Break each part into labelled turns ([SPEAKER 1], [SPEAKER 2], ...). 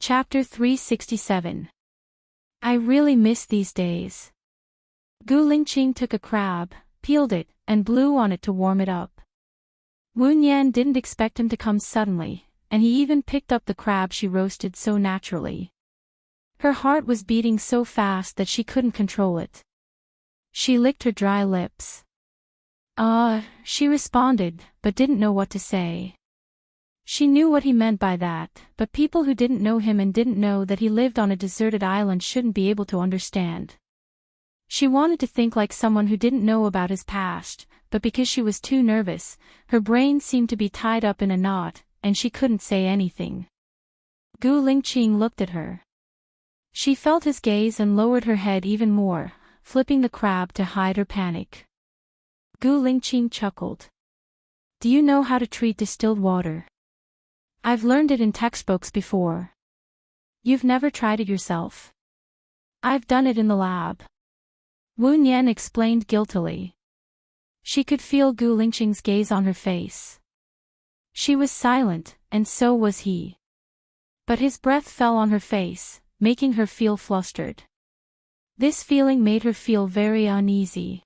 [SPEAKER 1] Chapter 367. I really miss these days. Gu Lingqing took a crab, peeled it, and blew on it to warm it up. Wu Yan didn't expect him to come suddenly, and he even picked up the crab she roasted so naturally. Her heart was beating so fast that she couldn't control it. She licked her dry lips. She responded, but didn't know what to say. She knew what he meant by that, but people who didn't know him and didn't know that he lived on a deserted island shouldn't be able to understand. She wanted to think like someone who didn't know about his past, but because she was too nervous, her brain seemed to be tied up in a knot, and she couldn't say anything. Gu Lingqing looked at her. She felt his gaze and lowered her head even more, flipping the crab to hide her panic. Gu Lingqing chuckled. Do you know how to treat distilled water? I've learned it in textbooks before. You've never tried it yourself? I've done it in the lab. Wu Yan explained guiltily. She could feel Gu Lingqing's gaze on her face. She was silent, and so was he. But his breath fell on her face, making her feel flustered. This feeling made her feel very uneasy.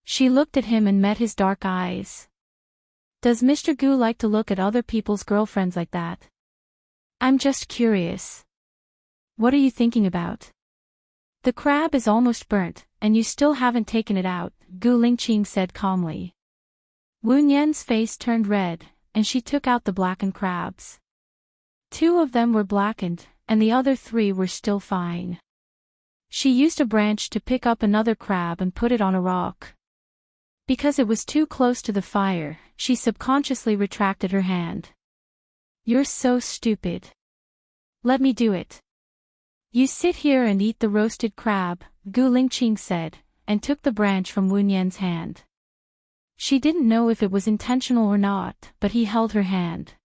[SPEAKER 1] She looked at him and met his dark eyes. Does Mr. Gu like to look at other people's girlfriends like that? I'm just curious. What are you thinking about? The crab is almost burnt, and you still haven't taken it out, Gu Lingqing said calmly. Wu Yan's face turned red, and she took out the blackened crabs. 2 of them were blackened, and the other 3 were still fine. She used a branch to pick up another crab and put it on a rock. Because it was too close to the fire, she subconsciously retracted her hand. You're so stupid. Let me do it. You sit here and eat the roasted crab, Gu Lingqing said, and took the branch from Wu Yan's hand. She didn't know if it was intentional or not, but he held her hand.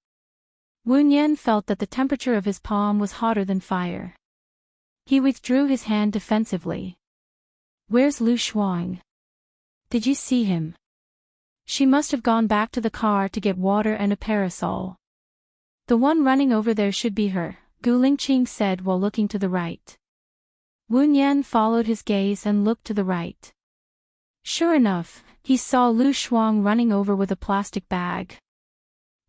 [SPEAKER 1] Wu Yan felt that the temperature of his palm was hotter than fire. He withdrew his hand defensively. Where's Lu Shuang? Did you see him? She must have gone back to the car to get water and a parasol. The one running over there should be her, Gu Lingqing said while looking to the right. Wu Yan followed his gaze and looked to the right. Sure enough, he saw Lu Shuang running over with a plastic bag.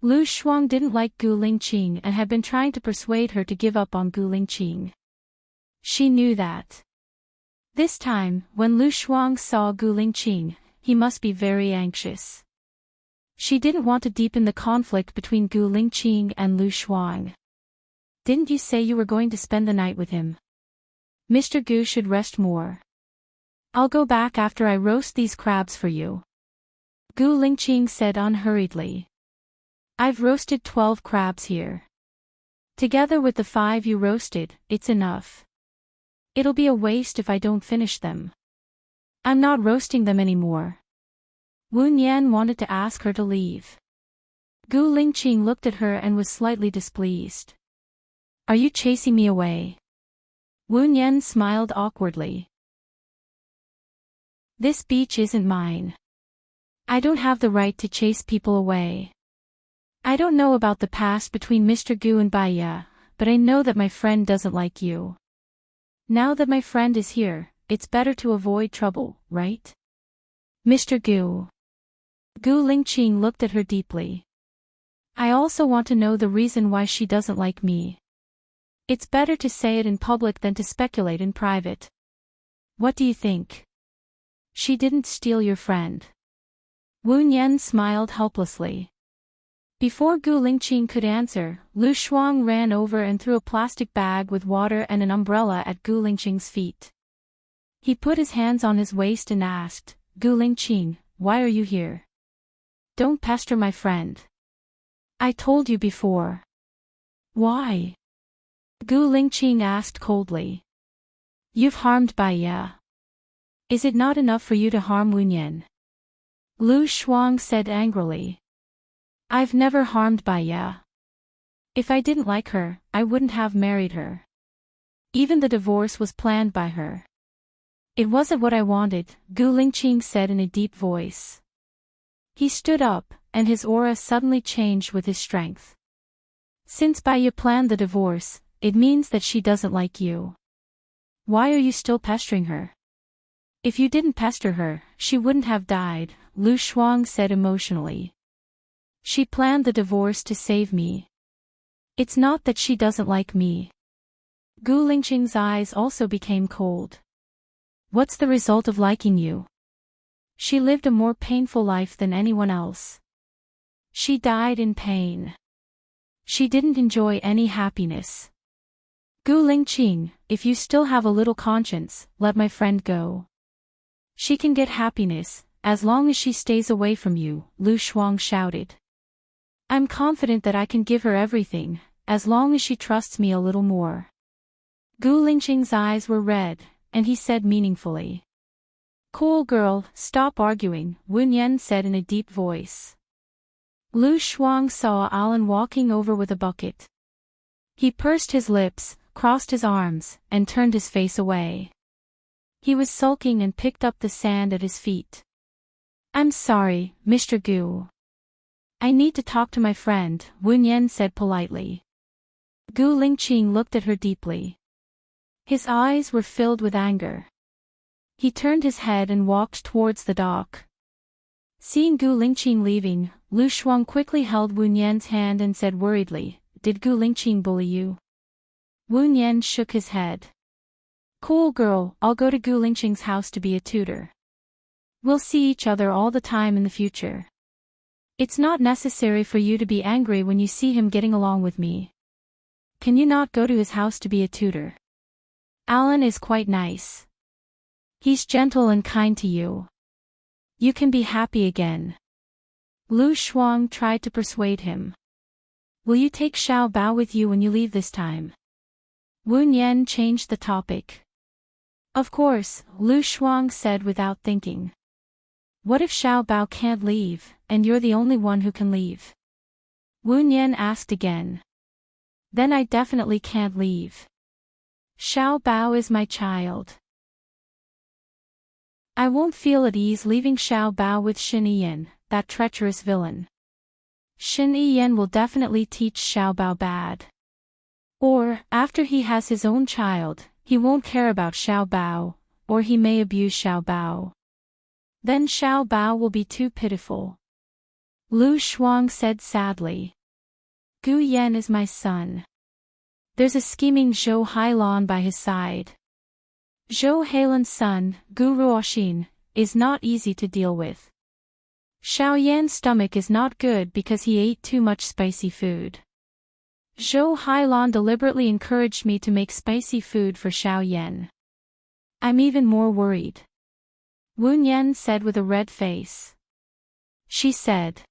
[SPEAKER 1] Lu Shuang didn't like Gu Lingqing and had been trying to persuade her to give up on Gu Lingqing. She knew that. This time, when Lu Shuang saw Gu Lingqing, he must be very anxious. She didn't want to deepen the conflict between Gu Lingqing and Lu Shuang. Didn't you say you were going to spend the night with him? Mr. Gu should rest more. I'll go back after I roast these crabs for you. Gu Lingqing said unhurriedly. I've roasted 12 crabs here. Together with the 5 you roasted, it's enough. It'll be a waste if I don't finish them. I'm not roasting them anymore. Wu Yan wanted to ask her to leave. Gu Lingqing looked at her and was slightly displeased. Are you chasing me away? Wu Yan smiled awkwardly. This beach isn't mine. I don't have the right to chase people away. I don't know about the past between Mr. Gu and Baiya, but I know that my friend doesn't like you. Now that my friend is here, it's better to avoid trouble, right? Mr. Gu. Gu Lingqing looked at her deeply. I also want to know the reason why she doesn't like me. It's better to say it in public than to speculate in private. What do you think? She didn't steal your friend. Wu Yan smiled helplessly. Before Gu Lingqing could answer, Lu Shuang ran over and threw a plastic bag with water and an umbrella at Gu Lingqing's feet. He put his hands on his waist and asked, Gu Lingqing, why are you here? Don't pester my friend. I told you before. Why? Gu Lingqing asked coldly. You've harmed Baiya. Is it not enough for you to harm Wu Yan? Lu Shuang said angrily. I've never harmed Baiya. If I didn't like her, I wouldn't have married her. Even the divorce was planned by her. It wasn't what I wanted, Gu Lingqing said in a deep voice. He stood up, and his aura suddenly changed with his strength. Since Baiya planned the divorce, it means that she doesn't like you. Why are you still pestering her? If you didn't pester her, she wouldn't have died, Lu Shuang said emotionally. She planned the divorce to save me. It's not that she doesn't like me. Gu Lingqing's eyes also became cold. What's the result of liking you? She lived a more painful life than anyone else. She died in pain. She didn't enjoy any happiness. Gu Lingqing, if you still have a little conscience, let my friend go. She can get happiness, as long as she stays away from you, Lu Shuang shouted. I'm confident that I can give her everything, as long as she trusts me a little more. Gu Lingqing's eyes were red, and he said meaningfully. Cool girl, stop arguing, Wen Yan said in a deep voice. Lu Shuang saw Alan walking over with a bucket. He pursed his lips, crossed his arms, and turned his face away. He was sulking and picked up the sand at his feet. I'm sorry, Mr. Gu. I need to talk to my friend, Wen Yan said politely. Gu Lingqing looked at her deeply. His eyes were filled with anger. He turned his head and walked towards the dock. Seeing Gu Lingqing leaving, Lu Shuang quickly held Wen Yan's hand and said worriedly, Did Gu Lingqing bully you? Wen Yan shook his head. Cool girl, I'll go to Gu Lingqing's house to be a tutor. We'll see each other all the time in the future. It's not necessary for you to be angry when you see him getting along with me. Can you not go to his house to be a tutor? Alan is quite nice. He's gentle and kind to you. You can be happy again. Lu Shuang tried to persuade him. Will you take Xiao Bao with you when you leave this time? Wen Yan changed the topic. Of course, Lu Shuang said without thinking. What if Xiao Bao can't leave, and you're the only one who can leave? Wen Yan asked again. Then I definitely can't leave. Xiao Bao is my child. I won't feel at ease leaving Xiao Bao with Shin Yiyan, that treacherous villain. Shin Yiyan will definitely teach Xiao Bao bad. Or, after he has his own child, he won't care about Xiao Bao, or he may abuse Xiao Bao. Then Xiao Bao will be too pitiful. Lu Shuang said sadly. Gu Yan is my son. There's a scheming Zhou Hailan by his side. Zhou Hailan's son, Gu Ruoxin, is not easy to deal with. Xiao Yan's stomach is not good because he ate too much spicy food. Zhou Hailan deliberately encouraged me to make spicy food for Xiao Yan. I'm even more worried. Wen Yan said with a red face. She said.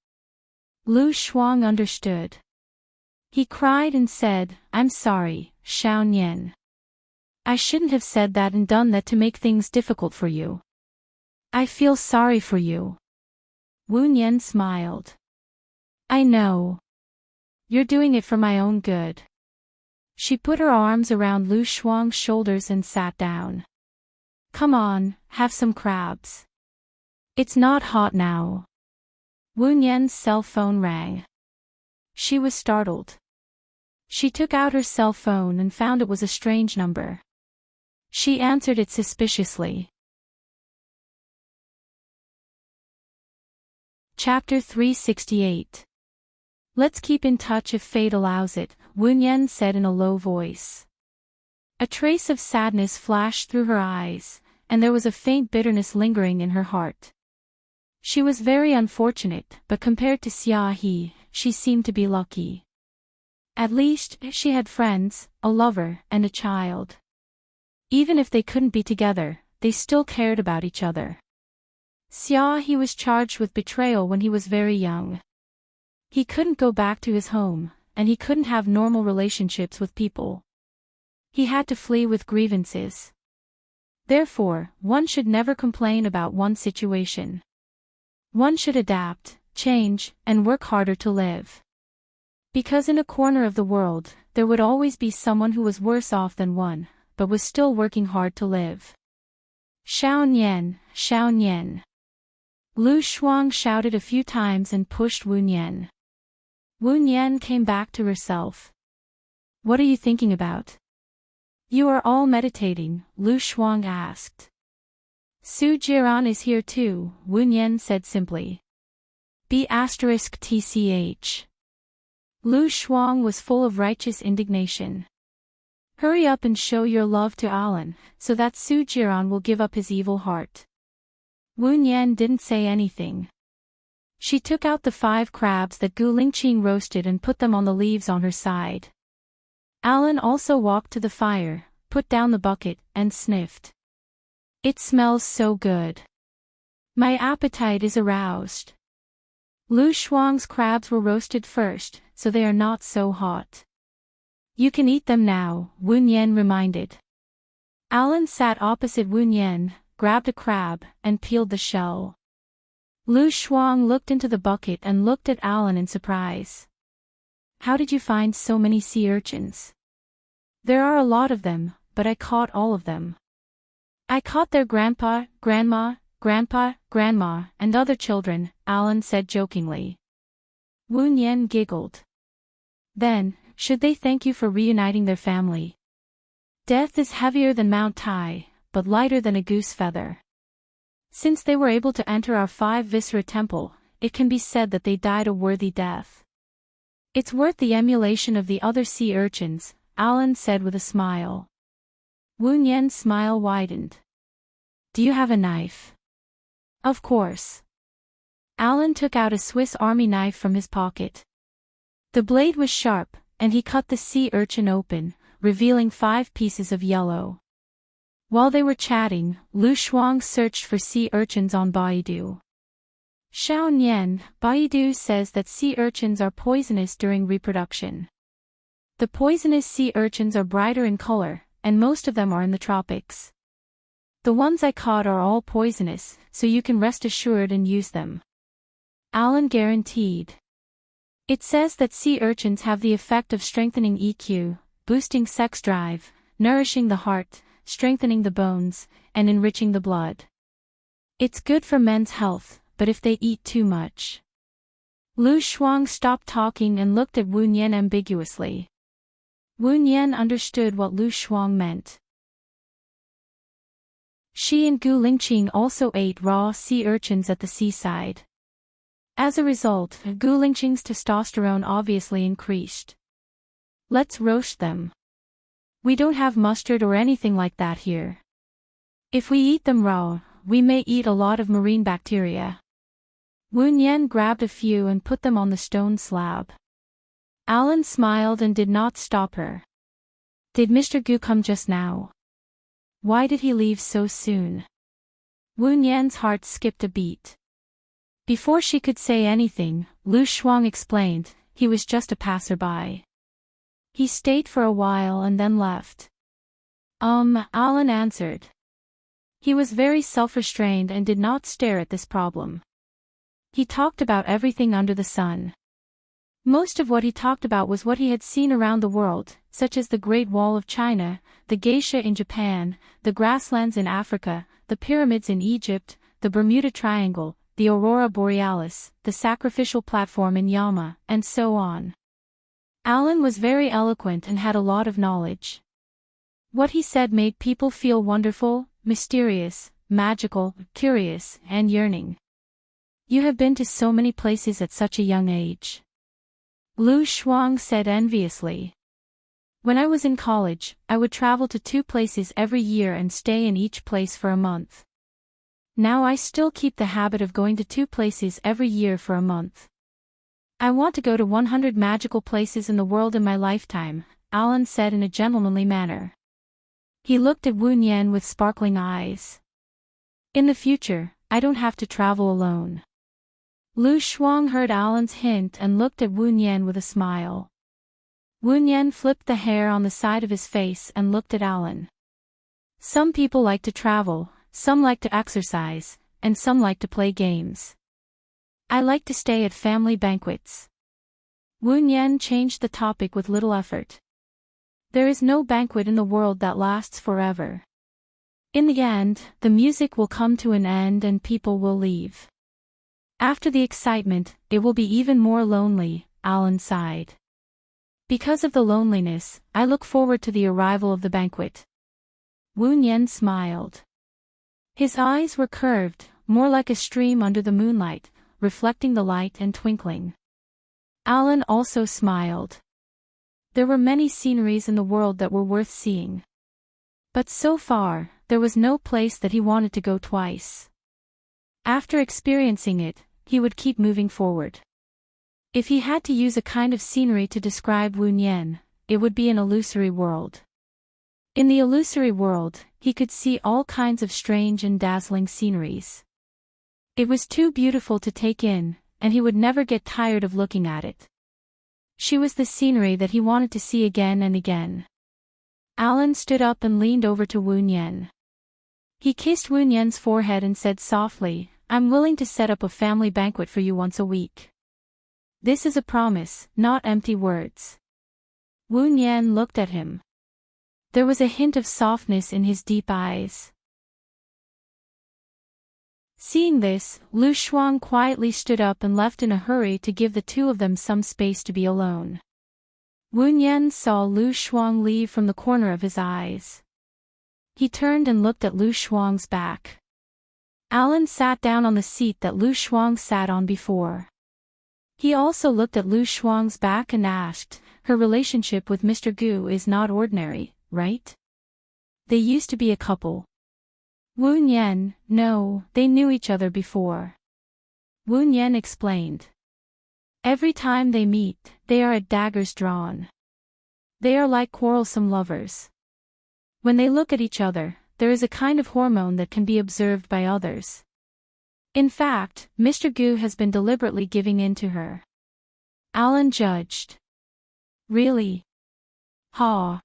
[SPEAKER 1] Lu Shuang understood. He cried and said, I'm sorry, Xiao Yan. I shouldn't have said that and done that to make things difficult for you. I feel sorry for you. Wen Yan smiled. I know. You're doing it for my own good. She put her arms around Lu Shuang's shoulders and sat down. Come on, have some crabs. It's not hot now. Wen Yan's cell phone rang. She was startled. She took out her cell phone and found it was a strange number. She answered it suspiciously. Chapter 368. Let's keep in touch if fate allows it, Wen Yan said in a low voice. A trace of sadness flashed through her eyes, and there was a faint bitterness lingering in her heart. She was very unfortunate, but compared to Xia He, she seemed to be lucky. At least, she had friends, a lover, and a child. Even if they couldn't be together, they still cared about each other. Xia He was charged with betrayal when he was very young. He couldn't go back to his home, and he couldn't have normal relationships with people. He had to flee with grievances. Therefore, one should never complain about one situation. One should adapt, change, and work harder to live. Because in a corner of the world, there would always be someone who was worse off than one, but was still working hard to live. Xiao Nian, Xiao Nian. Lu Shuang shouted a few times and pushed Wen Yan. Wen Yan came back to herself. What are you thinking about? You are all meditating, Lu Shuang asked. Su Jiran is here too, Wu Nian said simply. B*TCH. Lu Shuang was full of righteous indignation. Hurry up and show your love to Alan, so that Su Jiran will give up his evil heart. Wu Nian didn't say anything. She took out the 5 crabs that Gu Lingqing roasted and put them on the leaves on her side. Alan also walked to the fire, put down the bucket, and sniffed. It smells so good. My appetite is aroused. Lu Shuang's crabs were roasted first, so they are not so hot. You can eat them now, Wu Nian reminded. Alan sat opposite Wu Nian, grabbed a crab, and peeled the shell. Lu Shuang looked into the bucket and looked at Alan in surprise. How did you find so many sea urchins? There are a lot of them, but I caught all of them. I caught their grandpa, grandma, and other children, Alan said jokingly. Wu Nian giggled. Then, should they thank you for reuniting their family? Death is heavier than Mount Tai, but lighter than a goose feather. Since they were able to enter our 5 Viscera temple, it can be said that they died a worthy death. It's worth the emulation of the other sea urchins, Alan said with a smile. Wu Nian's smile widened. Do you have a knife? Of course. Alan took out a Swiss Army knife from his pocket. The blade was sharp, and he cut the sea urchin open, revealing 5 pieces of yellow. While they were chatting, Lu Shuang searched for sea urchins on Baidu. Xiao Nian, Baidu says that sea urchins are poisonous during reproduction. The poisonous sea urchins are brighter in color, and most of them are in the tropics. The ones I caught are all poisonous, so you can rest assured and use them. Alan guaranteed. It says that sea urchins have the effect of strengthening EQ, boosting sex drive, nourishing the heart, strengthening the bones, and enriching the blood. It's good for men's health, but if they eat too much. Lu Shuang stopped talking and looked at Wu Nian ambiguously. Wu Nian understood what Lu Shuang meant. She and Gu Lingqing also ate raw sea urchins at the seaside. As a result, Gu Lingqing's testosterone obviously increased. Let's roast them. We don't have mustard or anything like that here. If we eat them raw, we may eat a lot of marine bacteria. Wu Nian grabbed a few and put them on the stone slab. Alan smiled and did not stop her. Did Mr. Gu come just now? Why did he leave so soon? Wu Nian's heart skipped a beat. Before she could say anything, Lu Shuang explained, he was just a passerby. He stayed for a while and then left. Alan answered. He was very self-restrained and did not stare at this problem. He talked about everything under the sun. Most of what he talked about was what he had seen around the world, such as the Great Wall of China, the geisha in Japan, the grasslands in Africa, the pyramids in Egypt, the Bermuda Triangle, the Aurora Borealis, the sacrificial platform in Yama, and so on. Alan was very eloquent and had a lot of knowledge. What he said made people feel wonderful, mysterious, magical, curious, and yearning. You have been to so many places at such a young age. Lu Shuang said enviously. When I was in college, I would travel to 2 places every year and stay in each place for a month. Now I still keep the habit of going to 2 places every year for a month. I want to go to 100 magical places in the world in my lifetime, Alan said in a gentlemanly manner. He looked at Wu Nian with sparkling eyes. In the future, I don't have to travel alone. Lu Shuang heard Alan's hint and looked at Wu Nian with a smile. Wu Nian flipped the hair on the side of his face and looked at Alan. Some people like to travel, some like to exercise, and some like to play games. I like to stay at family banquets. Wu Nian changed the topic with little effort. There is no banquet in the world that lasts forever. In the end, the music will come to an end and people will leave. After the excitement, it will be even more lonely, Alan sighed. Because of the loneliness, I look forward to the arrival of the banquet. Wu Nian smiled. His eyes were curved, more like a stream under the moonlight, reflecting the light and twinkling. Alan also smiled. There were many sceneries in the world that were worth seeing. But so far, there was no place that he wanted to go twice. After experiencing it, he would keep moving forward. If he had to use a kind of scenery to describe Wu Nian, it would be an illusory world. In the illusory world, he could see all kinds of strange and dazzling sceneries. It was too beautiful to take in, and he would never get tired of looking at it. She was the scenery that he wanted to see again and again. Alan stood up and leaned over to Wu Nian. He kissed Wu Nian's forehead and said softly, "I'm willing to set up a family banquet for you once a week. This is a promise, not empty words." Wu Nian looked at him. There was a hint of softness in his deep eyes. Seeing this, Lu Shuang quietly stood up and left in a hurry to give the two of them some space to be alone. Wu Nian saw Lu Shuang leave from the corner of his eyes. He turned and looked at Lu Shuang's back. Alan sat down on the seat that Lu Shuang sat on before. He also looked at Lu Shuang's back and asked, "Her relationship with Mr. Gu is not ordinary, right? They used to be a couple." Wu Nian, "No, they knew each other before." Wu Nian explained. "Every time they meet, they are at daggers drawn. They are like quarrelsome lovers. When they look at each other, there is a kind of hormone that can be observed by others. In fact, Mr. Gu has been deliberately giving in to her." Alan judged. "Really? Ha."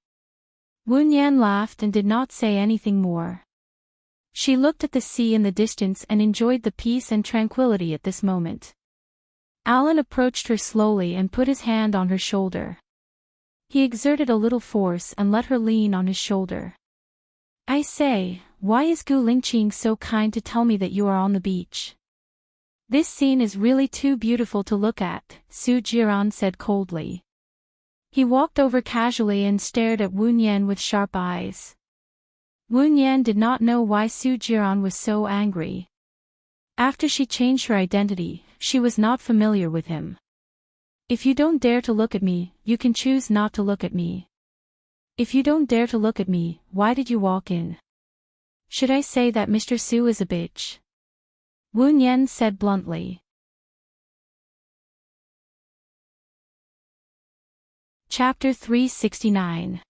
[SPEAKER 1] Wu Nian laughed and did not say anything more. She looked at the sea in the distance and enjoyed the peace and tranquility at this moment. Alan approached her slowly and put his hand on her shoulder. He exerted a little force and let her lean on his shoulder. "I say, why is Gu Lingqing so kind to tell me that you are on the beach? This scene is really too beautiful to look at," Su Jiran said coldly. He walked over casually and stared at Wu Nian with sharp eyes. Wu Nian did not know why Su Jiran was so angry. After she changed her identity, she was not familiar with him. "If you don't dare to look at me, you can choose not to look at me. If you don't dare to look at me, why did you walk in? Should I say that Mr. Su is a bitch?" Wu Nian said bluntly. Chapter 369.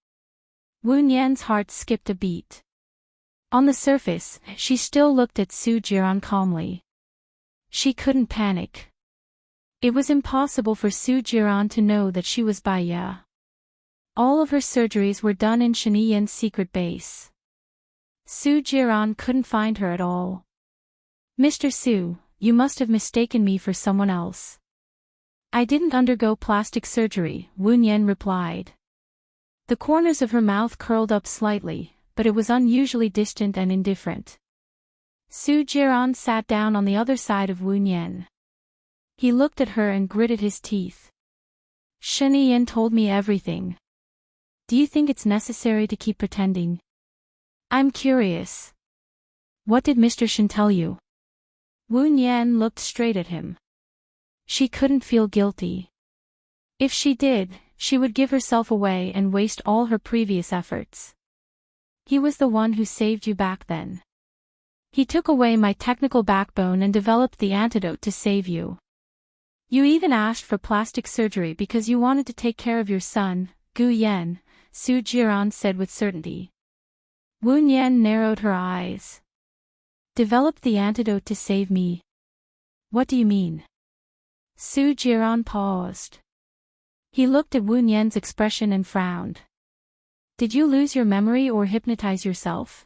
[SPEAKER 1] Wu Nian's heart skipped a beat. On the surface, she still looked at Su Jiran calmly. She couldn't panic. It was impossible for Su Jiran to know that she was Baiya. All of her surgeries were done in Shaniyan's secret base. Su Jiran couldn't find her at all. "Mr. Su, you must have mistaken me for someone else." "I didn't undergo plastic surgery," Wu Nian replied. The corners of her mouth curled up slightly, but it was unusually distant and indifferent. Su Jiran sat down on the other side of Wu Nian. He looked at her and gritted his teeth. "Shaniyan told me everything. Do you think it's necessary to keep pretending? I'm curious. What did Mr. Shen tell you?" Wu Nian looked straight at him. She couldn't feel guilty. If she did, she would give herself away and waste all her previous efforts. "He was the one who saved you back then. He took away my technical backbone and developed the antidote to save you. You even asked for plastic surgery because you wanted to take care of your son, Gu Yan," Su Jiran said with certainty. Wu Nian narrowed her eyes. "Developed the antidote to save me? What do you mean?" Su Jiran paused. He looked at Wu Nian's expression and frowned. "Did you lose your memory or hypnotize yourself?"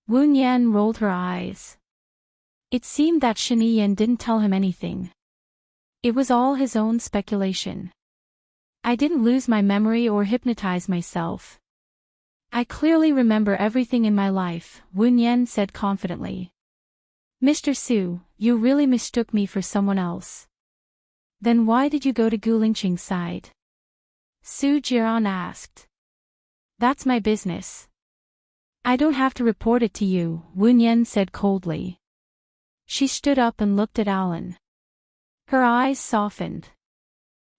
[SPEAKER 1] Wu Nian rolled her eyes. It seemed that Shaniyan didn't tell him anything. It was all his own speculation. "I didn't lose my memory or hypnotize myself. I clearly remember everything in my life," Wu Nian said confidently. "Mr. Su, you really mistook me for someone else. Then why did you go to Gu Lingqing's side?" Su Jiran asked. That's my business. I don't have to report it to you, Wu Nian said coldly. She stood up and looked at Alan. Her eyes softened.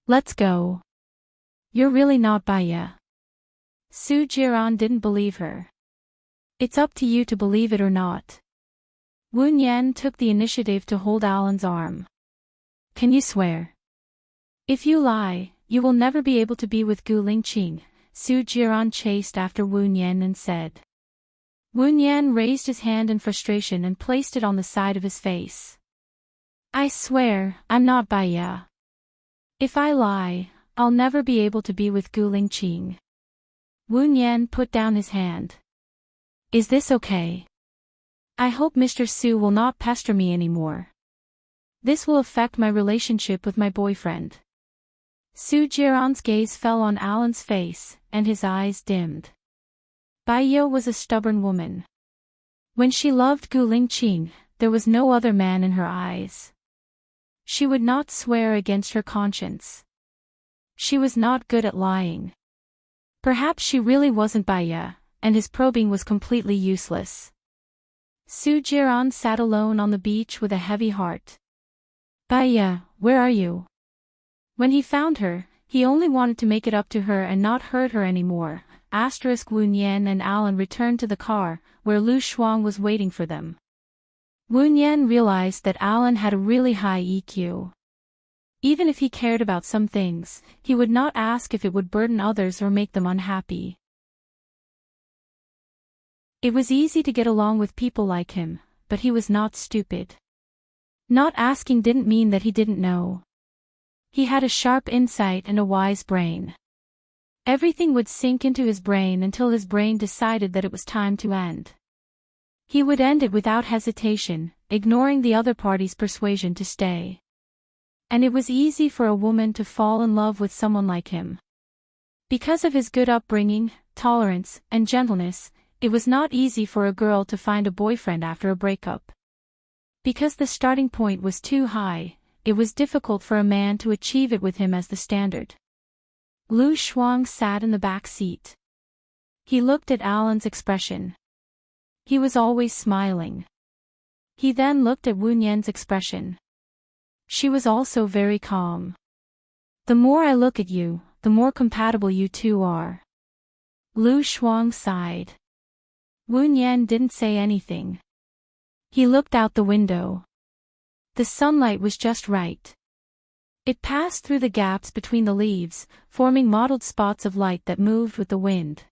[SPEAKER 1] Let's go. You're really not Baya. Su Jiran didn't believe her. It's up to you to believe it or not. Wu Nian took the initiative to hold Alan's arm. Can you swear? If you lie, you will never be able to be with Gu Lingqing, Su Jiran chased after Wu Nian and said. Wu Nian raised his hand in frustration and placed it on the side of his face. I swear, I'm not Baya. If I lie, I'll never be able to be with Gu Lingqing. Wu Nian put down his hand. Is this okay? I hope Mr. Su will not pester me anymore. This will affect my relationship with my boyfriend. Su Jiran's gaze fell on Alan's face, and his eyes dimmed. Baiya was a stubborn woman. When she loved Gu Lingqing, there was no other man in her eyes. She would not swear against her conscience. She was not good at lying. Perhaps she really wasn't Baiya, and his probing was completely useless. Su Jiran sat alone on the beach with a heavy heart. Baiya, where are you? When he found her, he only wanted to make it up to her and not hurt her anymore. Wu Nian and Alan returned to the car, where Lu Shuang was waiting for them. Wu Nian realized that Alan had a really high EQ. Even if he cared about some things, he would not ask if it would burden others or make them unhappy. It was easy to get along with people like him, but he was not stupid. Not asking didn't mean that he didn't know. He had a sharp insight and a wise brain. Everything would sink into his brain until his brain decided that it was time to end. He would end it without hesitation, ignoring the other party's persuasion to stay. And it was easy for a woman to fall in love with someone like him. Because of his good upbringing, tolerance, and gentleness, it was not easy for a girl to find a boyfriend after a breakup. Because the starting point was too high, it was difficult for a man to achieve it with him as the standard. Lu Shuang sat in the back seat. He looked at Alan's expression. He was always smiling. He then looked at Wu Nian's expression. She was also very calm. The more I look at you, the more compatible you two are. Lu Shuang sighed. Wu Nian didn't say anything. He looked out the window. The sunlight was just right. It passed through the gaps between the leaves, forming mottled spots of light that moved with the wind.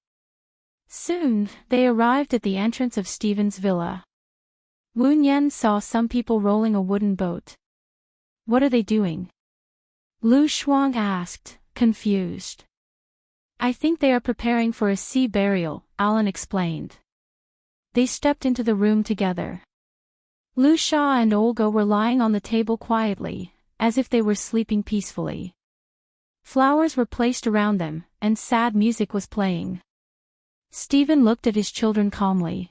[SPEAKER 1] Soon, they arrived at the entrance of Stephen's villa. Wu Nian saw some people rolling a wooden boat. What are they doing? Lu Shuang asked, confused. I think they are preparing for a sea burial, Alan explained. They stepped into the room together. Lu Sha and Olga were lying on the table quietly, as if they were sleeping peacefully. Flowers were placed around them, and sad music was playing. Stephen looked at his children calmly.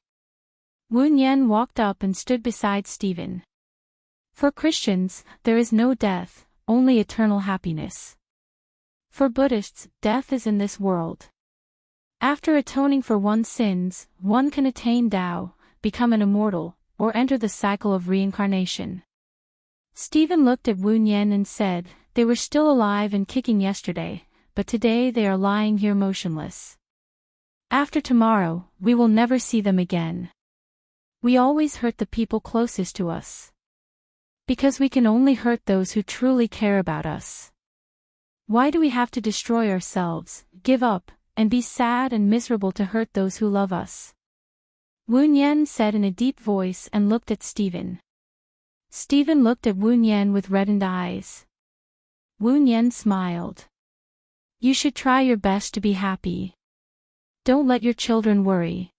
[SPEAKER 1] Wu Nian walked up and stood beside Stephen. For Christians, there is no death, only eternal happiness. For Buddhists, death is in this world. After atoning for one's sins, one can attain Tao, become an immortal, or enter the cycle of reincarnation. Stephen looked at Wu Nian and said, they were still alive and kicking yesterday, but today they are lying here motionless. After tomorrow, we will never see them again. We always hurt the people closest to us. Because we can only hurt those who truly care about us. Why do we have to destroy ourselves, give up, and be sad and miserable to hurt those who love us? Wu Nian said in a deep voice and looked at Stephen. Stephen looked at Wu Nian with reddened eyes. Wu Nian smiled. You should try your best to be happy. Don't let your children worry.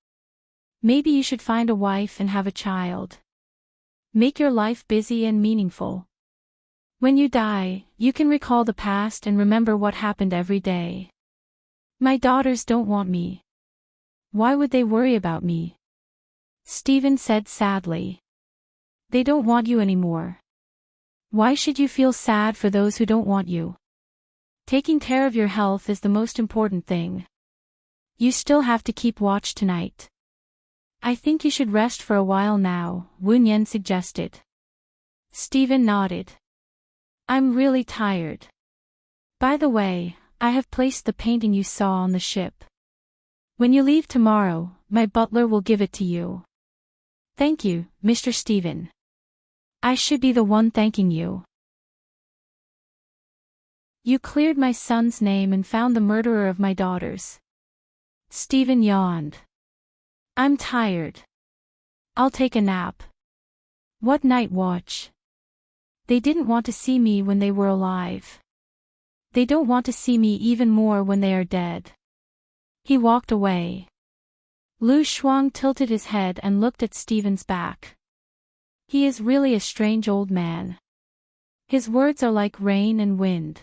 [SPEAKER 1] Maybe you should find a wife and have a child. Make your life busy and meaningful. When you die, you can recall the past and remember what happened every day. My daughters don't want me. Why would they worry about me? Stephen said sadly. They don't want you anymore. Why should you feel sad for those who don't want you? Taking care of your health is the most important thing. You still have to keep watch tonight. I think you should rest for a while now, Wu Yan suggested. Stephen nodded. I'm really tired. By the way, I have placed the painting you saw on the ship. When you leave tomorrow, my butler will give it to you. Thank you, Mr. Stephen. I should be the one thanking you. You cleared my son's name and found the murderer of my daughters. Stephen yawned. I'm tired. I'll take a nap. What night watch? They didn't want to see me when they were alive. They don't want to see me even more when they are dead. He walked away. Lu Shuang tilted his head and looked at Stephen's back. He is really a strange old man. His words are like rain and wind.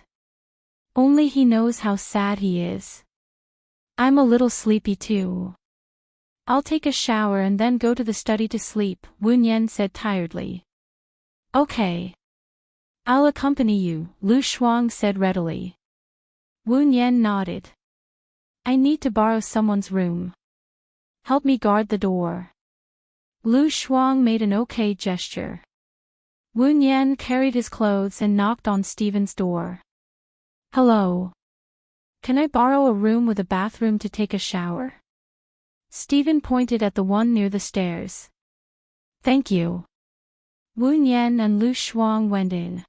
[SPEAKER 1] Only he knows how sad he is. I'm a little sleepy too. I'll take a shower and then go to the study to sleep, Wu Yan said tiredly. Okay. I'll accompany you, Lu Shuang said readily. Wu Yan nodded. I need to borrow someone's room. Help me guard the door. Lu Shuang made an okay gesture. Wu Yan carried his clothes and knocked on Stephen's door. Hello. Can I borrow a room with a bathroom to take a shower? Stephen pointed at the one near the stairs. Thank you. Wu Yan and Lu Shuang went in.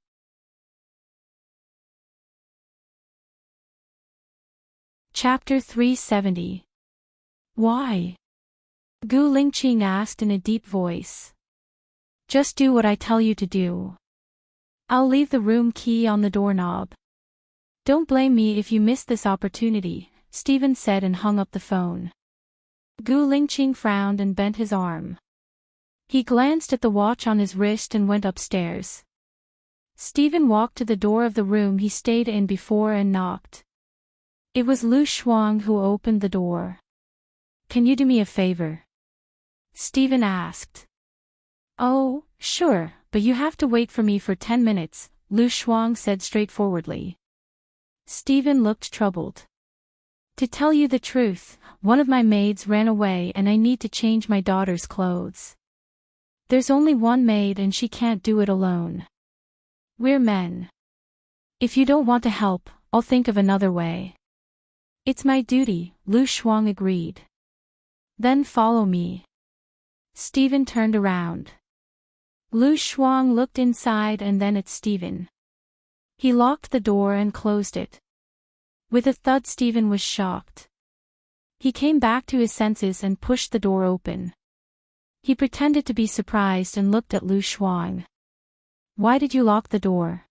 [SPEAKER 1] Chapter 370. Why? Gu Lingqing asked in a deep voice. Just do what I tell you to do. I'll leave the room key on the doorknob. Don't blame me if you miss this opportunity, Stephen said and hung up the phone. Gu Lingqing frowned and bent his arm. He glanced at the watch on his wrist and went upstairs. Stephen walked to the door of the room he stayed in before and knocked. It was Lu Shuang who opened the door. Can you do me a favor? Stephen asked. Oh, sure, but you have to wait for me for 10 minutes, Lu Shuang said straightforwardly. Stephen looked troubled. To tell you the truth, one of my maids ran away and I need to change my daughter's clothes. There's only one maid and she can't do it alone. We're men. If you don't want to help, I'll think of another way. It's my duty, Lu Shuang agreed. Then follow me. Stephen turned around. Lu Shuang looked inside and then at Stephen. He locked the door and closed it. With a thud, Stephen was shocked. He came back to his senses and pushed the door open. He pretended to be surprised and looked at Lu Shuang. Why did you lock the door?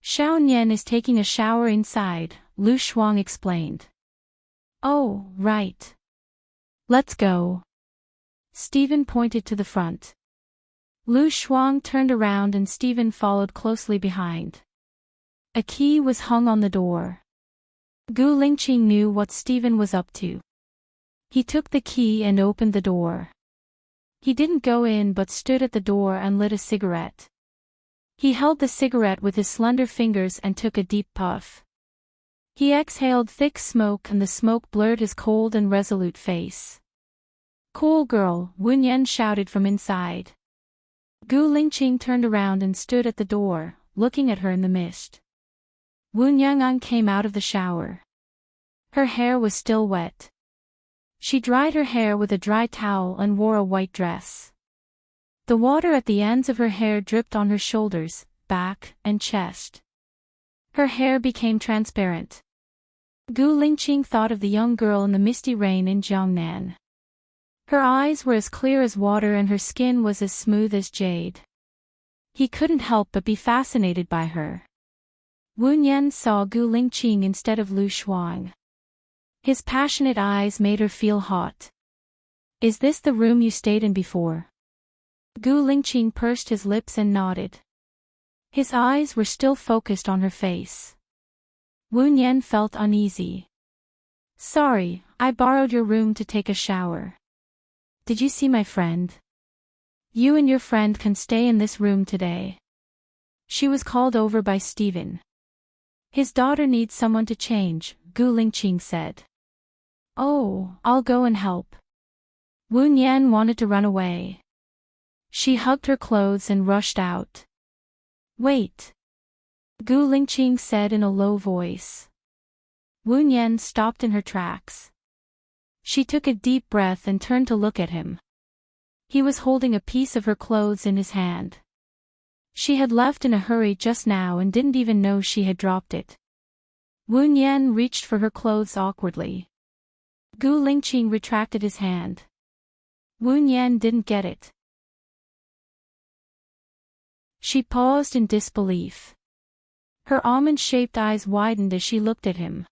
[SPEAKER 1] Xiao Nian is taking a shower inside, Lu Shuang explained. Oh, right. Let's go. Stephen pointed to the front. Lu Shuang turned around and Stephen followed closely behind. A key was hung on the door. Gu Lingqing knew what Stephen was up to. He took the key and opened the door. He didn't go in but stood at the door and lit a cigarette. He held the cigarette with his slender fingers and took a deep puff. He exhaled thick smoke and the smoke blurred his cold and resolute face. Cool girl, Wu Yan shouted from inside. Gu Lingqing turned around and stood at the door, looking at her in the mist. Wu Nyang'an came out of the shower. Her hair was still wet. She dried her hair with a dry towel and wore a white dress. The water at the ends of her hair dripped on her shoulders, back, and chest. Her hair became transparent. Gu Lingqing thought of the young girl in the misty rain in Jiangnan. Her eyes were as clear as water and her skin was as smooth as jade. He couldn't help but be fascinated by her. Wu Yan saw Gu Lingqing instead of Lu Shuang. His passionate eyes made her feel hot. Is this the room you stayed in before? Gu Lingqing pursed his lips and nodded. His eyes were still focused on her face. Wu Yan felt uneasy. Sorry, I borrowed your room to take a shower. Did you see my friend? You and your friend can stay in this room today. She was called over by Stephen. His daughter needs someone to change, Gu Lingqing said. Oh, I'll go and help. Wu Nian wanted to run away. She hugged her clothes and rushed out. Wait. Gu Lingqing said in a low voice. Wu Nian stopped in her tracks. She took a deep breath and turned to look at him. He was holding a piece of her clothes in his hand. She had left in a hurry just now and didn't even know she had dropped it. Wu Nian reached for her clothes awkwardly. Gu Lingqing retracted his hand. Wu Nian didn't get it. She paused in disbelief. Her almond-shaped eyes widened as she looked at him.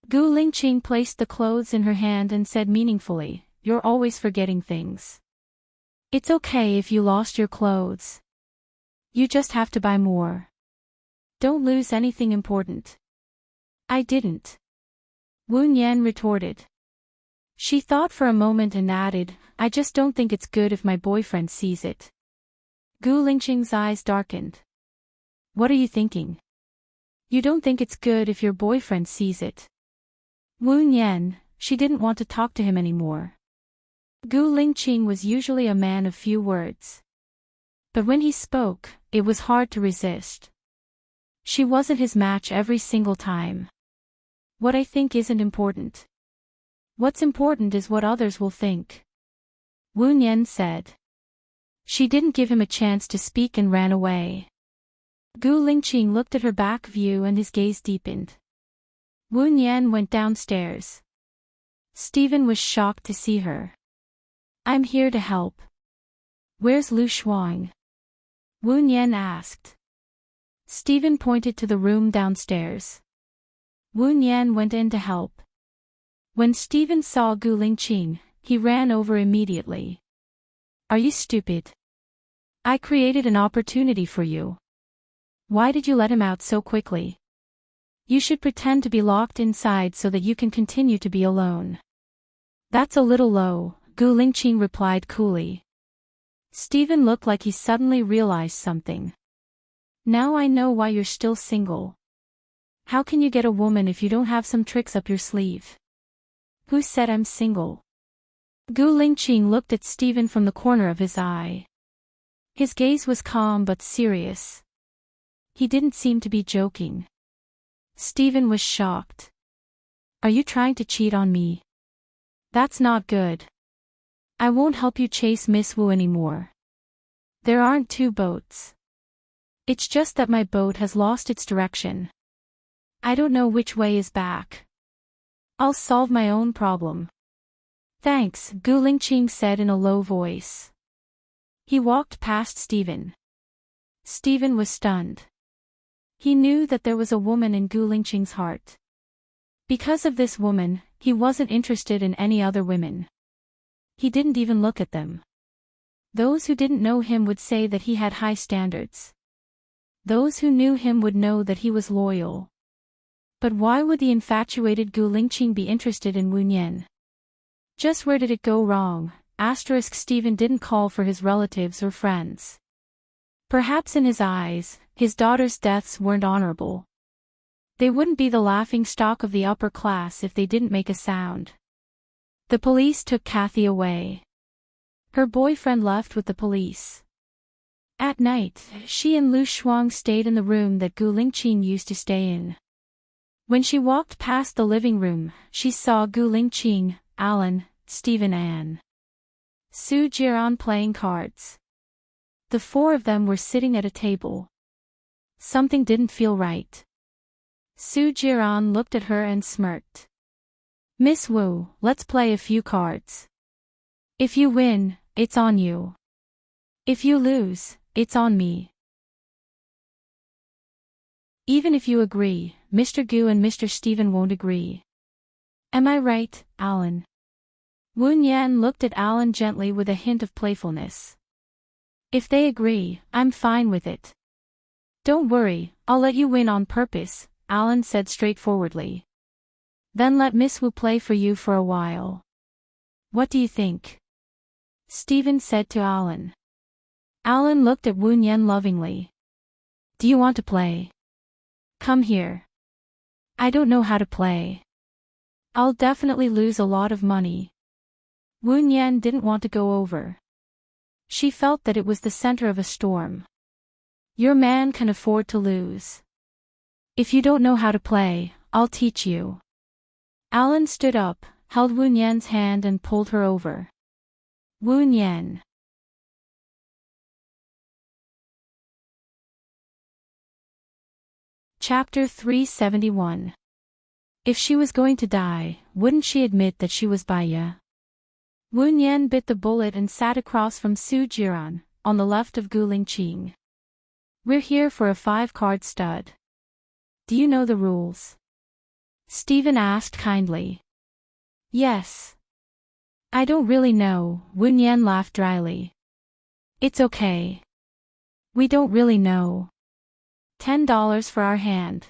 [SPEAKER 1] Gu Lingqing placed the clothes in her hand and said meaningfully, "You're always forgetting things. It's okay if you lost your clothes. You just have to buy more. Don't lose anything important." "I didn't," Wu Nian retorted. She thought for a moment and added, "I just don't think it's good if my boyfriend sees it." Gu Lingqing's eyes darkened. "What are you thinking? You don't think it's good if your boyfriend sees it?" Wu Nian, she didn't want to talk to him anymore. Gu Lingqing was usually a man of few words. But when he spoke, it was hard to resist. She wasn't his match every single time. "What I think isn't important. What's important is what others will think," Wu Nian said. She didn't give him a chance to speak and ran away. Gu Lingqing looked at her back view and his gaze deepened. Wu Nian went downstairs. Stephen was shocked to see her. "I'm here to help." "Where's Lu Shuang?" Wu Nian asked. Stephen pointed to the room downstairs. Wu Nian went in to help. When Stephen saw Gu Lingqing, he ran over immediately. "Are you stupid? I created an opportunity for you. Why did you let him out so quickly? You should pretend to be locked inside so that you can continue to be alone." "That's a little low," Gu Lingqing replied coolly. Stephen looked like he suddenly realized something. "Now I know why you're still single. How can you get a woman if you don't have some tricks up your sleeve?" "Who said I'm single?" Gu Lingqing looked at Stephen from the corner of his eye. His gaze was calm but serious. He didn't seem to be joking. Stephen was shocked. "Are you trying to cheat on me? That's not good. I won't help you chase Miss Wu anymore. There aren't two boats. It's just that my boat has lost its direction. I don't know which way is back. I'll solve my own problem." "Thanks," Gu Lingqing said in a low voice. He walked past Stephen. Stephen was stunned. He knew that there was a woman in Gu Lingqing's heart. Because of this woman, he wasn't interested in any other women. He didn't even look at them. Those who didn't know him would say that he had high standards. Those who knew him would know that he was loyal. But why would the infatuated Gu Lingqing be interested in Wu Nian? Just where did it go wrong? Stephen didn't call for his relatives or friends. Perhaps in his eyes, his daughter's deaths weren't honorable. They wouldn't be the laughing stock of the upper class if they didn't make a sound. The police took Kathy away. Her boyfriend left with the police. At night, she and Lu Shuang stayed in the room that Gu Lingqing used to stay in. When she walked past the living room, she saw Gu Lingqing, Alan, Stephen and Su Jiran playing cards. The four of them were sitting at a table. Something didn't feel right. Su Jiran looked at her and smirked. "Miss Wu, let's play a few cards. If you win, it's on you. If you lose, it's on me." "Even if you agree, Mr. Gu and Mr. Stephen won't agree. Am I right, Alan?" Wu Nian looked at Alan gently with a hint of playfulness. "If they agree, I'm fine with it." "Don't worry, I'll let you win on purpose," Alan said straightforwardly. "Then let Miss Wu play for you for a while. What do you think?" Stephen said to Alan. Alan looked at Wu Nian lovingly. "Do you want to play? Come here." I don't know how to play. I'll definitely lose a lot of money. Wu Yan didn't want to go over. She felt that it was the center of a storm. Your man can afford to lose. If you don't know how to play, I'll teach you. Alan stood up, held Wu Yan's hand and pulled her over. Wu Yan. Chapter 371. If she was going to die, wouldn't she admit that she was Baya? Wu Yan bit the bullet and sat across from Su Jiran, on the left of Gu Lingqing. We're here for a 5-card stud. Do you know the rules? Stephen asked kindly. Yes. I don't really know, Wu Yan laughed dryly. It's okay. We don't really know. $10 for our hand.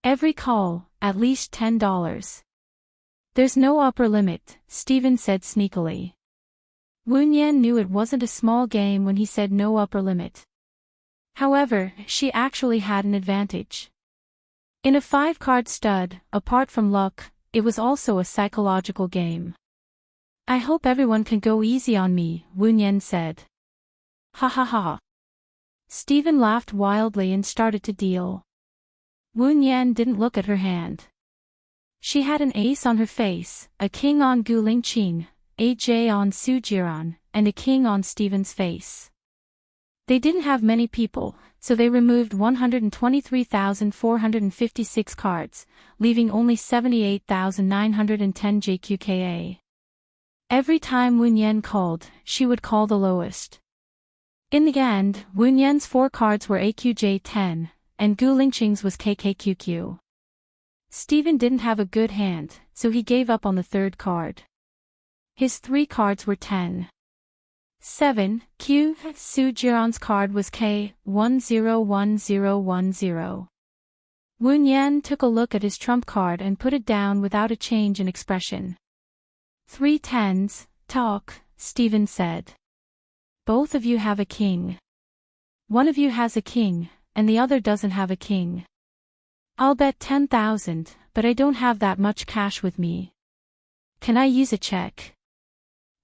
[SPEAKER 1] Every call, at least $10. There's no upper limit, Stephen said sneakily. Wu Yan knew it wasn't a small game when he said no upper limit. However, she actually had an advantage. In a 5-card stud, apart from luck, it was also a psychological game. I hope everyone can go easy on me, Wu Yan said. Ha ha ha. Stephen laughed wildly and started to deal. Wu Yan didn't look at her hand. She had an ace on her face, a king on Gu Lingqing, a j on Su Jiran, and a king on Stephen's face. They didn't have many people, so they removed 123,456 cards, leaving only 78,910 JQKA. Every time Wu Yan called, she would call the lowest. In the end, Wu Yan's 4 cards were AQJ10, and Gu Lingqing's was KKQQ. Stephen didn't have a good hand, so he gave up on the 3rd card. His 3 cards were 10. 7, Q, Su Jiran's card was K, 101010. Wu Yan took a look at his trump card and put it down without a change in expression. 3 tens, talk, Stephen said. Both of you have a king. One of you has a king, and the other doesn't have a king. I'll bet 10,000, but I don't have that much cash with me. Can I use a check?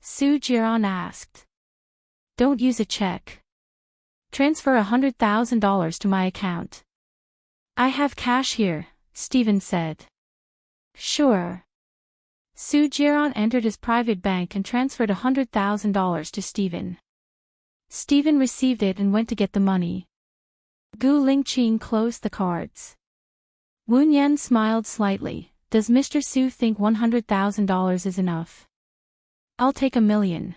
[SPEAKER 1] Su Jiran asked. Don't use a check. Transfer $100,000 to my account. I have cash here, Stephen said. Sure. Su Jiran entered his private bank and transferred $100,000 to Stephen. Stephen received it and went to get the money. Gu Lingqing closed the cards. Wu Yan smiled slightly. Does Mr. Su think $100,000 is enough? I'll take $1 million.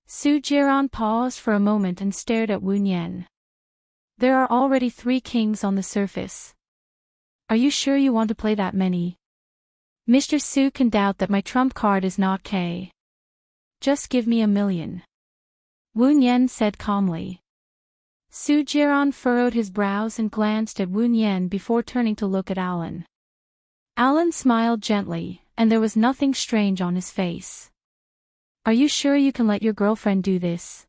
[SPEAKER 1] Su Jiran paused for a moment and stared at Wu Yan. There are already 3 kings on the surface. Are you sure you want to play that many? Mr. Su can doubt that my trump card is not K. Just give me $1 million. Wu Yan said calmly. Su Jiran furrowed his brows and glanced at Wu Yan before turning to look at Alan. Alan smiled gently, and there was nothing strange on his face. Are you sure you can let your girlfriend do this?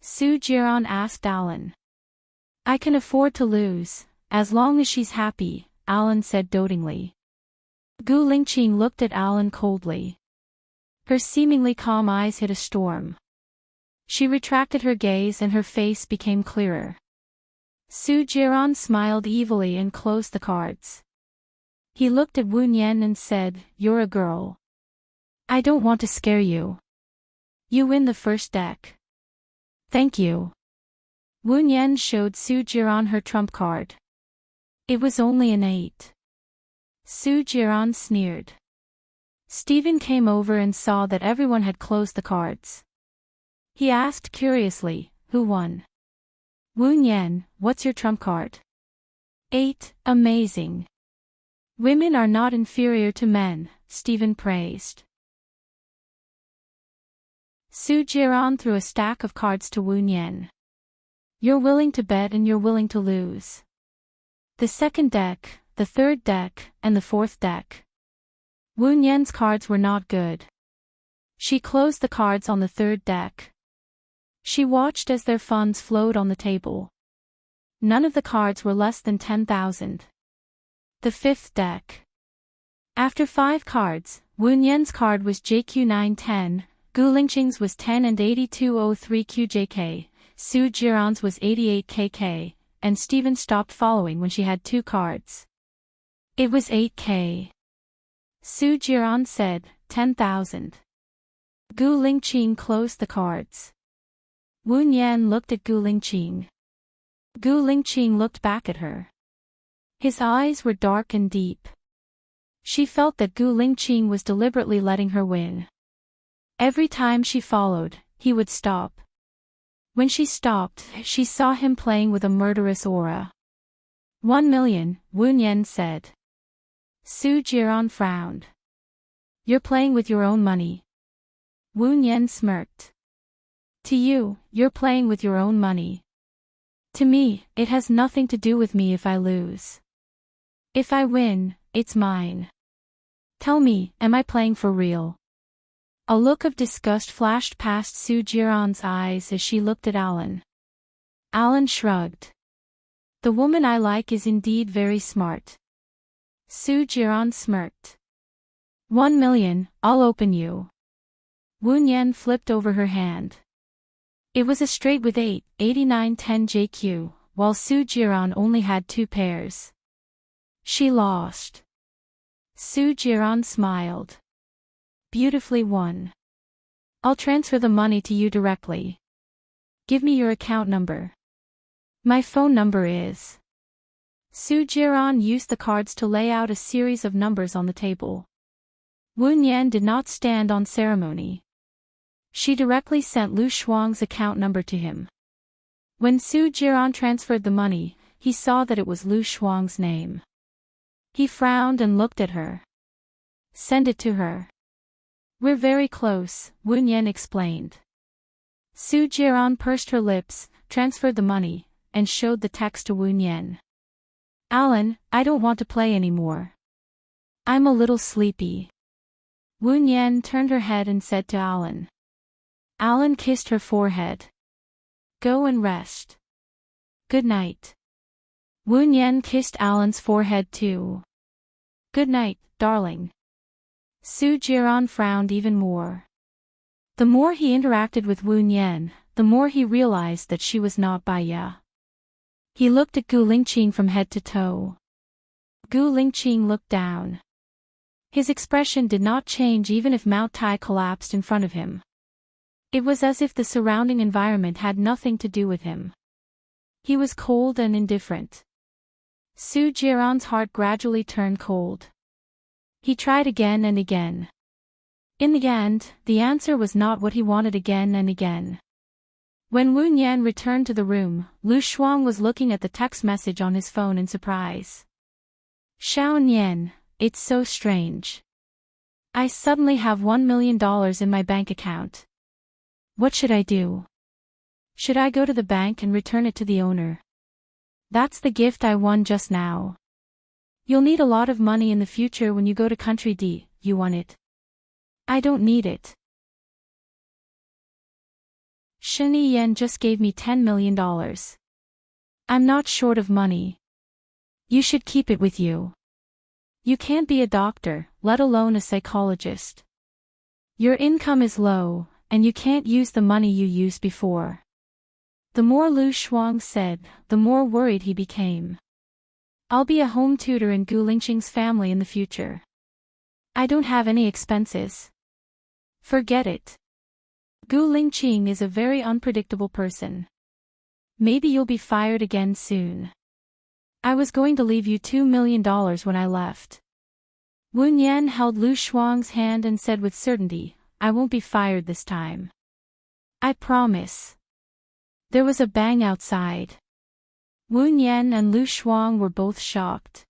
[SPEAKER 1] Su Jiran asked Alan. I can afford to lose, as long as she's happy, Alan said dotingly. Gu Lingqing looked at Alan coldly. Her seemingly calm eyes hid a storm. She retracted her gaze and her face became clearer. Su Jiran smiled evilly and closed the cards. He looked at Wu Yan and said, You're a girl. I don't want to scare you. You win the first deck. Thank you. Wu Yan showed Su Jiran her trump card. It was only an 8. Su Jiran sneered. Stephen came over and saw that everyone had closed the cards. He asked curiously, Who won? Wu Yan, what's your trump card? 8, amazing. Women are not inferior to men, Stephen praised. Su Jiran threw a stack of cards to Wu Yan. You're willing to bet and you're willing to lose. The 2nd deck, the 3rd deck, and the 4th deck. Wu Yan's cards were not good. She closed the cards on the 3rd deck. She watched as their funds flowed on the table. None of the cards were less than 10,000. The fifth deck. After 5 cards, Wu Yan's card was JQ910, Gu Lingqing's was 10 and 8203 QJK, Su Jiran's was 88 KK, and Stephen stopped following when she had 2 cards. It was 8K. Su Jiran said, 10,000. Gu Lingqing closed the cards. Wu Yan looked at Gu Lingqing. Gu Lingqing looked back at her. His eyes were dark and deep. She felt that Gu Lingqing was deliberately letting her win. Every time she followed, he would stop. When she stopped, she saw him playing with a murderous aura. 1 million, Wu Yan said. Su Jiran frowned. You're playing with your own money. Wu Yan smirked. To you, you're playing with your own money. To me, it has nothing to do with me if I lose. If I win, it's mine. Tell me, am I playing for real? A look of disgust flashed past Su Jiran's eyes as she looked at Alan. Alan shrugged. The woman I like is indeed very smart. Su Jiran smirked. 1 million, I'll open you. Wu Yan flipped over her hand. It was a straight with 8, 89 10 JQ, while Su Jiran only had 2 pairs. She lost. Su Jiran smiled. Beautifully won. I'll transfer the money to you directly. Give me your account number. My phone number is. Su Jiran used the cards to lay out a series of numbers on the table. Wu Yan did not stand on ceremony. She directly sent Lu Shuang's account number to him. When Su Jiran transferred the money, he saw that it was Lu Shuang's name. He frowned and looked at her. Send it to her. We're very close, Wu Yan explained. Su Jiran pursed her lips, transferred the money, and showed the text to Wu Yan. Alan, I don't want to play anymore. I'm a little sleepy. Wu Yan turned her head and said to Alan. Alan kissed her forehead. Go and rest. Good night. Wu Yan kissed Alan's forehead too. Good night, darling. Su Jiran frowned even more. The more he interacted with Wu Yan, the more he realized that she was not Baya. He looked at Gu Lingqing from head to toe. Gu Lingqing looked down. His expression did not change even if Mount Tai collapsed in front of him. It was as if the surrounding environment had nothing to do with him. He was cold and indifferent. Su Jiran's heart gradually turned cold. He tried again and again. In the end, the answer was not what he wanted again and again. When Wu Yan returned to the room, Lu Shuang was looking at the text message on his phone in surprise. Xiao Nian, it's so strange. I suddenly have $1 million in my bank account. What should I do? Should I go to the bank and return it to the owner? That's the gift I won just now. You'll need a lot of money in the future when you go to country D, you want it. I don't need it. Shini Yen just gave me $10 million. I'm not short of money. You should keep it with you. You can't be a doctor, let alone a psychologist. Your income is low, and you can't use the money you used before. The more Lu Shuang said, the more worried he became. I'll be a home tutor in Gu Lingqing's family in the future. I don't have any expenses. Forget it. Gu Lingqing is a very unpredictable person. Maybe you'll be fired again soon. I was going to leave you $2 million when I left. Wu Yan held Lu Shuang's hand and said with certainty, I won't be fired this time. I promise. There was a bang outside. Wu Yan and Lu Shuang were both shocked.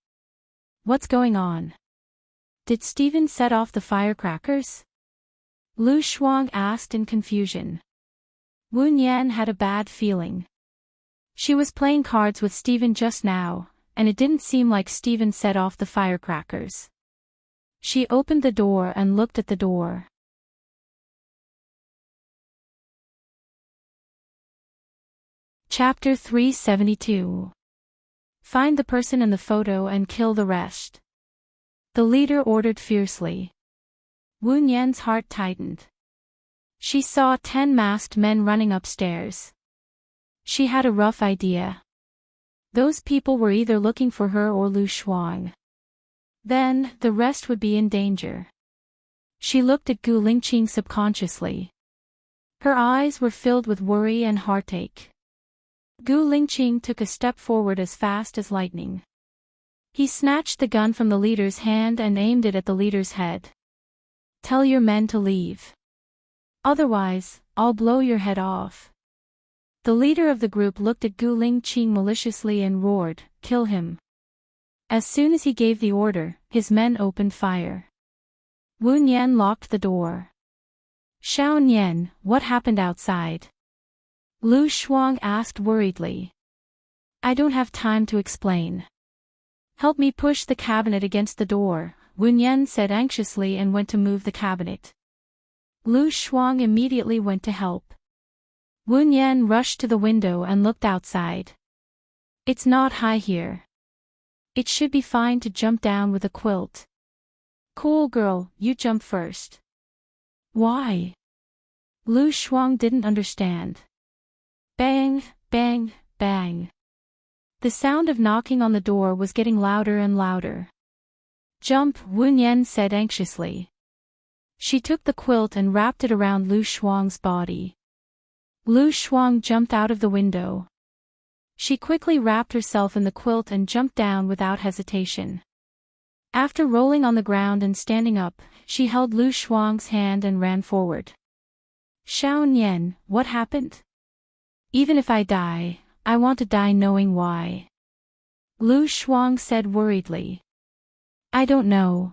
[SPEAKER 1] What's going on? Did Stephen set off the firecrackers? Lu Shuang asked in confusion. Wu Yan had a bad feeling. She was playing cards with Stephen just now, and it didn't seem like Stephen set off the firecrackers. She opened the door and looked at the door. Chapter 372. Find the person in the photo and kill the rest. The leader ordered fiercely. Wu Nian's heart tightened. She saw 10 masked men running upstairs. She had a rough idea. Those people were either looking for her or Lu Shuang. Then, the rest would be in danger. She looked at Gu Lingqing subconsciously. Her eyes were filled with worry and heartache. Gu Lingqing took a step forward as fast as lightning. He snatched the gun from the leader's hand and aimed it at the leader's head. Tell your men to leave. Otherwise, I'll blow your head off. The leader of the group looked at Gu Lingqing maliciously and roared, kill him. As soon as he gave the order, his men opened fire. Wu Nian locked the door. Xiao Nian, what happened outside? Lu Shuang asked worriedly. I don't have time to explain. Help me push the cabinet against the door, Wu Nian said anxiously and went to move the cabinet. Lu Shuang immediately went to help. Wu Nian rushed to the window and looked outside. It's not high here. It should be fine to jump down with a quilt. Cool girl, you jump first. Why? Lu Shuang didn't understand. Bang, bang, bang. The sound of knocking on the door was getting louder and louder. Jump, Wu Nian said anxiously. She took the quilt and wrapped it around Lu Shuang's body. Lu Shuang jumped out of the window. She quickly wrapped herself in the quilt and jumped down without hesitation. After rolling on the ground and standing up, she held Lu Shuang's hand and ran forward. Xiao Nian, what happened? Even if I die, I want to die knowing why. Lu Shuang said worriedly. I don't know.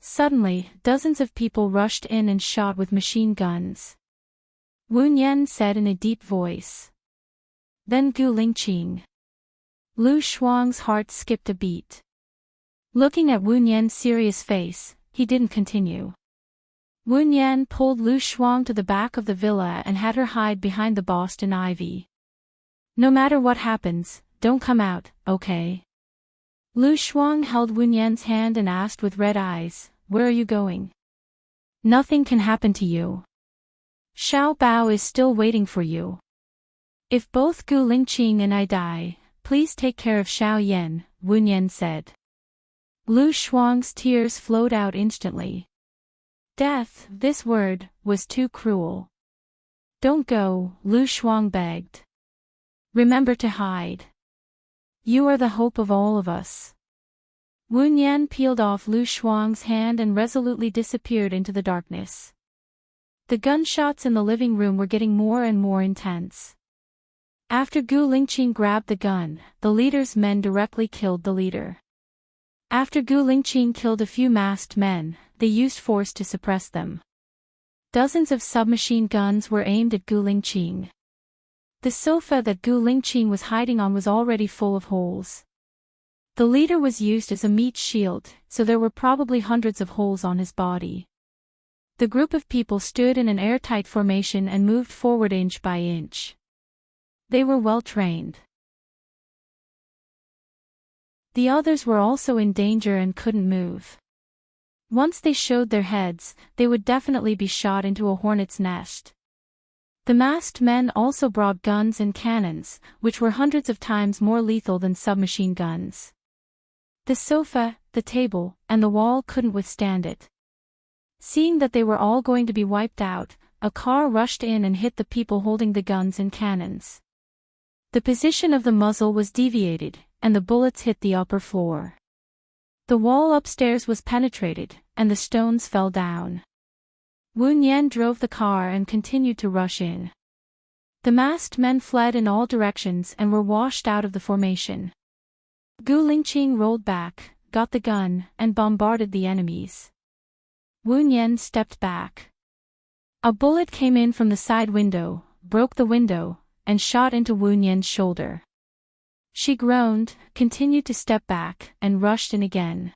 [SPEAKER 1] Suddenly, dozens of people rushed in and shot with machine guns. Wu Nian said in a deep voice. Then Gu Lingqing. Lu Shuang's heart skipped a beat. Looking at Wu Nian's serious face, he didn't continue. Wu Nian pulled Lu Shuang to the back of the villa and had her hide behind the Boston ivy. No matter what happens, don't come out, okay? Lu Shuang held Wu Nian's hand and asked with red eyes, where are you going? Nothing can happen to you. Xiao Bao is still waiting for you. If both Gu Lingqing and I die, please take care of Xiao Yan, Wu Nian said. Lu Shuang's tears flowed out instantly. Death, this word, was too cruel. Don't go, Lu Shuang begged. Remember to hide. You are the hope of all of us. Wu Nian peeled off Lu Shuang's hand and resolutely disappeared into the darkness. The gunshots in the living room were getting more and more intense. After Gu Lingqing grabbed the gun, the leader's men directly killed the leader. After Gu Lingqing killed a few masked men, they used force to suppress them. Dozens of submachine guns were aimed at Gu Lingqing. The sofa that Gu Lingqing was hiding on was already full of holes. The leader was used as a meat shield, so there were probably hundreds of holes on his body. The group of people stood in an airtight formation and moved forward inch by inch. They were well trained. The others were also in danger and couldn't move. Once they showed their heads, they would definitely be shot into a hornet's nest. The masked men also brought guns and cannons, which were hundreds of times more lethal than submachine guns. The sofa, the table, and the wall couldn't withstand it. Seeing that they were all going to be wiped out, a car rushed in and hit the people holding the guns and cannons. The position of the muzzle was deviated, and the bullets hit the upper floor. The wall upstairs was penetrated, and the stones fell down. Wu Nian drove the car and continued to rush in. The masked men fled in all directions and were washed out of the formation. Gu Lingqing rolled back, got the gun, and bombarded the enemies. Wu Nian stepped back. A bullet came in from the side window, broke the window, and shot into Wu Nian's shoulder. She groaned, continued to step back, and rushed in again.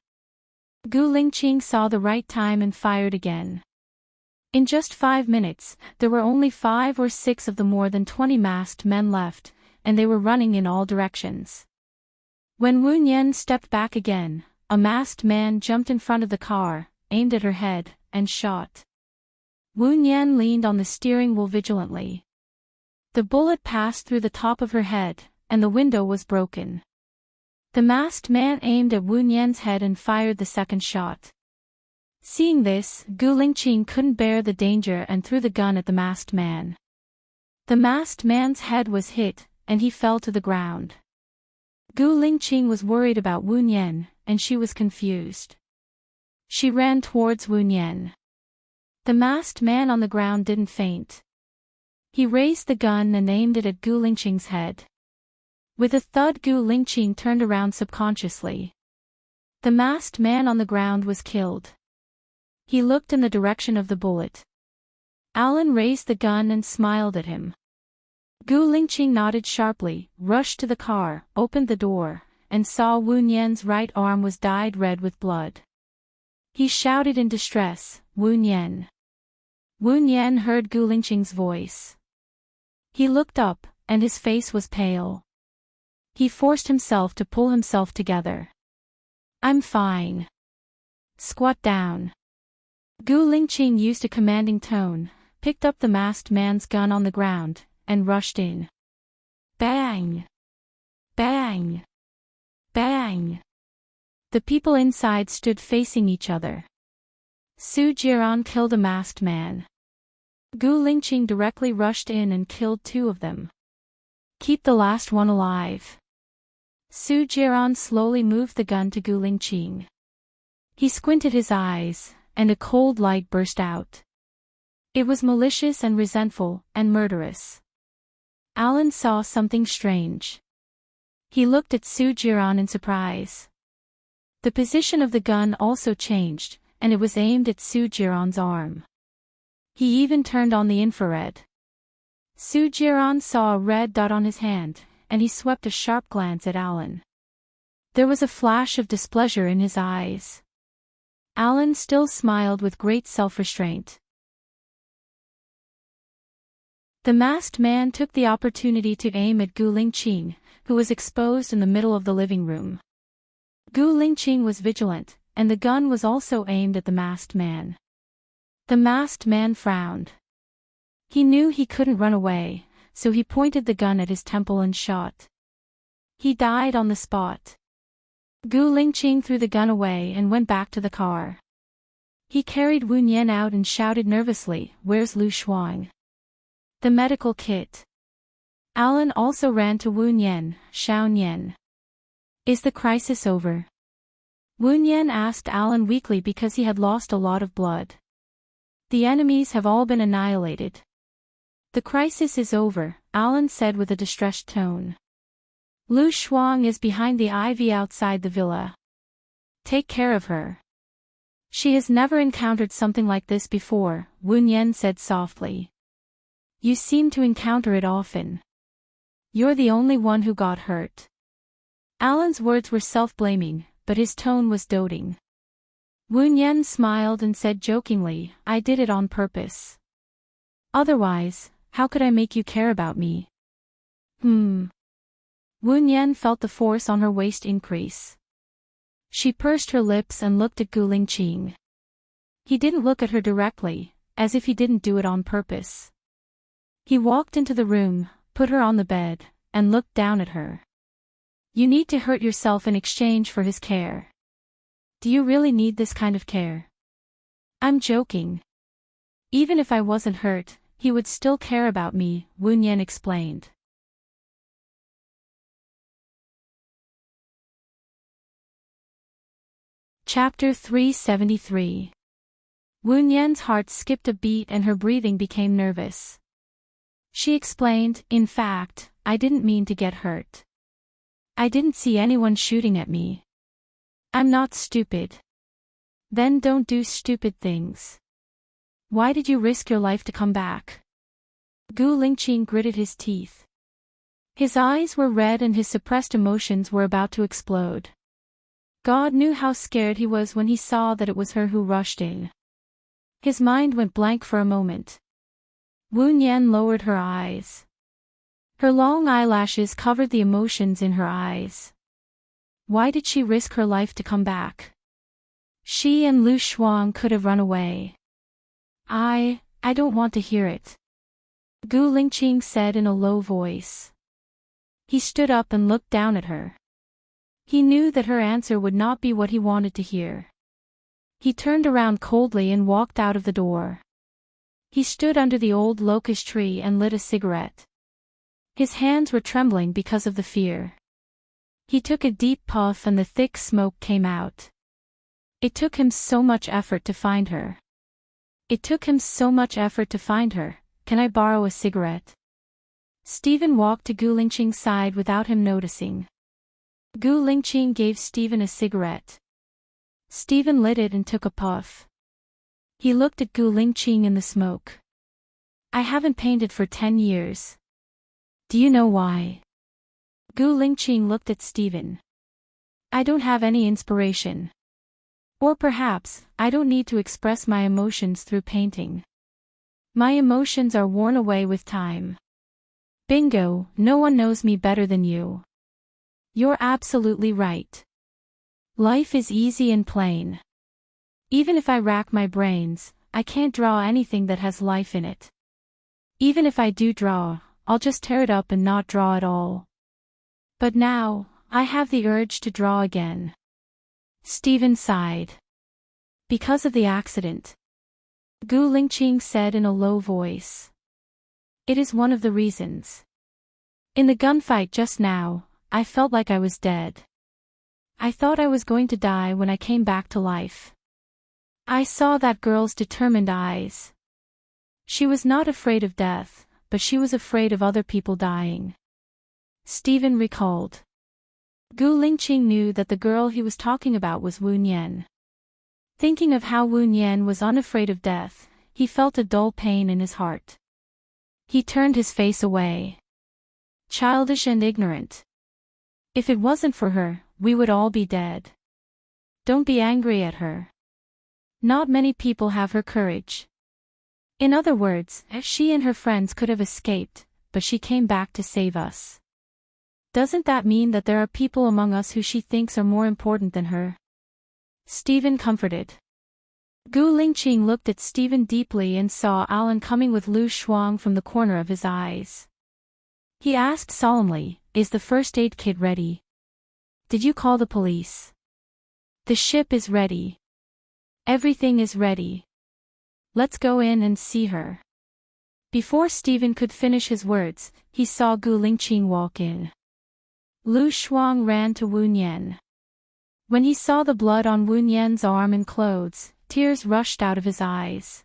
[SPEAKER 1] Gu Lingqing saw the right time and fired again. In just 5 minutes, there were only 5 or 6 of the more than 20 masked men left, and they were running in all directions. When Wu Nian stepped back again, a masked man jumped in front of the car, aimed at her head, and shot. Wu Nian leaned on the steering wheel vigilantly. The bullet passed through the top of her head, and the window was broken. The masked man aimed at Wu Nian's head and fired the second shot. Seeing this, Gu Lingqing couldn't bear the danger and threw the gun at the masked man. The masked man's head was hit, and he fell to the ground. Gu Lingqing was worried about Wu Nian, and she was confused. She ran towards Wu Nian. The masked man on the ground didn't faint. He raised the gun and aimed it at Gu Lingqing's head. With a thud, Gu Lingqing turned around subconsciously. The masked man on the ground was killed. He looked in the direction of the bullet. Alan raised the gun and smiled at him. Gu Lingqing nodded sharply, rushed to the car, opened the door, and saw Wu Nian's right arm was dyed red with blood. He shouted in distress, "Wu Nian!" Wu Nian heard Gu Lingqing's voice. He looked up, and his face was pale. He forced himself to pull himself together. "I'm fine. Squat down." Gu Lingqing used a commanding tone, picked up the masked man's gun on the ground, and rushed in. Bang! Bang! Bang! The people inside stood facing each other. Su Jiran killed a masked man. Gu Lingqing directly rushed in and killed 2 of them. Keep the last one alive. Su Jiran slowly moved the gun to Gu Lingqing. He squinted his eyes, and a cold light burst out. It was malicious and resentful, and murderous. Alan saw something strange. He looked at Su Jiran in surprise. The position of the gun also changed, and it was aimed at Su Jiran's arm. He even turned on the infrared. Su Jiran saw a red dot on his hand, and he swept a sharp glance at Alan. There was a flash of displeasure in his eyes. Alan still smiled with great self-restraint. The masked man took the opportunity to aim at Gu Lingqing, who was exposed in the middle of the living room. Gu Lingqing was vigilant, and the gun was also aimed at the masked man. The masked man frowned. He knew he couldn't run away, so he pointed the gun at his temple and shot. He died on the spot. Gu Lingqing threw the gun away and went back to the car. He carried Wu Nian out and shouted nervously, "Where's Lu Shuang?" The medical kit. Alan also ran to Wu Nian, "Xiao Nian. Is the crisis over?" Wu Nian asked Alan weakly because he had lost a lot of blood. "The enemies have all been annihilated." "The crisis is over," Alan said with a distressed tone. "Lu Shuang is behind the ivy outside the villa. Take care of her." "She has never encountered something like this before," Wu Nian said softly. "You seem to encounter it often. You're the only one who got hurt." Alan's words were self-blaming, but his tone was doting. Wu Nian smiled and said jokingly, "I did it on purpose. Otherwise, how could I make you care about me?" Wu Nian felt the force on her waist increase. She pursed her lips and looked at Gu Lingqing. He didn't look at her directly, as if he didn't do it on purpose. He walked into the room, put her on the bed, and looked down at her. "You need to hurt yourself in exchange for his care. Do you really need this kind of care?" "I'm joking. Even if I wasn't hurt, he would still care about me," Wu Nian explained. Chapter 373. Wu Nian's heart skipped a beat and her breathing became nervous. She explained, "In fact, I didn't mean to get hurt. I didn't see anyone shooting at me. I'm not stupid." "Then don't do stupid things. Why did you risk your life to come back?" Gu Lingqing gritted his teeth. His eyes were red and his suppressed emotions were about to explode. God knew how scared he was when he saw that it was her who rushed in. His mind went blank for a moment. Wu Nian lowered her eyes. Her long eyelashes covered the emotions in her eyes. Why did she risk her life to come back? She and Lu Shuang could have run away. I don't want to hear it. Gu Lingqing said in a low voice. He stood up and looked down at her. He knew that her answer would not be what he wanted to hear. He turned around coldly and walked out of the door. He stood under the old locust tree and lit a cigarette. His hands were trembling because of the fear. He took a deep puff and the thick smoke came out. It took him so much effort to find her. Can I borrow a cigarette? Stephen walked to Gu Lingqing's side without him noticing. Gu Lingqing gave Stephen a cigarette. Stephen lit it and took a puff. He looked at Gu Lingqing in the smoke. I haven't painted for 10 years. Do you know why? Gu Lingqing looked at Stephen. I don't have any inspiration. Or perhaps, I don't need to express my emotions through painting. My emotions are worn away with time. Bingo, no one knows me better than you. You're absolutely right. Life is easy and plain. Even if I rack my brains, I can't draw anything that has life in it. Even if I do draw, I'll just tear it up and not draw at all. But now, I have the urge to draw again. Stephen sighed. Because of the accident. Gu Lingqing said in a low voice. It is one of the reasons. In the gunfight just now, I felt like I was dead. I thought I was going to die when I came back to life. I saw that girl's determined eyes. She was not afraid of death, but she was afraid of other people dying. Stephen recalled. Gu Lingqing knew that the girl he was talking about was Wu Nian. Thinking of how Wu Nian was unafraid of death, he felt a dull pain in his heart. He turned his face away. Childish and ignorant. If it wasn't for her, we would all be dead. Don't be angry at her. Not many people have her courage. In other words, she and her friends could have escaped, but she came back to save us. Doesn't that mean that there are people among us who she thinks are more important than her? Stephen comforted. Gu Lingqing looked at Stephen deeply and saw Alan coming with Lu Shuang from the corner of his eyes. He asked solemnly, Is the first aid kit ready? Did you call the police? The ship is ready. Everything is ready. Let's go in and see her. Before Stephen could finish his words, he saw Gu Lingqing walk in. Lu Shuang ran to Wu Nian. When he saw the blood on Wu Nian's arm and clothes, tears rushed out of his eyes.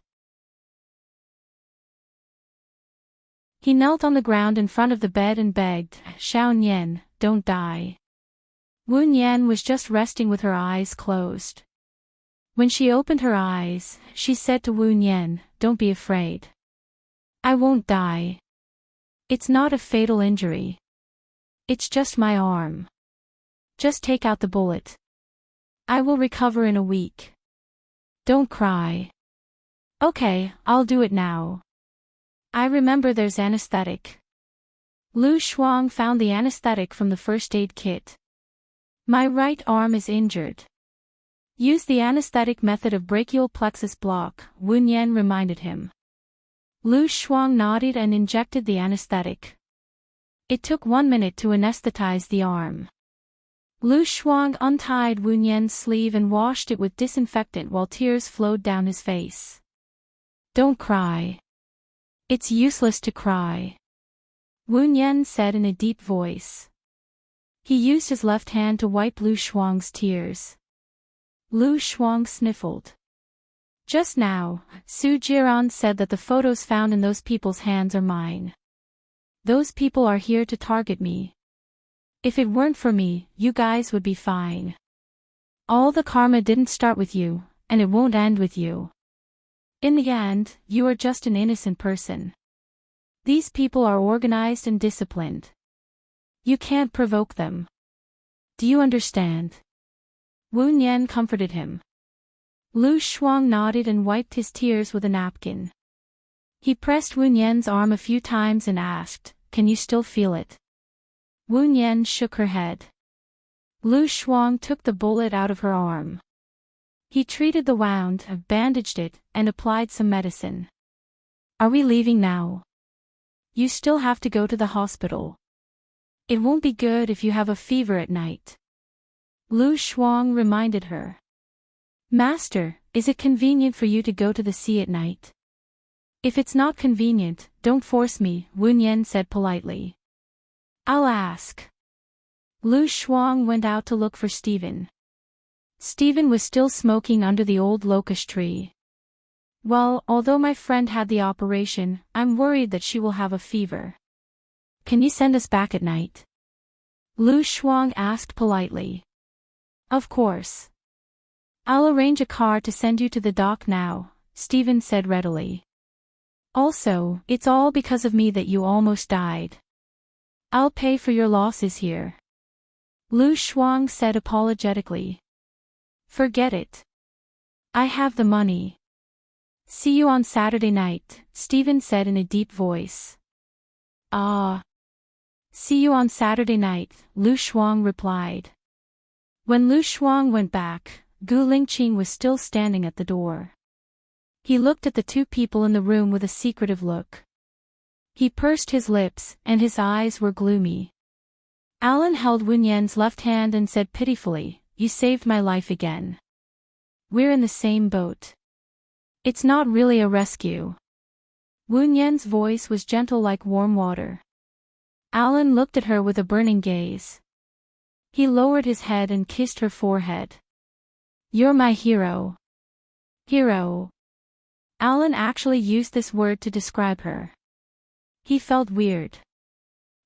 [SPEAKER 1] He knelt on the ground in front of the bed and begged, Xiao Nian, don't die. Wu Nian was just resting with her eyes closed. When she opened her eyes, she said to Wu Nian, Don't be afraid. I won't die. It's not a fatal injury. It's just my arm. Just take out the bullet. I will recover in a week. Don't cry. Okay, I'll do it now. I remember there's anesthetic. Lu Shuang found the anesthetic from the first aid kit. My right arm is injured. Use the anesthetic method of brachial plexus block, Wu Nian reminded him. Lu Shuang nodded and injected the anesthetic. It took 1 minute to anesthetize the arm. Lu Shuang untied Wu Nian's sleeve and washed it with disinfectant while tears flowed down his face. Don't cry. It's useless to cry. Wu Nian said in a deep voice. He used his left hand to wipe Lu Shuang's tears. Lu Shuang sniffled. Just now, Su Jiran said that the photos found in those people's hands are mine. Those people are here to target me. If it weren't for me, you guys would be fine. All the karma didn't start with you, and it won't end with you. In the end, you are just an innocent person. These people are organized and disciplined. You can't provoke them. Do you understand? Wu Nian comforted him. Lu Shuang nodded and wiped his tears with a napkin. He pressed Wu Nian's arm a few times and asked, Can you still feel it? Wu Nian shook her head. Lu Shuang took the bullet out of her arm. He treated the wound, bandaged it, and applied some medicine. Are we leaving now? You still have to go to the hospital. It won't be good if you have a fever at night. Lu Shuang reminded her. Master, is it convenient for you to go to the sea at night? If it's not convenient, don't force me, Wen Yan said politely. I'll ask. Lu Shuang went out to look for Stephen. Stephen was still smoking under the old locust tree. Well, although my friend had the operation, I'm worried that she will have a fever. Can you send us back at night? Lu Shuang asked politely. Of course. I'll arrange a car to send you to the dock now, Stephen said readily. Also, it's all because of me that you almost died. I'll pay for your losses here. Lu Shuang said apologetically. Forget it. I have the money. See you on Saturday night, Stephen said in a deep voice. Ah. See you on Saturday night, Lu Shuang replied. When Lu Shuang went back, Gu Lingqing was still standing at the door. He looked at the two people in the room with a secretive look. He pursed his lips, and his eyes were gloomy. Alan held Wen Yan's left hand and said pitifully, You saved my life again. We're in the same boat. It's not really a rescue. Wen Yan's voice was gentle like warm water. Alan looked at her with a burning gaze. He lowered his head and kissed her forehead. You're my hero. Hero. Alan actually used this word to describe her. He felt weird.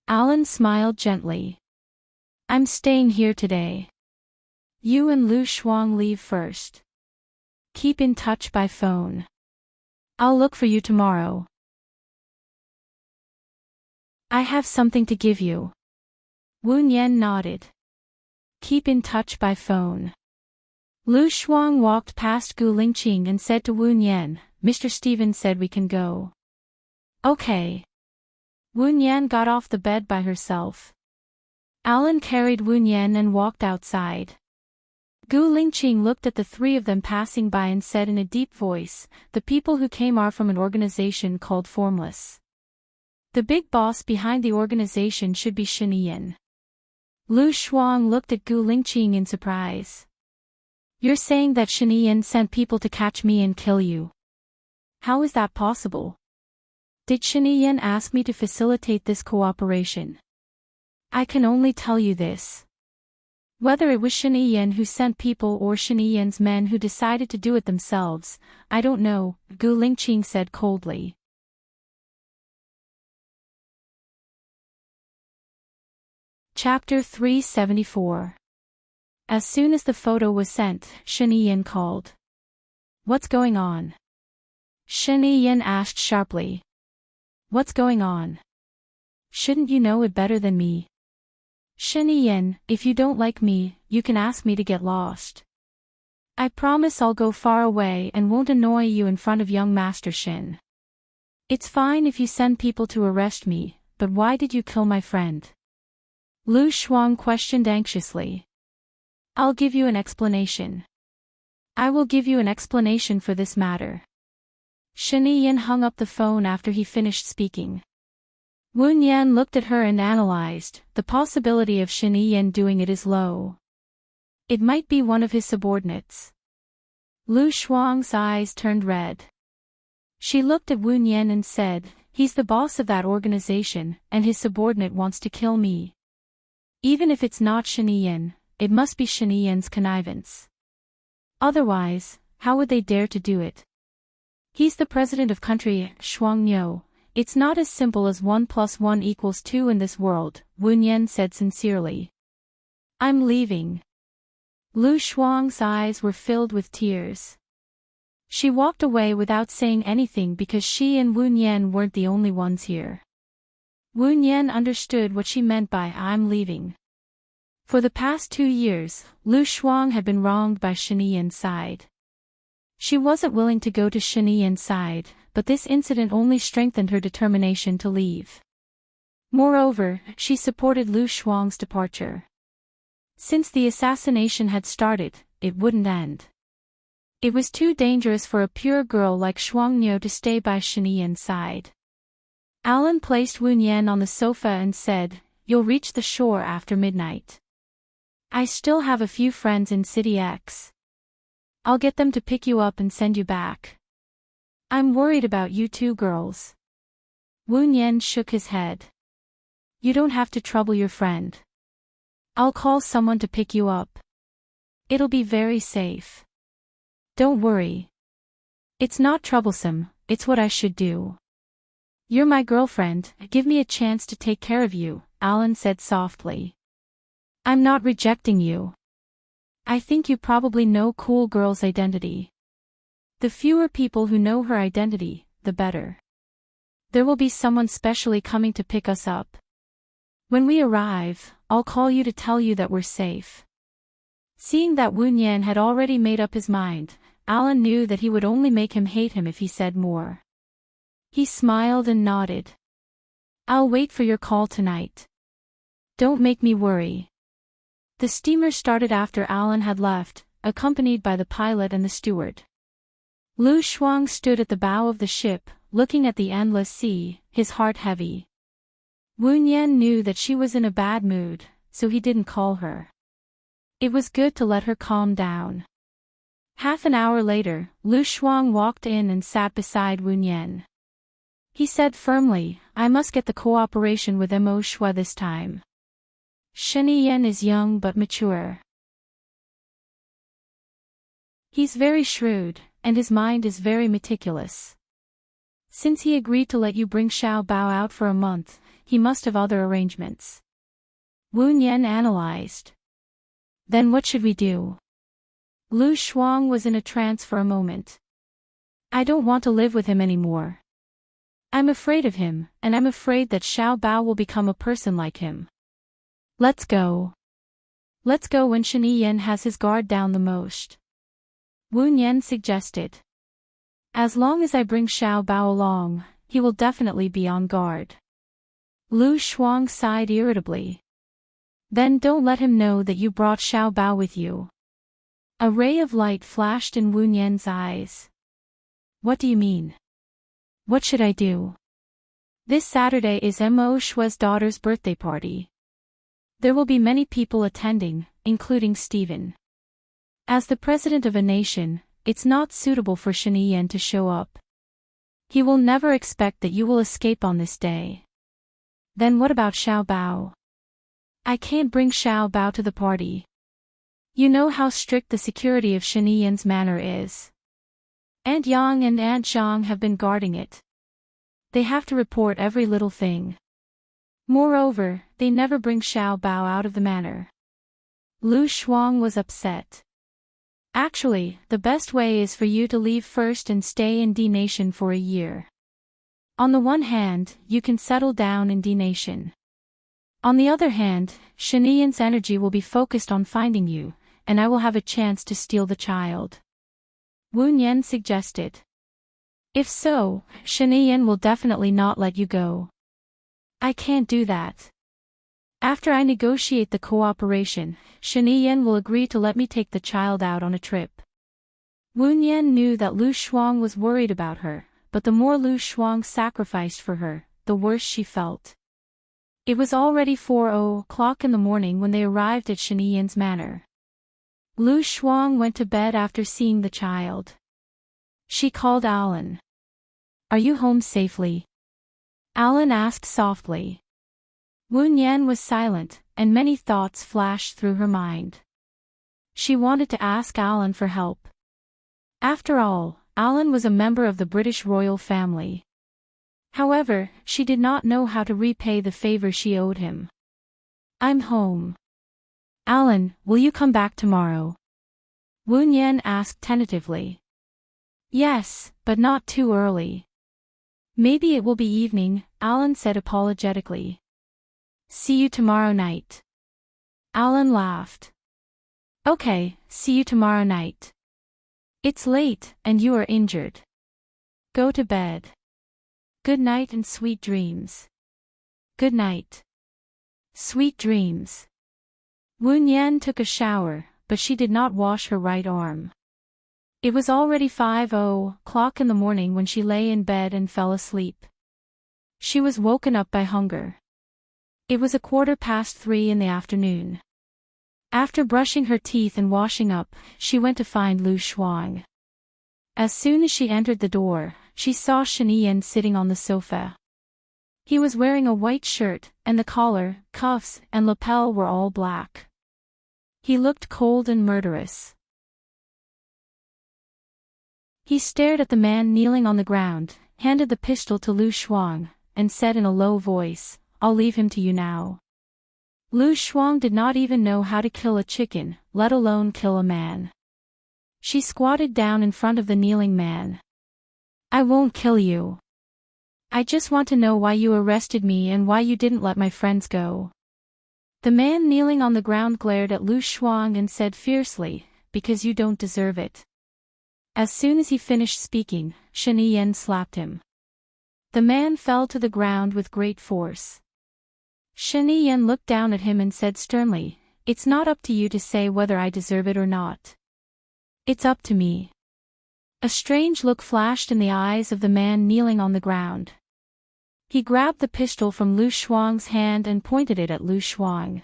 [SPEAKER 1] Alan smiled gently. I'm staying here today. You and Lu Shuang leave first. Keep in touch by phone. I'll look for you tomorrow. I have something to give you. Wen Yan nodded. Keep in touch by phone. Lu Shuang walked past Gu Lingqing and said to Wen Yan, Mr. Stephen said we can go. Okay. Wen Yan got off the bed by herself. Alan carried Wen Yan and walked outside. Gu Lingqing looked at the three of them passing by and said in a deep voice, The people who came are from an organization called Formless. The big boss behind the organization should be Shiniyan. Lu Shuang looked at Gu Lingqing in surprise. You're saying that Shiniyan sent people to catch me and kill you? How is that possible? Did Shiniyan ask me to facilitate this cooperation? I can only tell you this. Whether it was Shiniyan who sent people or Shiniyan's men who decided to do it themselves, I don't know, Gu Lingqing said coldly. Chapter 374. As soon as the photo was sent, Shiniyan called. What's going on? Shiniyan asked sharply. What's going on? Shouldn't you know it better than me? Shiniyan, if you don't like me, you can ask me to get lost. I promise I'll go far away and won't annoy you in front of young Master Shin. It's fine if you send people to arrest me, but why did you kill my friend? Lu Shuang questioned anxiously. I'll give you an explanation. I will give you an explanation for this matter. Shiniyan hung up the phone after he finished speaking. Wen Yan looked at her and analyzed. The possibility of Shiniyan doing it is low. It might be one of his subordinates. Lu Shuang's eyes turned red. She looked at Wen Yan and said, He's the boss of that organization, and his subordinate wants to kill me. Even if it's not Shiniyan, it must be Shiniyan's connivance. Otherwise, how would they dare to do it? He's the president of country Shuangniu. It's not as simple as 1 + 1 = 2 in this world, Wen Yan said sincerely. I'm leaving. Lu Shuang's eyes were filled with tears. She walked away without saying anything because she and Wen Yan weren't the only ones here. Wen Yan understood what she meant by I'm leaving. For the past 2 years, Lu Shuang had been wronged by Shiniyan's side. She wasn't willing to go to Shiniyan's side, but this incident only strengthened her determination to leave. Moreover, she supported Lu Shuang's departure. Since the assassination had started, it wouldn't end. It was too dangerous for a pure girl like Shuangniu to stay by Shiniyan's side. Alan placed Wu Nian on the sofa and said, "You'll reach the shore after midnight. I still have a few friends in City X. I'll get them to pick you up and send you back. I'm worried about you two girls." Wu Nian shook his head. "You don't have to trouble your friend. I'll call someone to pick you up. It'll be very safe. Don't worry. It's not troublesome, it's what I should do. You're my girlfriend, give me a chance to take care of you," Alan said softly. "I'm not rejecting you. I think you probably know cool girl's identity. The fewer people who know her identity, the better. There will be someone specially coming to pick us up. When we arrive, I'll call you to tell you that we're safe." Seeing that Wu Nian had already made up his mind, Alan knew that he would only make him hate him if he said more. He smiled and nodded. "I'll wait for your call tonight. Don't make me worry." The steamer started after Alan had left, accompanied by the pilot and the steward. Lu Shuang stood at the bow of the ship, looking at the endless sea, his heart heavy. Wu Nian knew that she was in a bad mood, so he didn't call her. It was good to let her calm down. Half an hour later, Lu Shuang walked in and sat beside Wu Nian. He said firmly, "I must get the cooperation with Mo Shui this time. Shiniyan is young but mature. He's very shrewd, and his mind is very meticulous. Since he agreed to let you bring Xiao Bao out for a month, he must have other arrangements." Wu Nian analyzed. "Then what should we do?" Lu Shuang was in a trance for a moment. "I don't want to live with him anymore. I'm afraid of him, and I'm afraid that Xiao Bao will become a person like him. Let's go. Let's go when Shiniyan has his guard down the most," Wu Nian suggested. "As long as I bring Xiao Bao along, he will definitely be on guard." Lu Shuang sighed irritably. "Then don't let him know that you brought Xiao Bao with you." A ray of light flashed in Wu Nian's eyes. "What do you mean? What should I do?" "This Saturday is Mo Shui's daughter's birthday party. There will be many people attending, including Stephen. As the president of a nation, it's not suitable for Shiniyan to show up. He will never expect that you will escape on this day." "Then what about Xiao Bao?" "I can't bring Xiao Bao to the party. You know how strict the security of Shiniyan's manor is. Aunt Yang and Aunt Zhang have been guarding it. They have to report every little thing. Moreover, they never bring Xiao Bao out of the manor." Lu Shuang was upset. "Actually, the best way is for you to leave first and stay in D Nation for a year. On the one hand, you can settle down in D Nation. On the other hand, Shiniyan's energy will be focused on finding you, and I will have a chance to steal the child," Wu Nian suggested. "If so, Shiniyan will definitely not let you go." "I can't do that. After I negotiate the cooperation, Shiniyan will agree to let me take the child out on a trip." Wu Nian knew that Lu Shuang was worried about her, but the more Lu Shuang sacrificed for her, the worse she felt. It was already 4:00 in the morning when they arrived at Shiniyan's manor. Lu Shuang went to bed after seeing the child. She called Alan. "Are you home safely?" Alan asked softly. Wu Nian was silent, and many thoughts flashed through her mind. She wanted to ask Alan for help. After all, Alan was a member of the British royal family. However, she did not know how to repay the favor she owed him. "I'm home." "Alan, will you come back tomorrow?" Wu Nian asked tentatively. "Yes, but not too early." "Maybe it will be evening," Alan said apologetically. "See you tomorrow night." Alan laughed. "Okay, see you tomorrow night. It's late, and you are injured. Go to bed. Good night and sweet dreams." "Good night. Sweet dreams." Wu Nian took a shower, but she did not wash her right arm. It was already 5:00 in the morning when she lay in bed and fell asleep. She was woken up by hunger. It was 3:15 in the afternoon. After brushing her teeth and washing up, she went to find Lu Shuang. As soon as she entered the door, she saw Shen Yan sitting on the sofa. He was wearing a white shirt, and the collar, cuffs, and lapel were all black. He looked cold and murderous. He stared at the man kneeling on the ground, handed the pistol to Lu Shuang, and said in a low voice, "I'll leave him to you now." Lu Shuang did not even know how to kill a chicken, let alone kill a man. She squatted down in front of the kneeling man. "I won't kill you. I just want to know why you arrested me and why you didn't let my friends go." The man kneeling on the ground glared at Lu Shuang and said fiercely, "Because you don't deserve it." As soon as he finished speaking, Shen Yan slapped him. The man fell to the ground with great force. Shen Yan looked down at him and said sternly, "It's not up to you to say whether I deserve it or not. It's up to me." A strange look flashed in the eyes of the man kneeling on the ground. He grabbed the pistol from Lu Shuang's hand and pointed it at Lu Shuang.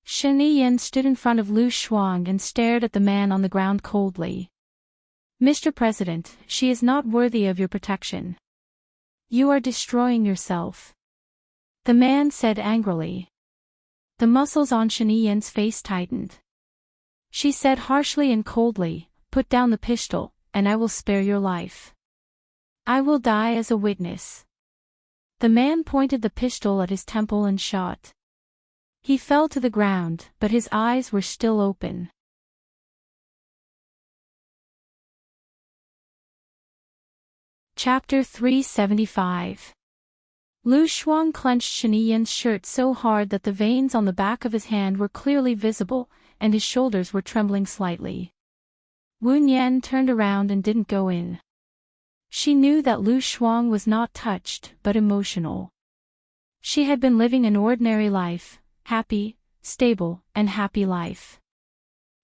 [SPEAKER 1] Shen Yan stood in front of Lu Shuang and stared at the man on the ground coldly. "Mr. President, she is not worthy of your protection. You are destroying yourself," the man said angrily. The muscles on Shen Yan's face tightened. She said harshly and coldly, "Put down the pistol, and I will spare your life. I will die as a witness." The man pointed the pistol at his temple and shot. He fell to the ground, but his eyes were still open. Chapter 375. Lu Shuang clenched Shen Yan's shirt so hard that the veins on the back of his hand were clearly visible, and his shoulders were trembling slightly. Wu Nian turned around and didn't go in. She knew that Lu Shuang was not touched, but emotional. She had been living an ordinary life, happy, stable, and happy life.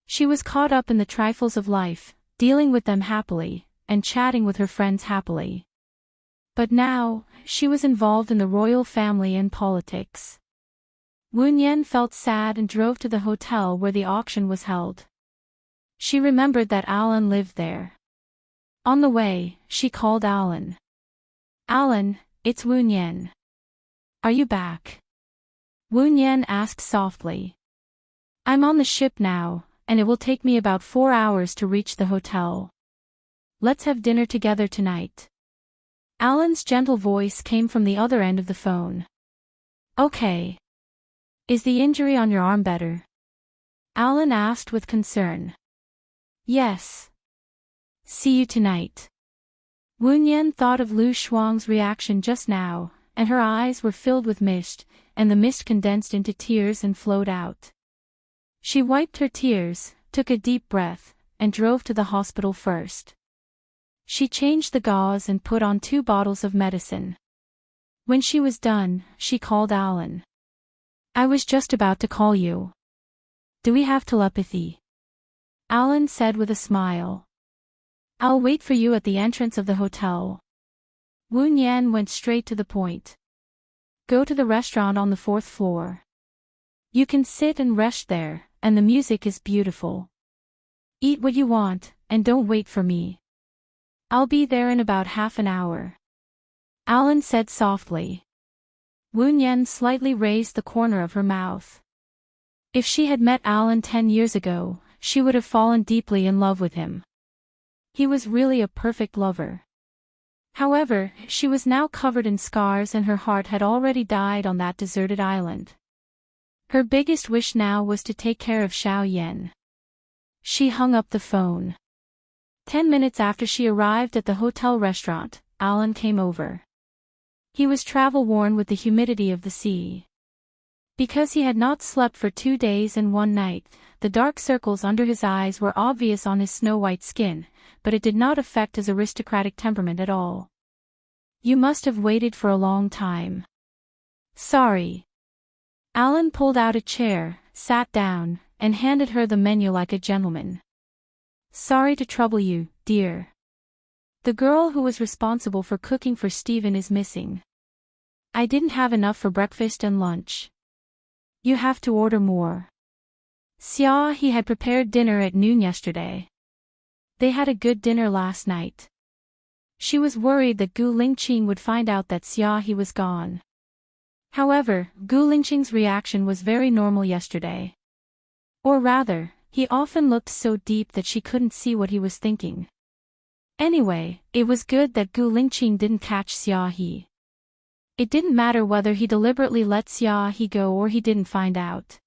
[SPEAKER 1] She was caught up in the trifles of life, dealing with them happily, and chatting with her friends happily. But now, she was involved in the royal family and politics. Wu Nian felt sad and drove to the hotel where the auction was held. She remembered that Alan lived there. On the way, she called Alan. "Alan, it's Wu Nian. Are you back?" Wu Nian asked softly. "I'm on the ship now, and it will take me about 4 hours to reach the hotel. Let's have dinner together tonight." Alan's gentle voice came from the other end of the phone. "Okay. Is the injury on your arm better?" Alan asked with concern. "Yes. See you tonight." Wu Nian thought of Lu Shuang's reaction just now, and her eyes were filled with mist, and the mist condensed into tears and flowed out. She wiped her tears, took a deep breath, and drove to the hospital first. She changed the gauze and put on 2 bottles of medicine. When she was done, she called Alan. "I was just about to call you. Do we have telepathy?" Alan said with a smile. "I'll wait for you at the entrance of the hotel." Wu Nian went straight to the point. "Go to the restaurant on the 4th floor. You can sit and rest there, and the music is beautiful. Eat what you want, and don't wait for me. I'll be there in about half an hour," Alan said softly. Wu Nian slightly raised the corner of her mouth. If she had met Alan 10 years ago, she would have fallen deeply in love with him. He was really a perfect lover. However, she was now covered in scars and her heart had already died on that deserted island. Her biggest wish now was to take care of Xiao Yan. She hung up the phone. 10 minutes after she arrived at the hotel restaurant, Alan came over. He was travel-worn with the humidity of the sea. Because he had not slept for 2 days and 1 night, the dark circles under his eyes were obvious on his snow-white skin, but it did not affect his aristocratic temperament at all. "You must have waited for a long time." "Sorry." Alan pulled out a chair, sat down, and handed her the menu like a gentleman. "Sorry to trouble you, dear. The girl who was responsible for cooking for Stephen is missing. I didn't have enough for breakfast and lunch. You have to order more." Xia He had prepared dinner at noon yesterday. They had a good dinner last night. She was worried that Gu Lingqing would find out that Xia He was gone. However, Gu Lingqing's reaction was very normal yesterday. Or rather, he often looked so deep that she couldn't see what he was thinking. Anyway, it was good that Gu Lingqing didn't catch Xia He. It didn't matter whether he deliberately let Xia He go or he didn't find out.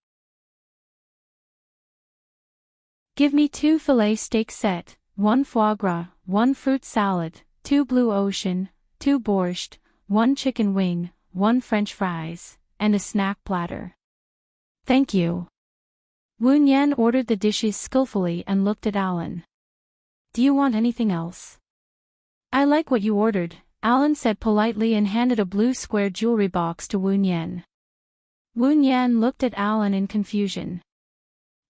[SPEAKER 1] "Give me 2 filet steak set, 1 foie gras, 1 fruit salad, 2 blue ocean, 2 borscht, 1 chicken wing, 1 French fries, and a snack platter." "Thank you." Wu Nian ordered the dishes skillfully and looked at Alan. "Do you want anything else?" "I like what you ordered," Alan said politely and handed a blue square jewelry box to Wu Nian. Wu Nian looked at Alan in confusion.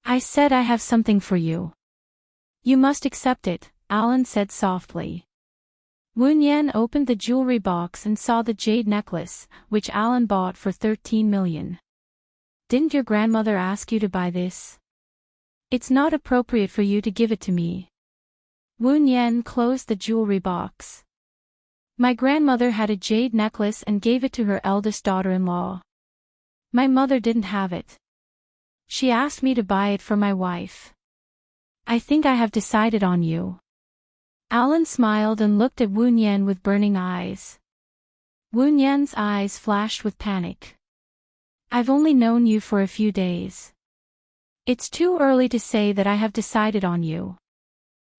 [SPEAKER 1] "I said I have something for you." "You must accept it," Alan said softly. Wu Nian opened the jewelry box and saw the jade necklace, which Alan bought for 13 million. "Didn't your grandmother ask you to buy this? It's not appropriate for you to give it to me." Wu Nian closed the jewelry box. "My grandmother had a jade necklace and gave it to her eldest daughter-in-law. My mother didn't have it. She asked me to buy it for my wife. I think I have decided on you." Alan smiled and looked at Wu Nian with burning eyes. Wu Nian's eyes flashed with panic. "I've only known you for a few days. It's too early to say that I have decided on you.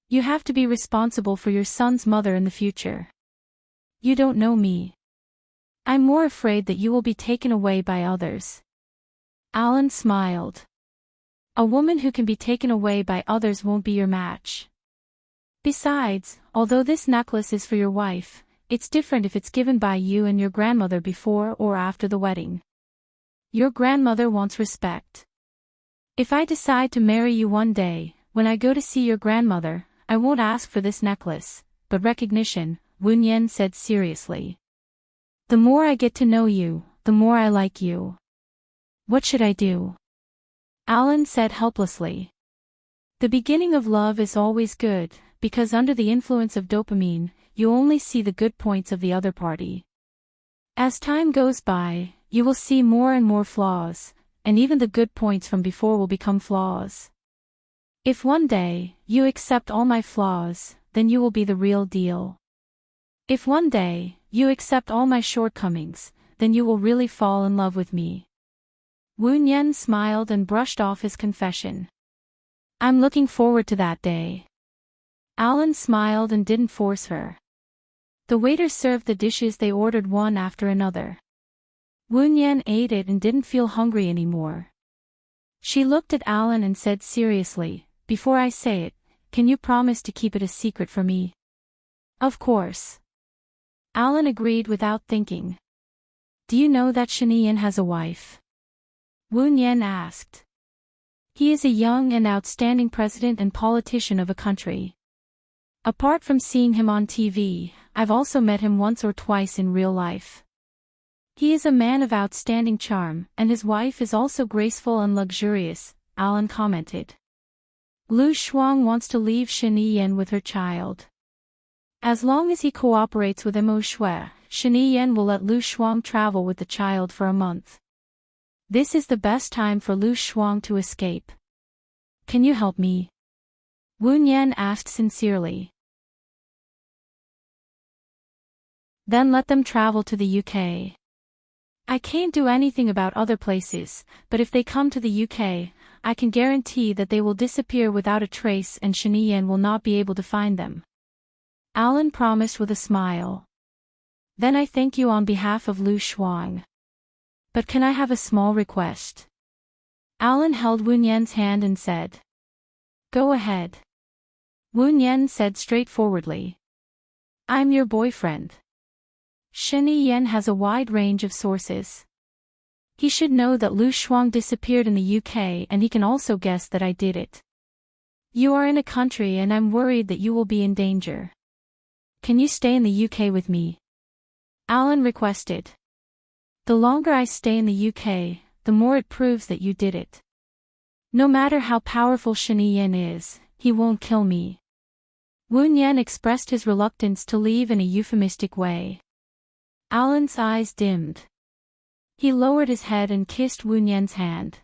[SPEAKER 1] You have to be responsible for your son's mother in the future. You don't know me. I'm more afraid that you will be taken away by others." Alan smiled. "A woman who can be taken away by others won't be your match. Besides, although this necklace is for your wife, it's different if it's given by you and your grandmother before or after the wedding. Your grandmother wants respect. If I decide to marry you one day, when I go to see your grandmother, I won't ask for this necklace, but recognition," Wu Nian said seriously. "The more I get to know you, the more I like you. What should I do?" Alan said helplessly. "The beginning of love is always good, because under the influence of dopamine, you only see the good points of the other party. As time goes by, you will see more and more flaws, and even the good points from before will become flaws. If one day, you accept all my flaws, then you will be the real deal. If one day, you accept all my shortcomings, then you will really fall in love with me." Wu Nian smiled and brushed off his confession. "I'm looking forward to that day." Alan smiled and didn't force her. The waiter served the dishes they ordered one after another. Wu Nian ate it and didn't feel hungry anymore. She looked at Alan and said seriously, "Before I say it, can you promise to keep it a secret for me?" "Of course." Alan agreed without thinking. "Do you know that Shinian has a wife?" Wu Nian asked. "He is a young and outstanding president and politician of a country. Apart from seeing him on TV, I've also met him once or twice in real life. He is a man of outstanding charm, and his wife is also graceful and luxurious," Alan commented. "Lu Shuang wants to leave Shinian with her child. As long as he cooperates with Mo Shui, Shinian will let Lu Shuang travel with the child for a month. This is the best time for Lu Shuang to escape. Can you help me?" Wu Nian asked sincerely. "Then let them travel to the UK. I can't do anything about other places, but if they come to the UK, I can guarantee that they will disappear without a trace and Shinian will not be able to find them." Alan promised with a smile. "Then I thank you on behalf of Lu Shuang. But can I have a small request?" Alan held Wu Nian's hand and said. "Go ahead." Wu Nian said straightforwardly. "I'm your boyfriend. Shinian has a wide range of sources. He should know that Lu Shuang disappeared in the UK, and he can also guess that I did it. You are in a country and I'm worried that you will be in danger. Can you stay in the UK with me? Alan requested. The longer I stay in the UK, the more it proves that you did it. No matter how powerful Shen Yin is, he won't kill me. Wu Yan expressed his reluctance to leave in a euphemistic way. Alan's eyes dimmed. He lowered his head and kissed Wu Yan's hand.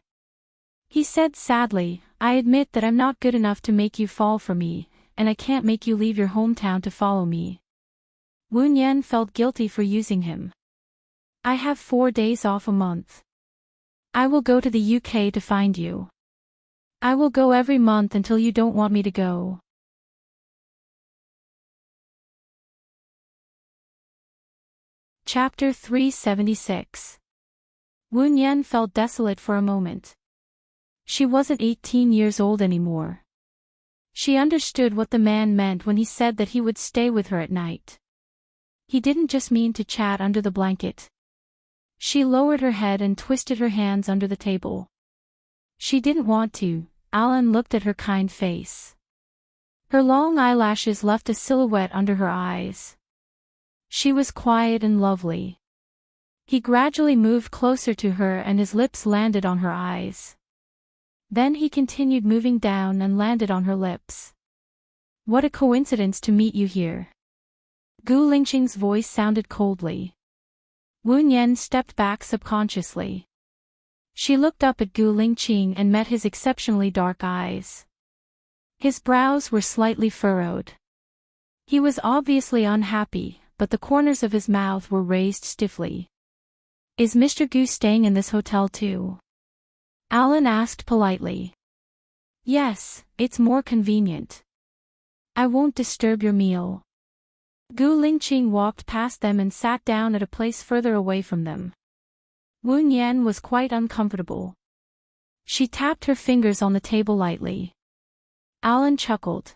[SPEAKER 1] He said sadly, I admit that I'm not good enough to make you fall for me, and I can't make you leave your hometown to follow me. Wu Yan felt guilty for using him. I have 4 days off a month. I will go to the UK to find you. I will go every month until you don't want me to go. Chapter 376. Wu Yan felt desolate for a moment. She wasn't 18 years old anymore. She understood what the man meant when he said that he would stay with her at night. He didn't just mean to chat under the blanket. She lowered her head and twisted her hands under the table. She didn't want to. Alan looked at her kind face. Her long eyelashes left a silhouette under her eyes. She was quiet and lovely. He gradually moved closer to her and his lips landed on her eyes. Then he continued moving down and landed on her lips. What a coincidence to meet you here. Gu Lingqing's voice sounded coldly. Wu Yan stepped back subconsciously. She looked up at Gu Lingqing and met his exceptionally dark eyes. His brows were slightly furrowed. He was obviously unhappy, but the corners of his mouth were raised stiffly. Is Mr. Gu staying in this hotel too? Alan asked politely. Yes, it's more convenient. I won't disturb your meal. Gu Lingqing walked past them and sat down at a place further away from them. Wu Yan was quite uncomfortable. She tapped her fingers on the table lightly. Alan chuckled.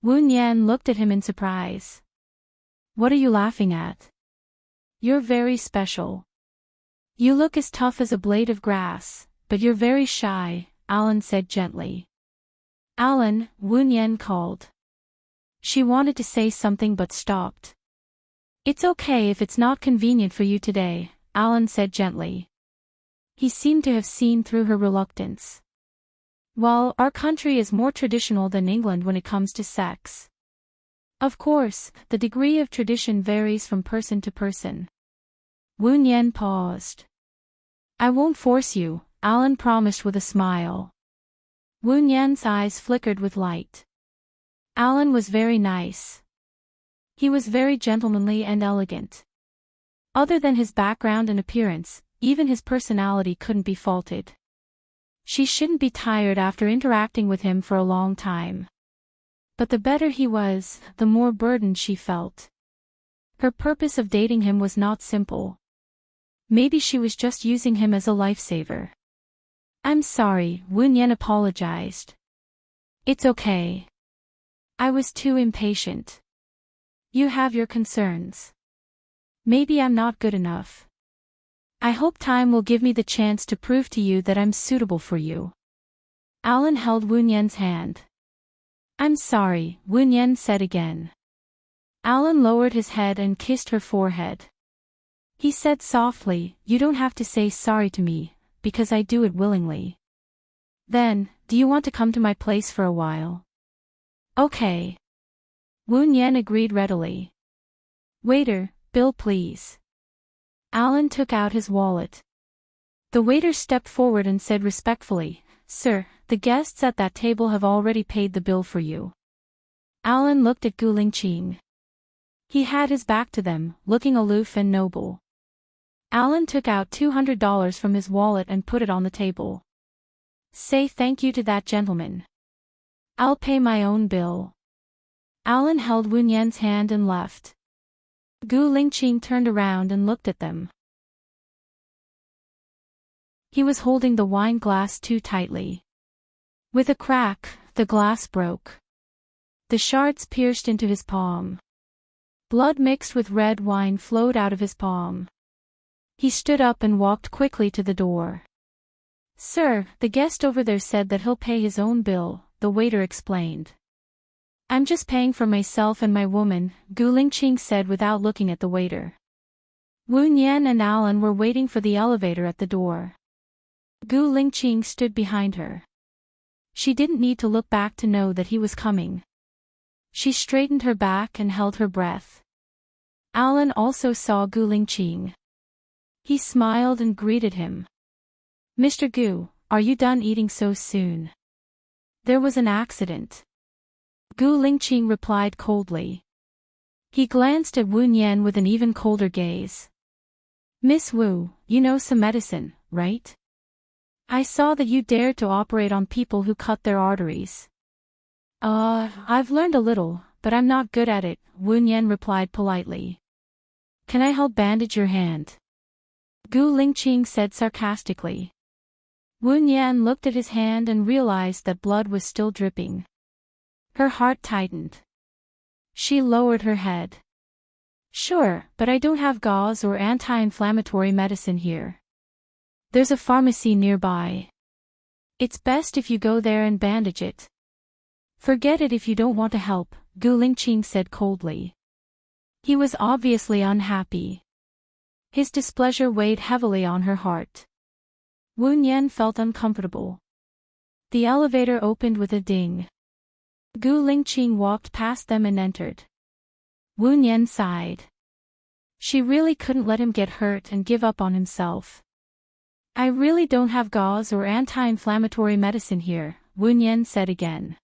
[SPEAKER 1] Wu Yan looked at him in surprise. What are you laughing at? You're very special. You look as tough as a blade of grass, but you're very shy, Alan said gently. Alan, Wu Yan called. She wanted to say something but stopped. It's okay if it's not convenient for you today, Alan said gently. He seemed to have seen through her reluctance. Well, our country is more traditional than England when it comes to sex. Of course, the degree of tradition varies from person to person. Wu Yan paused. I won't force you, Alan promised with a smile. Wu Yan's eyes flickered with light. Alan was very nice. He was very gentlemanly and elegant. Other than his background and appearance, even his personality couldn't be faulted. She shouldn't be tired after interacting with him for a long time. But the better he was, the more burdened she felt. Her purpose of dating him was not simple. Maybe she was just using him as a lifesaver. I'm sorry, Wu Yan apologized. It's okay. I was too impatient. You have your concerns. Maybe I'm not good enough. I hope time will give me the chance to prove to you that I'm suitable for you. Alan held Wu Yan's hand. I'm sorry, Wu Yan said again. Alan lowered his head and kissed her forehead. He said softly, you don't have to say sorry to me, because I do it willingly. Then, do you want to come to my place for a while? Okay. Wu Yan agreed readily. Waiter, bill please. Alan took out his wallet. The waiter stepped forward and said respectfully, Sir, the guests at that table have already paid the bill for you. Alan looked at Gu Lingqing. He had his back to them, looking aloof and noble. Alan took out $200 from his wallet and put it on the table. Say thank you to that gentleman. I'll pay my own bill. Alan held Wu Yan's hand and left. Gu Lingqing turned around and looked at them. He was holding the wine glass too tightly. With a crack, the glass broke. The shards pierced into his palm. Blood mixed with red wine flowed out of his palm. He stood up and walked quickly to the door. "Sir, the guest over there said that he'll pay his own bill," the waiter explained. "I'm just paying for myself and my woman," Gu Lingqing said without looking at the waiter. Wu Nian and Alan were waiting for the elevator at the door. Gu Lingqing stood behind her. She didn't need to look back to know that he was coming. She straightened her back and held her breath. Alan also saw Gu Lingqing. He smiled and greeted him. "Mr. Gu, are you done eating so soon?" "There was an accident," Gu Lingqing replied coldly. He glanced at Wu Nian with an even colder gaze. "Miss Wu, you know some medicine, right? I saw that you dared to operate on people who cut their arteries." I've learned a little, but I'm not good at it," Wu Nian replied politely. "Can I help bandage your hand?" Gu Lingqing said sarcastically. Wu Nian looked at his hand and realized that blood was still dripping. Her heart tightened. She lowered her head. "Sure, but I don't have gauze or anti-inflammatory medicine here. There's a pharmacy nearby. It's best if you go there and bandage it." "Forget it if you don't want to help," Gu Lingqing said coldly. He was obviously unhappy. His displeasure weighed heavily on her heart. Wu Nian felt uncomfortable. The elevator opened with a ding. Gu Lingqing walked past them and entered. Wu Nian sighed. She really couldn't let him get hurt and give up on himself. "I really don't have gauze or anti-inflammatory medicine here," Wu Nian said again.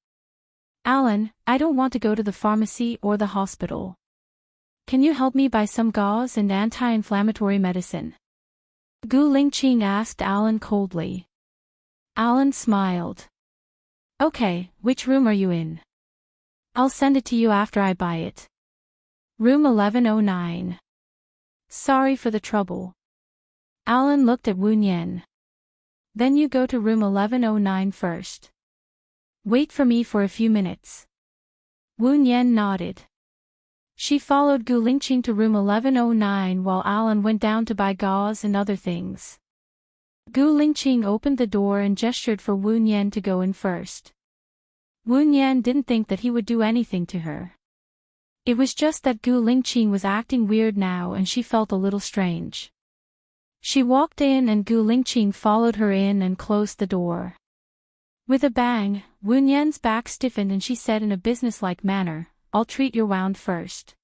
[SPEAKER 1] "Alan, I don't want to go to the pharmacy or the hospital. Can you help me buy some gauze and anti-inflammatory medicine?" Gu Lingqing asked Alan coldly. Alan smiled. "Okay, which room are you in? I'll send it to you after I buy it." "Room 1109. "Sorry for the trouble." Alan looked at Wu Nian. "Then you go to room 1109 first. Wait for me for a few minutes." Wu Nian nodded. She followed Gu Lingqing to room 1109 while Alan went down to buy gauze and other things. Gu Lingqing opened the door and gestured for Wu Nian to go in first. Wu Nian didn't think that he would do anything to her. It was just that Gu Lingqing was acting weird now and she felt a little strange. She walked in and Gu Lingqing followed her in and closed the door. With a bang, Wu Nian's back stiffened and she said in a businesslike manner, "I'll treat your wound first."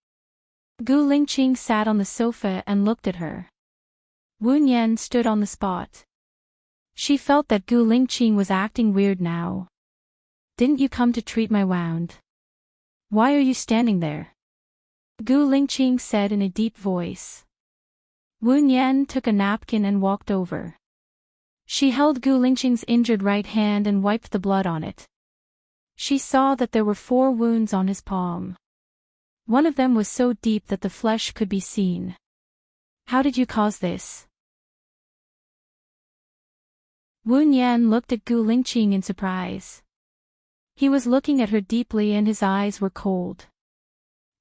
[SPEAKER 1] Gu Lingqing sat on the sofa and looked at her. Wu Nian stood on the spot. She felt that Gu Lingqing was acting weird now. "Didn't you come to treat my wound? Why are you standing there?" Gu Lingqing said in a deep voice. Wu Nian took a napkin and walked over. She held Gu Lingqing's injured right hand and wiped the blood on it. She saw that there were 4 wounds on his palm. One of them was so deep that the flesh could be seen. "How did you cause this?" Wu Nian looked at Gu Lingqing in surprise. He was looking at her deeply and his eyes were cold.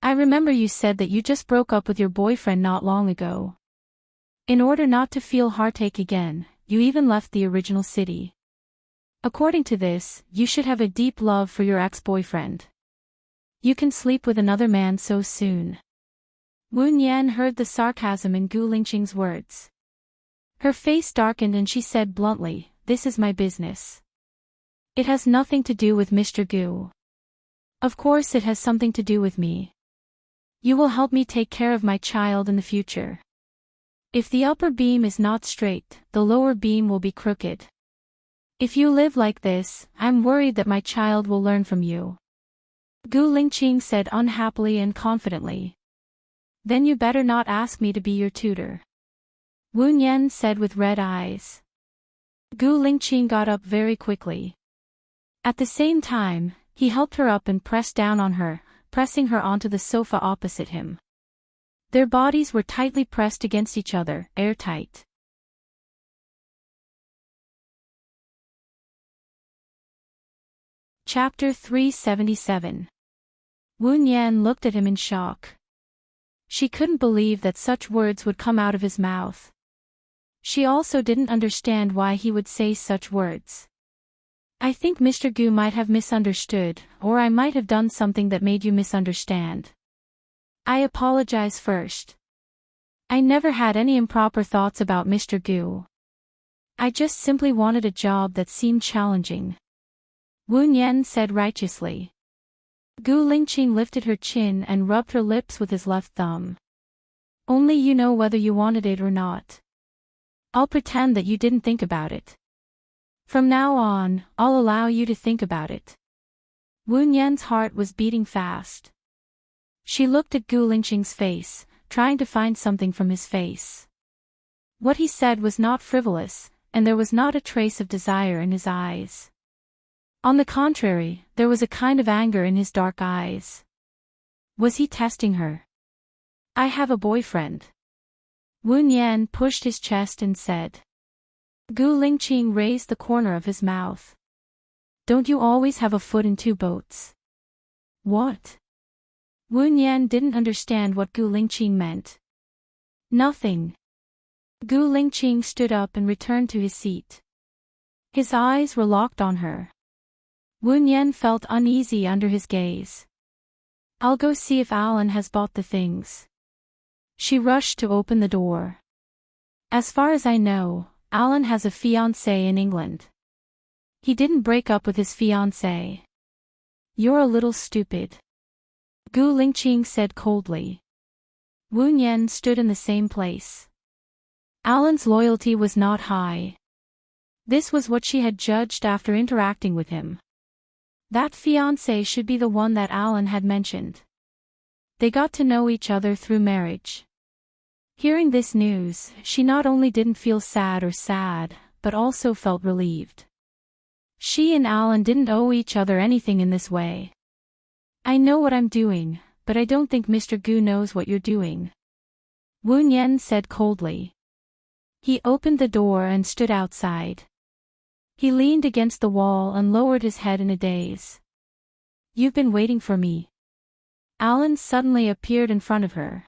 [SPEAKER 1] "I remember you said that you just broke up with your boyfriend not long ago. In order not to feel heartache again, you even left the original city. According to this, you should have a deep love for your ex-boyfriend. You can sleep with another man so soon." Wu Nian heard the sarcasm in Gu Lingqing's words. Her face darkened and she said bluntly, "This is my business. It has nothing to do with Mr. Gu. Of course it has something to do with me. You will help me take care of my child in the future. If the upper beam is not straight, the lower beam will be crooked. If you live like this, I'm worried that my child will learn from you." Gu Lingqing said unhappily and confidently. "Then you better not ask me to be your tutor," Wu Nian said with red eyes. Gu Lingqing got up very quickly. At the same time, he helped her up and pressed down on her, pressing her onto the sofa opposite him. Their bodies were tightly pressed against each other, airtight. Chapter 377. Wu Nian looked at him in shock. She couldn't believe that such words would come out of his mouth. She also didn't understand why he would say such words. I think Mr. Gu might have misunderstood, or I might have done something that made you misunderstand. I apologize first. I never had any improper thoughts about Mr. Gu. I just simply wanted a job that seemed challenging. Wu Nian said righteously. Gu Lingqing lifted her chin and rubbed her lips with his left thumb. Only you know whether you wanted it or not. I'll pretend that you didn't think about it. From now on, I'll allow you to think about it. Wu Nian's heart was beating fast. She looked at Gu Lingqing's face, trying to find something from his face. What he said was not frivolous, and there was not a trace of desire in his eyes. On the contrary, there was a kind of anger in his dark eyes. Was he testing her? I have a boyfriend. Wu Nian pushed his chest and said. Gu Lingqing raised the corner of his mouth. Don't you always have a foot in two boats? What? Wu Nian didn't understand what Gu Lingqing meant. Nothing. Gu Lingqing stood up and returned to his seat. His eyes were locked on her. Wu Nian felt uneasy under his gaze. I'll go see if Alan has bought the things. She rushed to open the door. As far as I know, Alan has a fiancée in England. He didn't break up with his fiancée. You're a little stupid. Gu Lingqing said coldly. Wu Nian stood in the same place. Alan's loyalty was not high. This was what she had judged after interacting with him. That fiancé should be the one that Alan had mentioned. They got to know each other through marriage. Hearing this news, she not only didn't feel sad, but also felt relieved. She and Alan didn't owe each other anything in this way. I know what I'm doing, but I don't think Mr. Gu knows what you're doing. Wu Nian said coldly. He opened the door and stood outside. He leaned against the wall and lowered his head in a daze. You've been waiting for me. Alan suddenly appeared in front of her.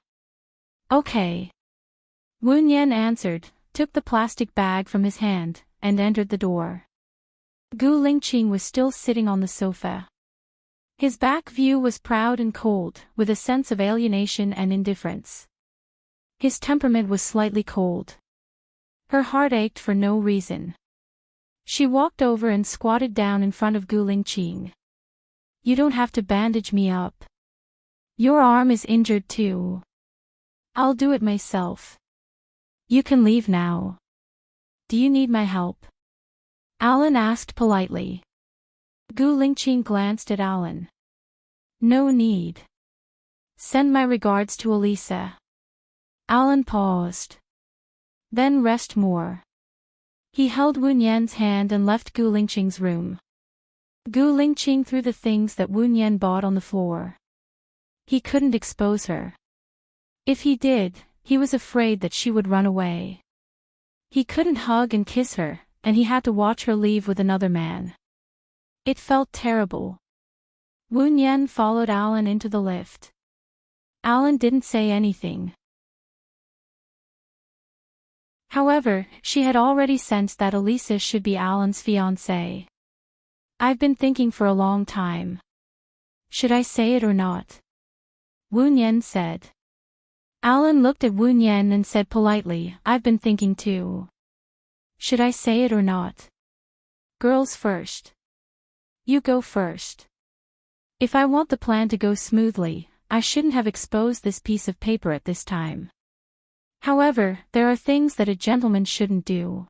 [SPEAKER 1] Okay. Wu Nian answered, took the plastic bag from his hand, and entered the door. Gu Lingqing was still sitting on the sofa. His back view was proud and cold, with a sense of alienation and indifference. His temperament was slightly cold. Her heart ached for no reason. She walked over and squatted down in front of Gu Lingqing. You don't have to bandage me up. Your arm is injured too. I'll do it myself. You can leave now. Do you need my help? Alan asked politely. Gu Lingqing glanced at Alan. No need. Send my regards to Elisa. Alan paused. Then rest more. He held Wu Nian's hand and left Gu Lingqing's room. Gu Lingqing threw the things that Wu Nian bought on the floor. He couldn't expose her. If he did, he was afraid that she would run away. He couldn't hug and kiss her, and he had to watch her leave with another man. It felt terrible. Wu Nian followed Alan into the lift. Alan didn't say anything. However, she had already sensed that Elisa should be Alan's fiancée. I've been thinking for a long time. Should I say it or not? Wu Nian said. Alan looked at Wu Nian and said politely, I've been thinking too. Should I say it or not? Girls first. You go first. If I want the plan to go smoothly, I shouldn't have exposed this piece of paper at this time. However, there are things that a gentleman shouldn't do.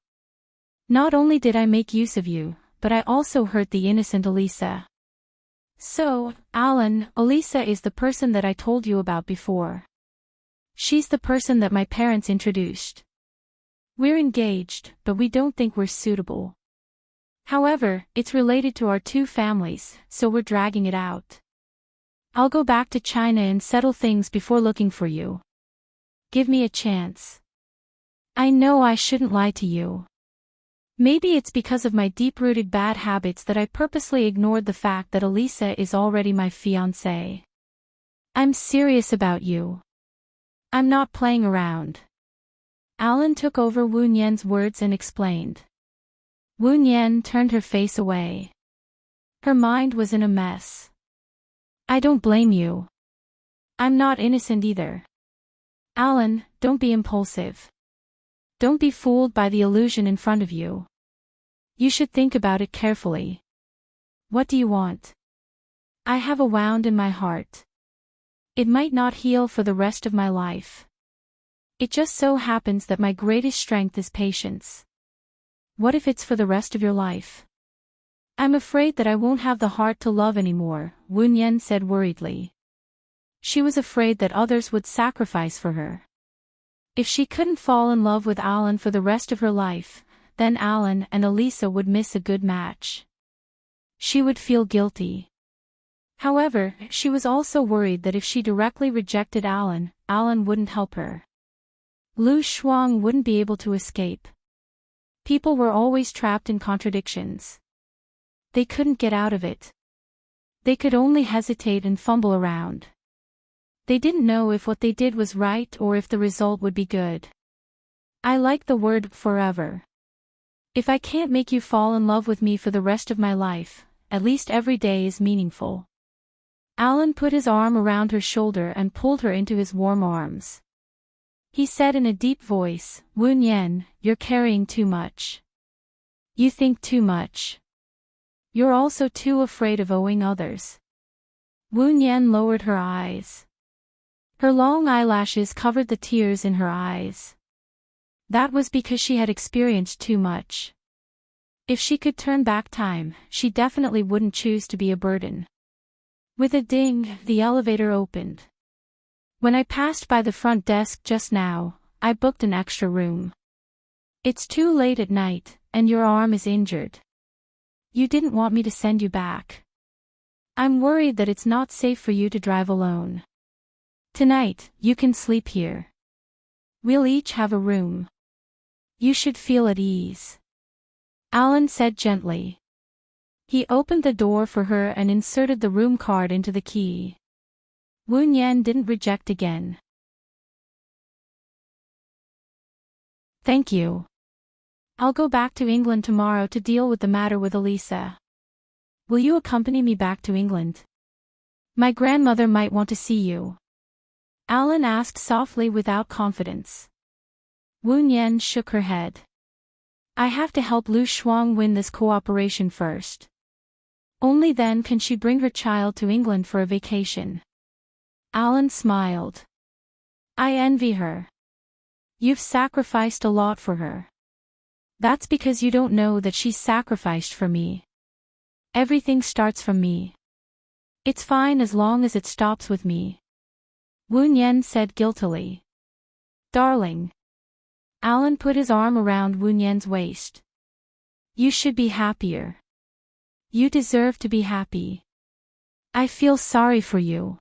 [SPEAKER 1] Not only did I make use of you, but I also hurt the innocent Elisa. So, Alan, Elisa is the person that I told you about before. She's the person that my parents introduced. We're engaged, but we don't think we're suitable. However, it's related to our two families, so we're dragging it out. I'll go back to China and settle things before looking for you. Give me a chance. I know I shouldn't lie to you. Maybe it's because of my deep-rooted bad habits that I purposely ignored the fact that Elisa is already my fiancée. I'm serious about you. I'm not playing around. Alan took over Wu Nian's words and explained. Wu Nian turned her face away. Her mind was in a mess. I don't blame you. I'm not innocent either. Alan, don't be impulsive. Don't be fooled by the illusion in front of you. You should think about it carefully. What do you want? I have a wound in my heart. It might not heal for the rest of my life. It just so happens that my greatest strength is patience. What if it's for the rest of your life? I'm afraid that I won't have the heart to love anymore, Wu Nian said worriedly. She was afraid that others would sacrifice for her. If she couldn't fall in love with Alan for the rest of her life, then Alan and Elisa would miss a good match. She would feel guilty. However, she was also worried that if she directly rejected Alan, Alan wouldn't help her. Lu Shuang wouldn't be able to escape. People were always trapped in contradictions. They couldn't get out of it. They could only hesitate and fumble around. They didn't know if what they did was right or if the result would be good. I like the word forever. If I can't make you fall in love with me for the rest of my life, at least every day is meaningful. Alan put his arm around her shoulder and pulled her into his warm arms. He said in a deep voice, Wu Nian, you're carrying too much. You think too much. You're also too afraid of owing others. Wu Nian lowered her eyes. Her long eyelashes covered the tears in her eyes. That was because she had experienced too much. If she could turn back time, she definitely wouldn't choose to be a burden. With a ding, the elevator opened. When I passed by the front desk just now, I booked an extra room. It's too late at night, and your arm is injured. You didn't want me to send you back. I'm worried that it's not safe for you to drive alone. Tonight, you can sleep here. We'll each have a room. You should feel at ease. Alan said gently. He opened the door for her and inserted the room card into the key. Wu Nian didn't reject again. Thank you. I'll go back to England tomorrow to deal with the matter with Elisa. Will you accompany me back to England? My grandmother might want to see you. Alan asked softly without confidence. Wu Nian shook her head. I have to help Lu Shuang win this cooperation first. Only then can she bring her child to England for a vacation. Alan smiled. I envy her. You've sacrificed a lot for her. That's because you don't know that she's sacrificed for me. Everything starts from me. It's fine as long as it stops with me. Wu Nian said guiltily. Darling. Alan put his arm around Wu Nian's waist. You should be happier. You deserve to be happy. I feel sorry for you.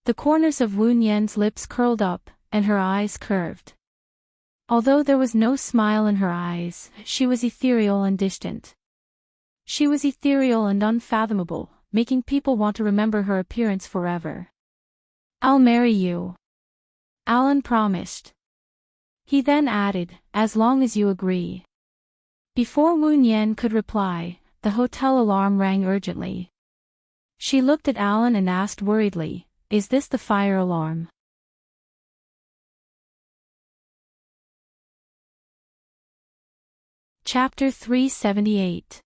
[SPEAKER 1] The corners of Wu Nian's lips curled up, and her eyes curved. Although there was no smile in her eyes, she was ethereal and distant. She was ethereal and unfathomable, making people want to remember her appearance forever. I'll marry you. Alan promised. He then added, as long as you agree. Before Wu Nian could reply, the hotel alarm rang urgently. She looked at Alan and asked worriedly, is this the fire alarm? Chapter 378.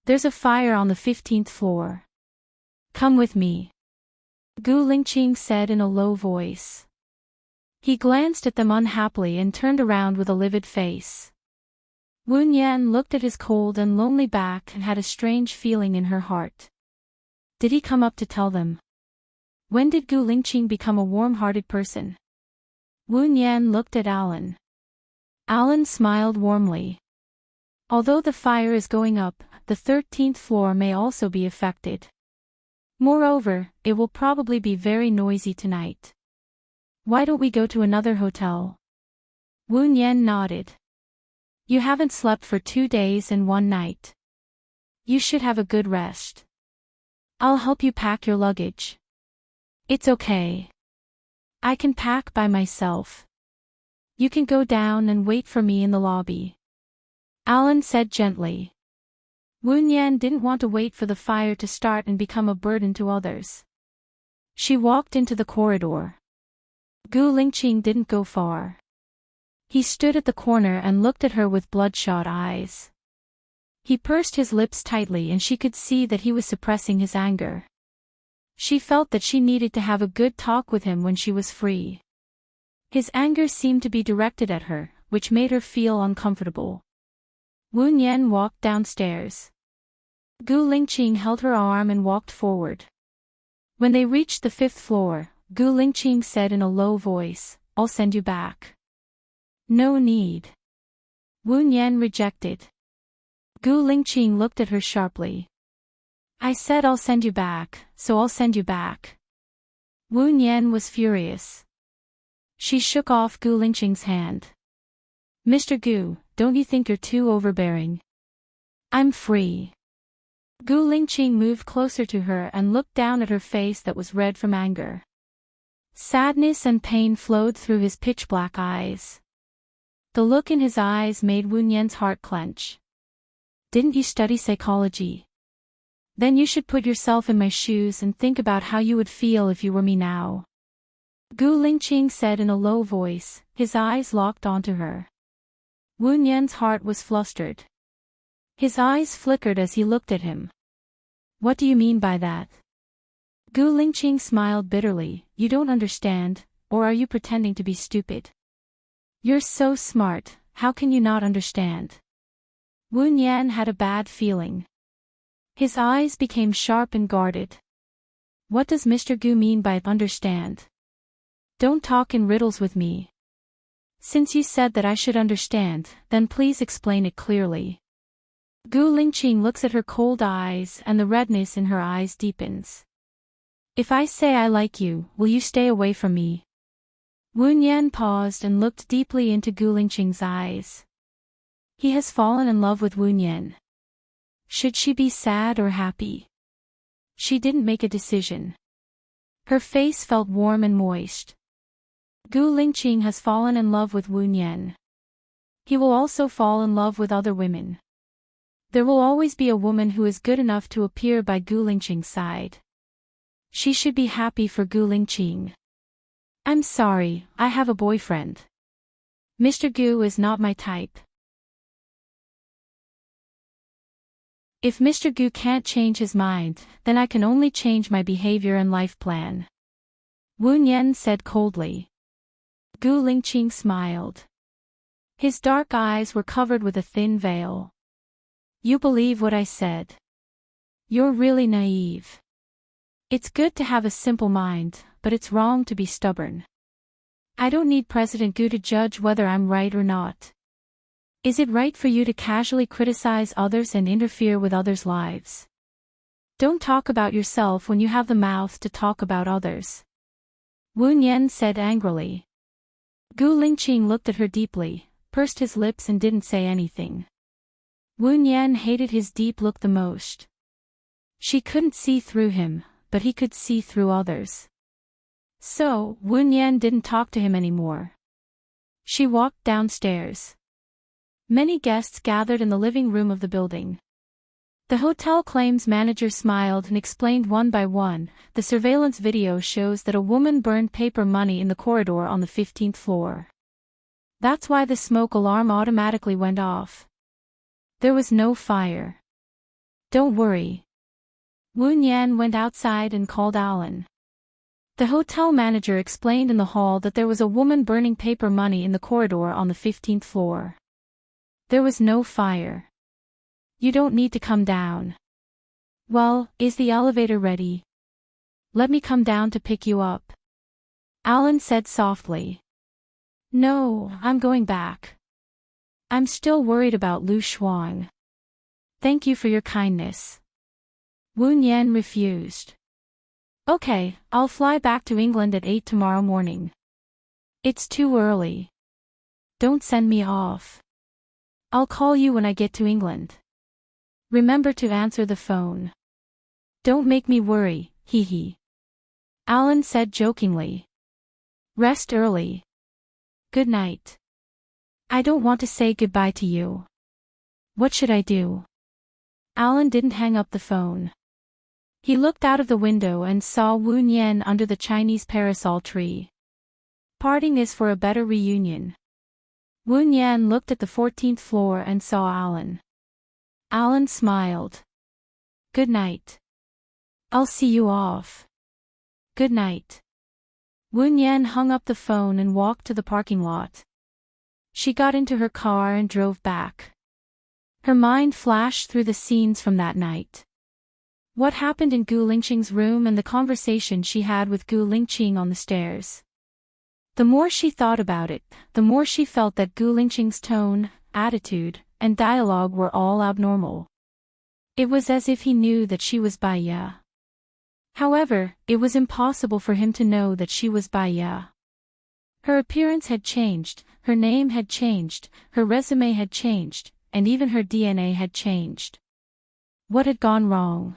[SPEAKER 1] There's a fire on the 15th floor. Come with me. Gu Lingqing said in a low voice. He glanced at them unhappily and turned around with a livid face. Wu Nian looked at his cold and lonely back and had a strange feeling in her heart. Did he come up to tell them? When did Gu Lingqing become a warm-hearted person? Wu Nian looked at Alan. Alan smiled warmly. Although the fire is going up, the 13th floor may also be affected. Moreover, it will probably be very noisy tonight. Why don't we go to another hotel? Wu Nian nodded. You haven't slept for 2 days and 1 night. You should have a good rest. I'll help you pack your luggage. It's okay. I can pack by myself. You can go down and wait for me in the lobby. Alan said gently. Wu Yan didn't want to wait for the fire to start and become a burden to others. She walked into the corridor. Gu Lingqing didn't go far. He stood at the corner and looked at her with bloodshot eyes. He pursed his lips tightly and she could see that he was suppressing his anger. She felt that she needed to have a good talk with him when she was free. His anger seemed to be directed at her, which made her feel uncomfortable. Wu Yan walked downstairs. Gu Lingqing held her arm and walked forward. When they reached the 5th floor, Gu Lingqing said in a low voice, "I'll send you back." "No need." Wu Yan rejected. Gu Lingqing looked at her sharply. "I said I'll send you back, so I'll send you back." Wu Yan was furious. She shook off Gu Lingqing's hand. "Mr. Gu, don't you think you're too overbearing? I'm free." Gu Lingqing moved closer to her and looked down at her face that was red from anger. Sadness and pain flowed through his pitch-black eyes. The look in his eyes made Wu Yan's heart clench. "Didn't you study psychology? Then you should put yourself in my shoes and think about how you would feel if you were me now." Gu Lingqing said in a low voice, his eyes locked onto her. Wu Yan's heart was flustered. His eyes flickered as he looked at him. "What do you mean by that?" Gu Lingqing smiled bitterly. "You don't understand, or are you pretending to be stupid? You're so smart, how can you not understand?" Wu Yan had a bad feeling. His eyes became sharp and guarded. "What does Mr. Gu mean by understand? Don't talk in riddles with me. Since you said that I should understand, then please explain it clearly." Gu Lingqing looks at her cold eyes and the redness in her eyes deepens. "If I say I like you, will you stay away from me?" Wu Yan paused and looked deeply into Gu Lingqing's eyes. He has fallen in love with Wu Yan. Should she be sad or happy? She didn't make a decision. Her face felt warm and moist. Gu Lingqing has fallen in love with Wu Yan. He will also fall in love with other women. There will always be a woman who is good enough to appear by Gu Lingqing's side. She should be happy for Gu Lingqing. "I'm sorry, I have a boyfriend. Mr. Gu is not my type." "If Mr. Gu can't change his mind, then I can only change my behavior and life plan," Wu Yan said coldly. Gu Lingqing smiled. His dark eyes were covered with a thin veil. "You believe what I said. You're really naive. It's good to have a simple mind, but it's wrong to be stubborn. I don't need President Gu to judge whether I'm right or not. Is it right for you to casually criticize others and interfere with others' lives? Don't talk about yourself when you have the mouth to talk about others," Wu Yan said angrily. Gu Lingqing looked at her deeply, pursed his lips and didn't say anything. Wu Yan hated his deep look the most. She couldn't see through him, but he could see through others. So, Wu Yan didn't talk to him anymore. She walked downstairs. Many guests gathered in the living room of the building. The hotel claims manager smiled and explained one by one. The surveillance video shows that a woman burned paper money in the corridor on the 15th floor. That's why the smoke alarm automatically went off. There was no fire. "Don't worry." Wu Yan went outside and called Alan. The hotel manager explained in the hall that there was a woman burning paper money in the corridor on the 15th floor. There was no fire. "You don't need to come down." "Well, is the elevator ready? Let me come down to pick you up," Alan said softly. "No, I'm going back. I'm still worried about Lu Shuang. Thank you for your kindness." Wu Yan refused. "Okay, I'll fly back to England at 8 tomorrow morning. It's too early. Don't send me off. I'll call you when I get to England. Remember to answer the phone. Don't make me worry, hee hee," Alan said jokingly. "Rest early. Good night." I don't want to say goodbye to you. What should I do? Alan didn't hang up the phone. He looked out of the window and saw Wu Nian under the Chinese parasol tree. Parting is for a better reunion. Wu Nian looked at the 14th floor and saw Alan. Alan smiled. Good night. I'll see you off. Good night. Wu Nian hung up the phone and walked to the parking lot. She got into her car and drove back. Her mind flashed through the scenes from that night. What happened in Gu Lingqing's room and the conversation she had with Gu Lingqing on the stairs. The more she thought about it, the more she felt that Gu Lingqing's tone, attitude, and dialogue were all abnormal. It was as if he knew that she was Bai Ye. However, it was impossible for him to know that she was Bai Ye. Her appearance had changed, her name had changed, her resume had changed, and even her DNA had changed. What had gone wrong?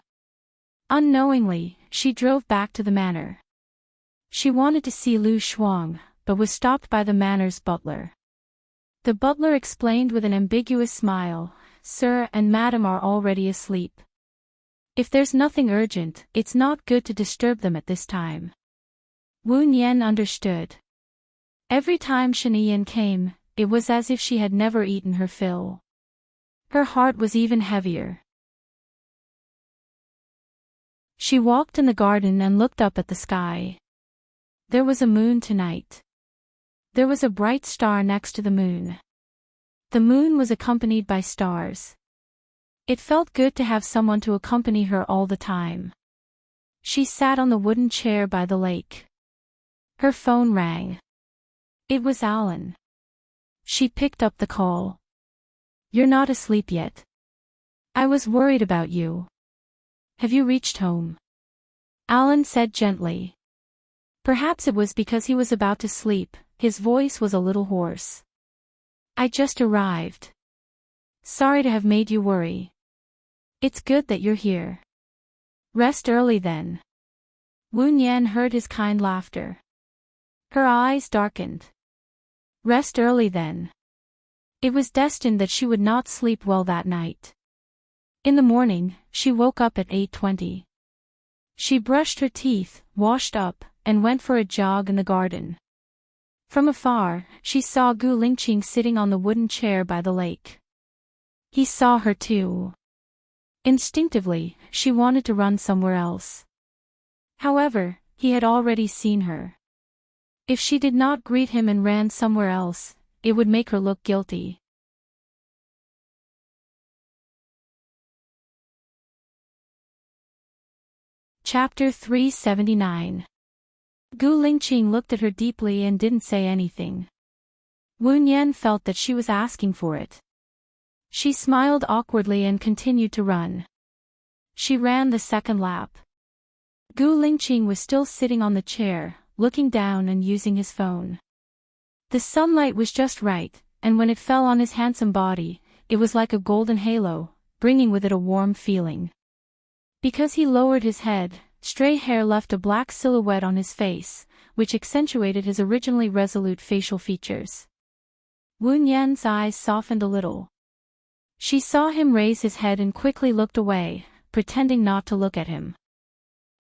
[SPEAKER 1] Unknowingly, she drove back to the manor. She wanted to see Lu Shuang, but was stopped by the manor's butler. The butler explained with an ambiguous smile, "Sir and Madam are already asleep. If there's nothing urgent, it's not good to disturb them at this time." Wu Nian understood. Every time Shaniyan came, it was as if she had never eaten her fill. Her heart was even heavier. She walked in the garden and looked up at the sky. There was a moon tonight. There was a bright star next to the moon. The moon was accompanied by stars. It felt good to have someone to accompany her all the time. She sat on the wooden chair by the lake. Her phone rang. It was Alan. She picked up the call. "You're not asleep yet. I was worried about you. Have you reached home?" Alan said gently. Perhaps it was because he was about to sleep, his voice was a little hoarse. "I just arrived. Sorry to have made you worry. It's good that you're here. Rest early then." Wu Nian heard his kind laughter. Her eyes darkened. Rest early then. It was destined that she would not sleep well that night. In the morning, she woke up at 8:20. She brushed her teeth, washed up, and went for a jog in the garden. From afar, she saw Gu Lingqing sitting on the wooden chair by the lake. He saw her too. Instinctively, she wanted to run somewhere else. However, he had already seen her. If she did not greet him and ran somewhere else, it would make her look guilty. Chapter 379. Gu Lingqing looked at her deeply and didn't say anything. Wu Nian felt that she was asking for it. She smiled awkwardly and continued to run. She ran the second lap. Gu Lingqing was still sitting on the chair, looking down and using his phone. The sunlight was just right, and when it fell on his handsome body, it was like a golden halo, bringing with it a warm feeling. Because he lowered his head, stray hair left a black silhouette on his face, which accentuated his originally resolute facial features. Wu Nian's eyes softened a little. She saw him raise his head and quickly looked away, pretending not to look at him.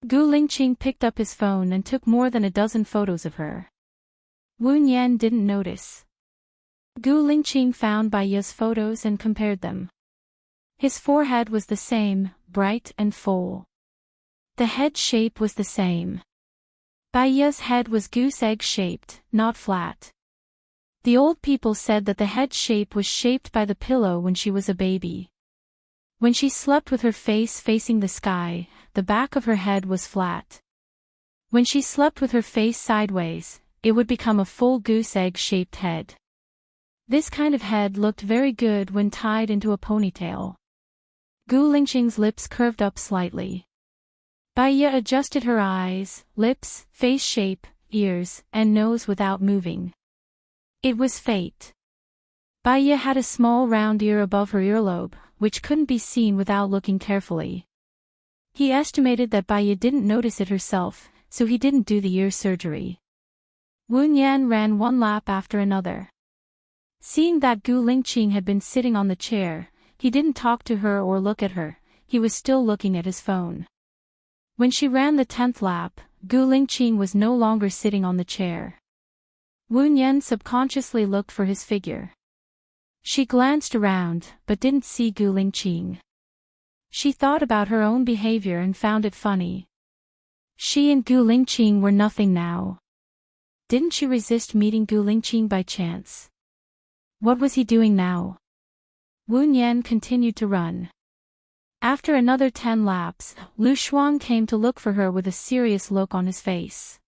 [SPEAKER 1] Gu Lingqing picked up his phone and took more than a dozen photos of her. Wu Nian didn't notice. Gu Lingqing found Bai Ye's photos and compared them. His forehead was the same, bright and full. The head shape was the same. Bai Ye's head was goose-egg shaped, not flat. The old people said that the head shape was shaped by the pillow when she was a baby. When she slept with her face facing the sky, the back of her head was flat. When she slept with her face sideways, it would become a full goose-egg-shaped head. This kind of head looked very good when tied into a ponytail. Gu Lingqing's lips curved up slightly. Bai Ye adjusted her eyes, lips, face shape, ears, and nose without moving. It was fate. Bai Ye had a small round ear above her earlobe, which couldn't be seen without looking carefully. He estimated that Bai Ye didn't notice it herself, so he didn't do the ear surgery. Wu Nian ran one lap after another. Seeing that Gu Lingqing had been sitting on the chair, he didn't talk to her or look at her, he was still looking at his phone. When she ran the 10th lap, Gu Lingqing was no longer sitting on the chair. Wu Nian subconsciously looked for his figure. She glanced around, but didn't see Gu Lingqing. She thought about her own behavior and found it funny. She and Gu Lingqing were nothing now. Didn't she resist meeting Gu Lingqing by chance? What was he doing now? Wu Nian continued to run. After another 10 laps, Lu Shuang came to look for her with a serious look on his face.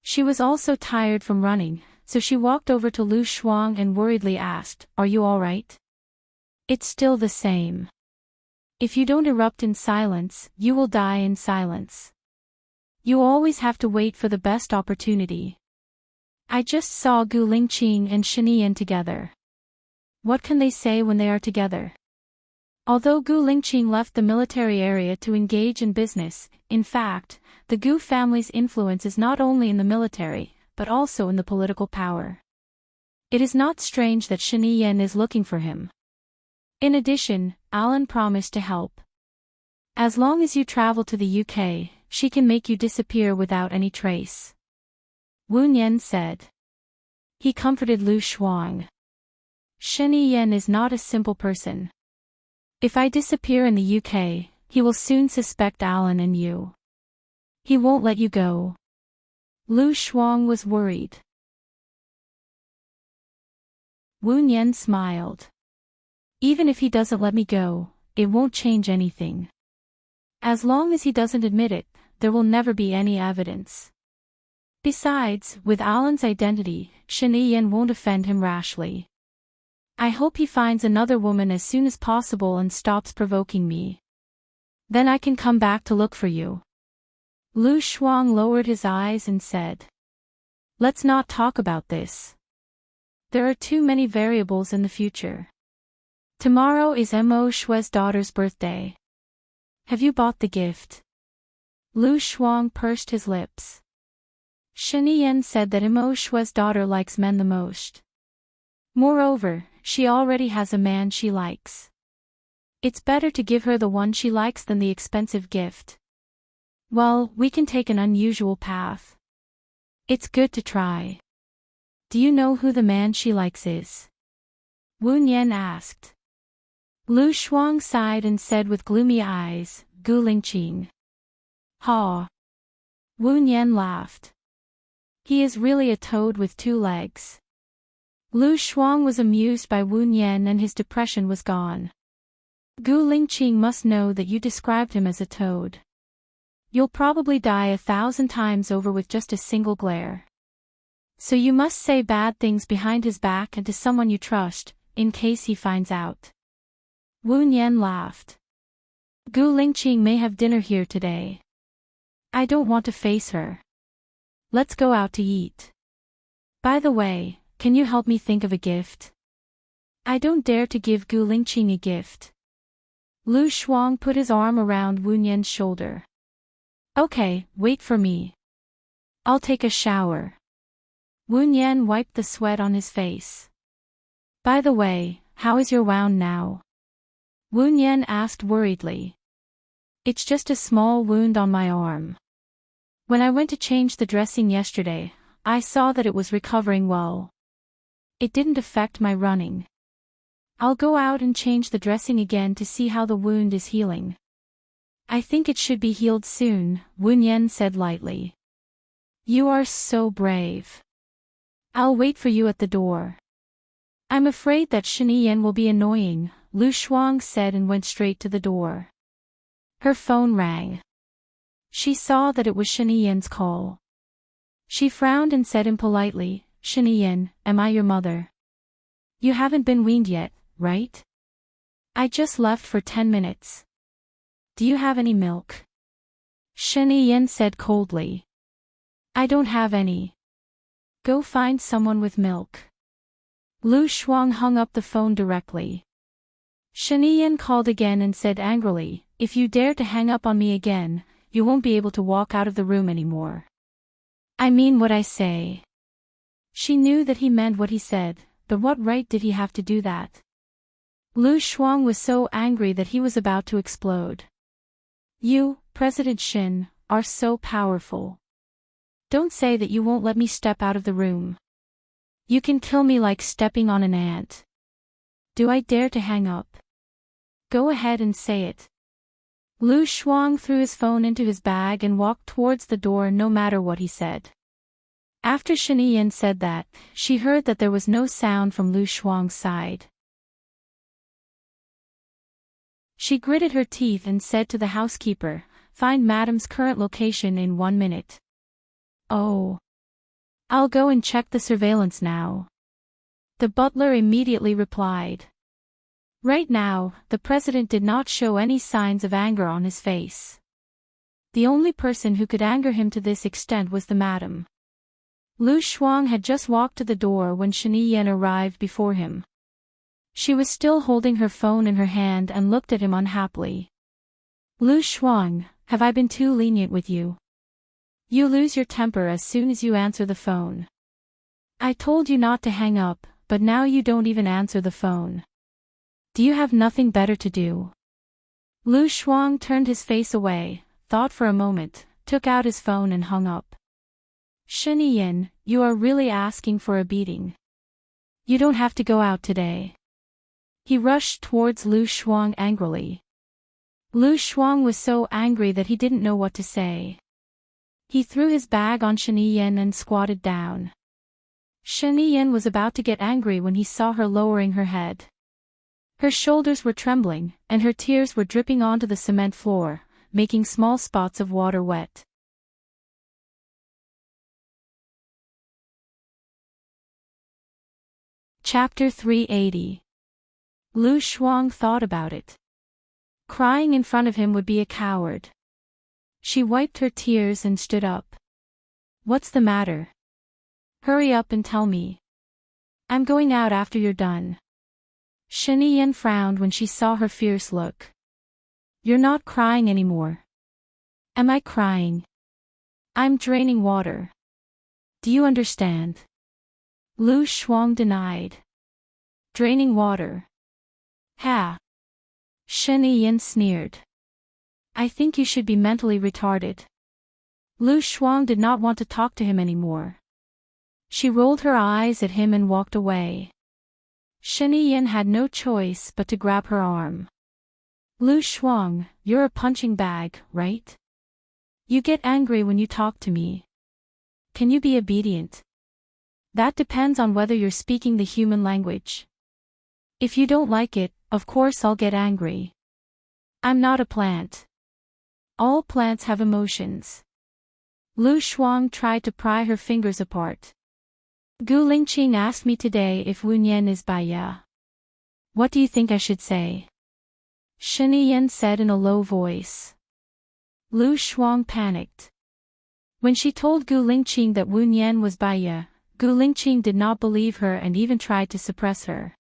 [SPEAKER 1] She was also tired from running, so she walked over to Lu Shuang and worriedly asked, "Are you all right?" "It's still the same. If you don't erupt in silence, you will die in silence. You always have to wait for the best opportunity. I just saw Gu Lingqing and Shinian together. What can they say when they are together?" Although Gu Lingqing left the military area to engage in business, in fact, the Gu family's influence is not only in the military, but also in the political power. It is not strange that Shinian is looking for him. In addition, Alan promised to help. As long as you travel to the UK, she can make you disappear without any trace. Wu Nian said. He comforted Lu Shuang. Shinian is not a simple person. If I disappear in the UK, he will soon suspect Alan and you. He won't let you go. Lu Shuang was worried. Wu Nian smiled. Even if he doesn't let me go, it won't change anything. As long as he doesn't admit it, there will never be any evidence. Besides, with Alan's identity, Shinian won't offend him rashly. I hope he finds another woman as soon as possible and stops provoking me. Then I can come back to look for you. Lu Shuang lowered his eyes and said. Let's not talk about this. There are too many variables in the future. Tomorrow is Mo Shui's daughter's birthday. Have you bought the gift? Lu Shuang pursed his lips. Shinian said that Mo Shui's daughter likes men the most. Moreover, she already has a man she likes. It's better to give her the one she likes than the expensive gift. Well, we can take an unusual path. It's good to try. Do you know who the man she likes is? Wu Nian asked. Lu Shuang sighed and said with gloomy eyes, Gu Lingqing. Ha! Wu Nian laughed. He is really a toad with 2 legs. Lu Shuang was amused by Wu Nian and his depression was gone. Gu Lingqing must know that you described him as a toad. You'll probably die 1,000 times over with just a single glare. So you must say bad things behind his back and to someone you trust, in case he finds out. Wu Nian laughed. Gu Lingqing may have dinner here today. I don't want to face her. Let's go out to eat. By the way, can you help me think of a gift? I don't dare to give Gu Lingqing a gift. Lu Shuang put his arm around Wu Nian's shoulder. Okay, wait for me. I'll take a shower. Wu Nian wiped the sweat on his face. By the way, how is your wound now? Wu Nian asked worriedly. It's just a small wound on my arm. When I went to change the dressing yesterday, I saw that it was recovering well. It didn't affect my running. I'll go out and change the dressing again to see how the wound is healing. I think it should be healed soon, Wu Nian said lightly. You are so brave. I'll wait for you at the door. I'm afraid that Shinian will be annoying, Lu Shuang said and went straight to the door. Her phone rang. She saw that it was Shinian's call. She frowned and said impolitely, Shinian, am I your mother? You haven't been weaned yet, right? I just left for 10 minutes. Do you have any milk? Shinian said coldly. I don't have any. Go find someone with milk. Lu Shuang hung up the phone directly. Shinian called again and said angrily, if you dare to hang up on me again, you won't be able to walk out of the room anymore. I mean what I say. She knew that he meant what he said, but what right did he have to do that? Lu Shuang was so angry that he was about to explode. You, President Shin, are so powerful. Don't say that you won't let me step out of the room. You can kill me like stepping on an ant. Do I dare to hang up? Go ahead and say it. Lu Shuang threw his phone into his bag and walked towards the door no matter what he said. After Shen Yin said that, she heard that there was no sound from Lu Shuang's side. She gritted her teeth and said to the housekeeper, "Find Madam's current location in 1 minute." "Oh. I'll go and check the surveillance now." The butler immediately replied. Right now, the president did not show any signs of anger on his face. The only person who could anger him to this extent was the madam. Lu Shuang had just walked to the door when Shen Yin arrived before him. She was still holding her phone in her hand and looked at him unhappily. "Lu Shuang, have I been too lenient with you? You lose your temper as soon as you answer the phone. I told you not to hang up, but now you don't even answer the phone. Do you have nothing better to do?" Lu Shuang turned his face away, thought for a moment, took out his phone and hung up. "Shen Yin, you are really asking for a beating. You don't have to go out today." He rushed towards Lu Shuang angrily. Lu Shuang was so angry that he didn't know what to say. He threw his bag on Shen Yin and squatted down. Shen Yin was about to get angry when he saw her lowering her head. Her shoulders were trembling, and her tears were dripping onto the cement floor, making small spots of water wet. Chapter 380. Lu Shuang thought about it. Crying in front of him would be a coward. She wiped her tears and stood up. "What's the matter? Hurry up and tell me. I'm going out after you're done." Shen Yin frowned when she saw her fierce look. "You're not crying anymore." "Am I crying? I'm draining water. Do you understand?" Lu Shuang denied. "Draining water? Ha!" Shen Yin sneered. "I think you should be mentally retarded." Lu Shuang did not want to talk to him anymore. She rolled her eyes at him and walked away. Shen Yin had no choice but to grab her arm. "Lu Shuang, you're a punching bag, right? You get angry when you talk to me. Can you be obedient? That depends on whether you're speaking the human language. If you don't like it, of course I'll get angry. I'm not a plant. All plants have emotions." Lu Shuang tried to pry her fingers apart. "Gu Lingqing asked me today if Wu Nian is Baiya. What do you think I should say?" Shen Yin said in a low voice. Lu Shuang panicked. When she told Gu Lingqing that Wu Nian was Baiya, Gu Lingqing did not believe her and even tried to suppress her.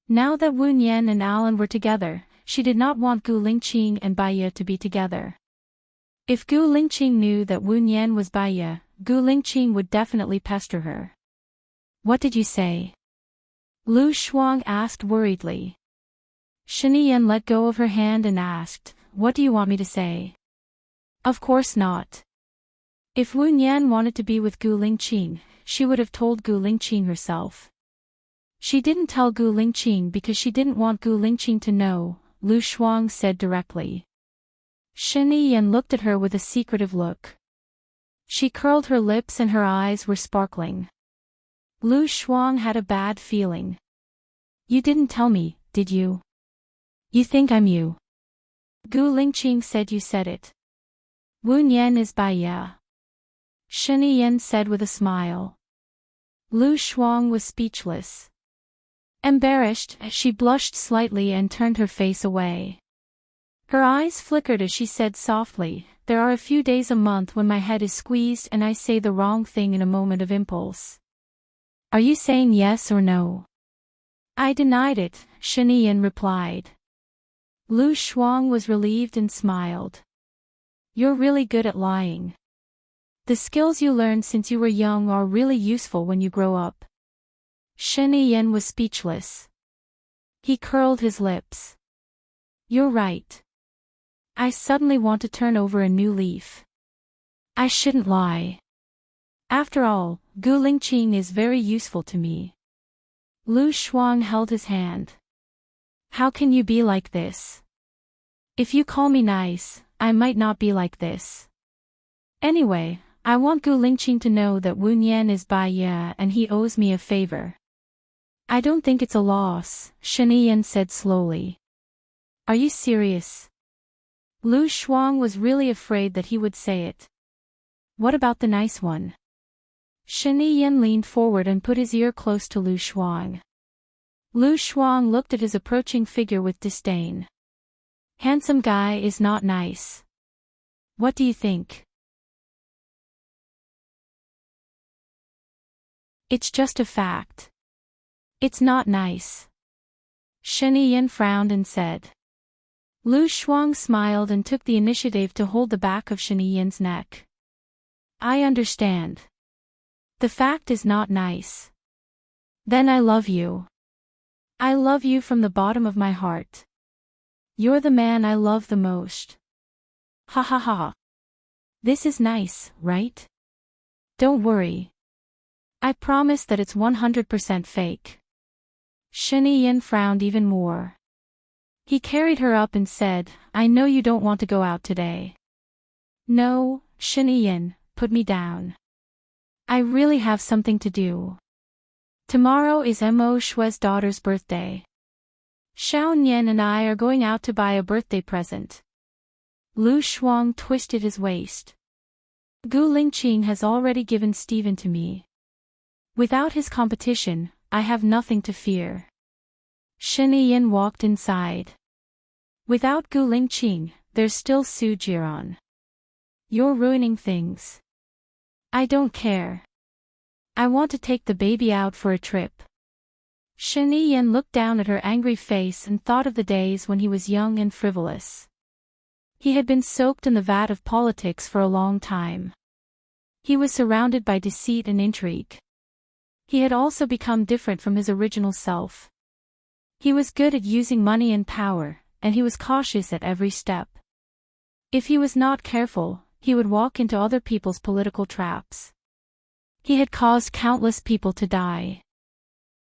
[SPEAKER 1] Now that Wu Nian and Alan were together, she did not want Gu Lingqing and Baiya to be together. If Gu Lingqing knew that Wu Nian was Baiya, Gu Lingqing would definitely pester her. "What did you say?" Lu Shuang asked worriedly. Shen Yin let go of her hand and asked, "What do you want me to say?" "Of course not. If Wu Nian wanted to be with Gu Lingqing, she would have told Gu Lingqing herself. She didn't tell Gu Lingqing because she didn't want Gu Lingqing to know," Lu Shuang said directly. Shen Yin looked at her with a secretive look. She curled her lips and her eyes were sparkling. Lu Shuang had a bad feeling. "You didn't tell me, did you? You think I'm you?" Gu Lingqing said you said it. "Wu Nian is Baiya," Shen Yin said with a smile. Lu Shuang was speechless. Embarrassed, she blushed slightly and turned her face away. Her eyes flickered as she said softly, "There are a few days a month when my head is squeezed and I say the wrong thing in a moment of impulse. Are you saying yes or no?" "I denied it," Shen Yin replied. Lu Shuang was relieved and smiled. "You're really good at lying. The skills you learned since you were young are really useful when you grow up." Shen Yan was speechless. He curled his lips. You're right. I suddenly want to turn over a new leaf. I shouldn't lie. After all, Gu Lingqing is very useful to me. Lu Shuang held his hand. How can you be like this? If you call me nice, I might not be like this. Anyway, I want Gu Lingqing to know that Wu Nian is Bai Ye and he owes me a favor. I don't think it's a loss, Shen Yan said slowly. Are you serious? Lu Shuang was really afraid that he would say it. What about the nice one? Shen Yan leaned forward and put his ear close to Lu Shuang. Lu Shuang looked at his approaching figure with disdain. Handsome guy is not nice. What do you think? It's just a fact. It's not nice. Shen Yan frowned and said. Lu Shuang smiled and took the initiative to hold the back of Shen Yan's neck. I understand. The fact is not nice. Then I love you. I love you from the bottom of my heart. You're the man I love the most. Ha ha ha. This is nice, right? Don't worry. I promise that it's 100% fake. Shen Yan frowned even more. He carried her up and said, I know you don't want to go out today. No, Shen Yan, put me down. I really have something to do. Tomorrow is Mo Shui's daughter's birthday. Xiao Nian and I are going out to buy a birthday present. Lu Shuang twisted his waist. Gu Lingqing has already given Stephen to me. Without his competition, I have nothing to fear. Shen Yan walked inside. Without Gu Lingqing, there's still Su Jiran. You're ruining things. I don't care. I want to take the baby out for a trip. Shen Yan looked down at her angry face and thought of the days when he was young and frivolous. He had been soaked in the vat of politics for a long time. He was surrounded by deceit and intrigue. He had also become different from his original self. He was good at using money and power, and he was cautious at every step. If he was not careful, he would walk into other people's political traps. He had caused countless people to die.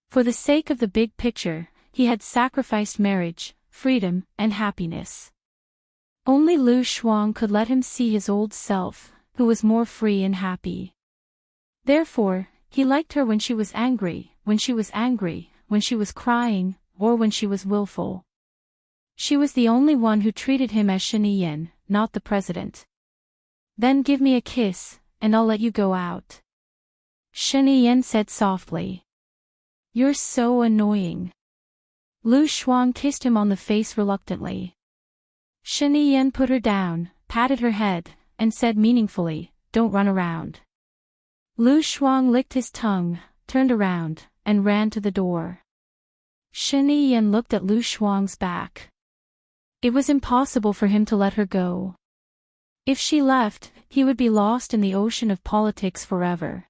[SPEAKER 1] For the sake of the big picture, he had sacrificed marriage, freedom, and happiness. Only Lu Shuang could let him see his old self, who was more free and happy. Therefore, he liked her when she was angry, when she was crying, or when she was willful. She was the only one who treated him as Shen Yan, not the president. Then give me a kiss, and I'll let you go out. Shen Yan said softly. You're so annoying. Lu Shuang kissed him on the face reluctantly. Shen Yan put her down, patted her head, and said meaningfully, don't run around. Lu Shuang licked his tongue, turned around, and ran to the door. Shen Yan looked at Lu Shuang's back. It was impossible for him to let her go. If she left, he would be lost in the ocean of politics forever.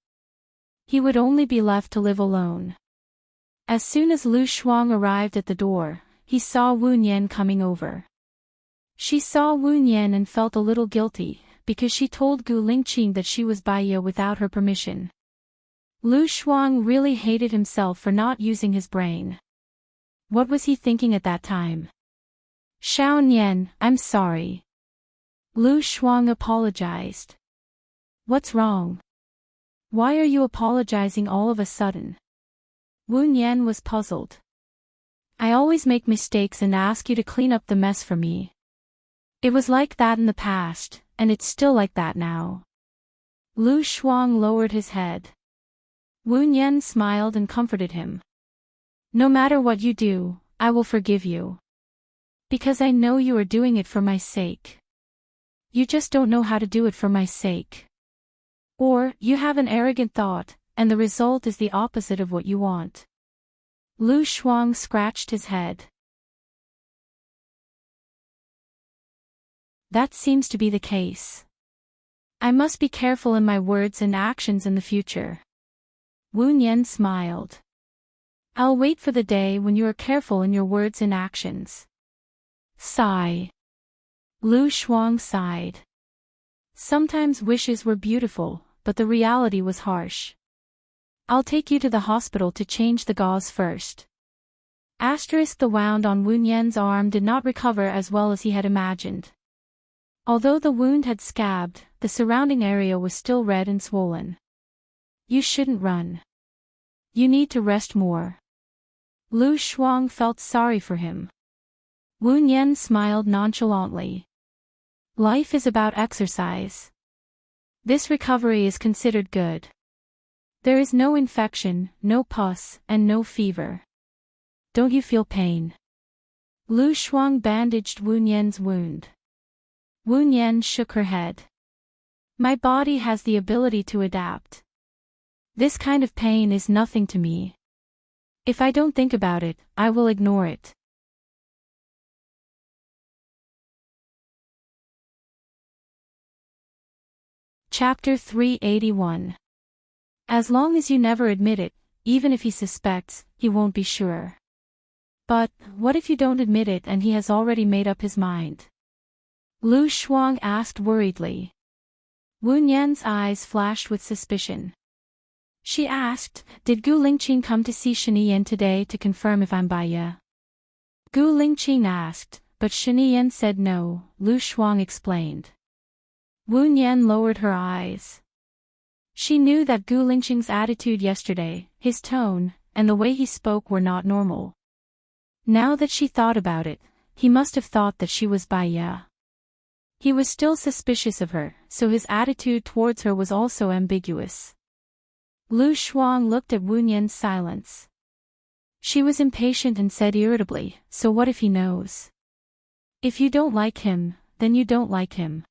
[SPEAKER 1] He would only be left to live alone. As soon as Lu Shuang arrived at the door, he saw Wu Nian coming over. She saw Wu Nian and felt a little guilty, because she told Gu Lingqing that she was Bai Ye without her permission. Lu Shuang really hated himself for not using his brain. What was he thinking at that time? Xiao Nian, I'm sorry. Lu Shuang apologized. What's wrong? Why are you apologizing all of a sudden? Wu Nian was puzzled. I always make mistakes and ask you to clean up the mess for me. It was like that in the past, and it's still like that now. Lu Shuang lowered his head. Wu Nian smiled and comforted him. No matter what you do, I will forgive you. Because I know you are doing it for my sake. You just don't know how to do it for my sake. Or, you have an arrogant thought, and the result is the opposite of what you want. Lu Shuang scratched his head. That seems to be the case. I must be careful in my words and actions in the future. Wu Nian smiled. I'll wait for the day when you are careful in your words and actions. Sigh. Lu Shuang sighed. Sometimes wishes were beautiful, but the reality was harsh. I'll take you to the hospital to change the gauze first. The wound on Wu Nian's arm did not recover as well as he had imagined. Although the wound had scabbed, the surrounding area was still red and swollen. You shouldn't run. You need to rest more. Lu Shuang felt sorry for him. Wu Nian smiled nonchalantly. Life is about exercise. This recovery is considered good. There is no infection, no pus, and no fever. Don't you feel pain? Lu Shuang bandaged Wu Nian's wound. Wu Nian shook her head. My body has the ability to adapt. This kind of pain is nothing to me. If I don't think about it, I will ignore it. Chapter 381. As long as you never admit it, even if he suspects, he won't be sure. But, what if you don't admit it and he has already made up his mind? Lu Shuang asked worriedly. Wu Nian's eyes flashed with suspicion. She asked, did Gu Lingqing come to see Shiniyan today to confirm if I'm Baiya? Gu Lingqing asked, but Shiniyan said no, Lu Shuang explained. Wu Nian lowered her eyes. She knew that Gu Lingqing's attitude yesterday, his tone, and the way he spoke were not normal. Now that she thought about it, he must have thought that she was Baiya. He was still suspicious of her, so his attitude towards her was also ambiguous. Lu Shuang looked at Wu Nian's silence. She was impatient and said irritably, so what if he knows? If you don't like him, then you don't like him.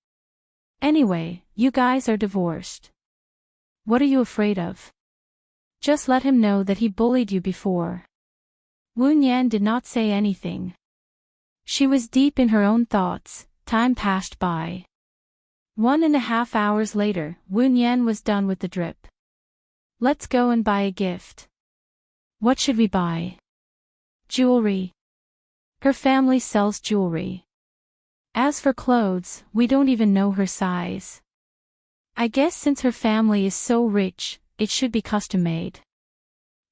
[SPEAKER 1] Anyway, you guys are divorced. What are you afraid of? Just let him know that he bullied you before. Wu Nian did not say anything. She was deep in her own thoughts. Time passed by. 1.5 hours later, Wu Nian was done with the drip. Let's go and buy a gift. What should we buy? Jewelry. Her family sells jewelry. As for clothes, we don't even know her size. I guess since her family is so rich, it should be custom-made.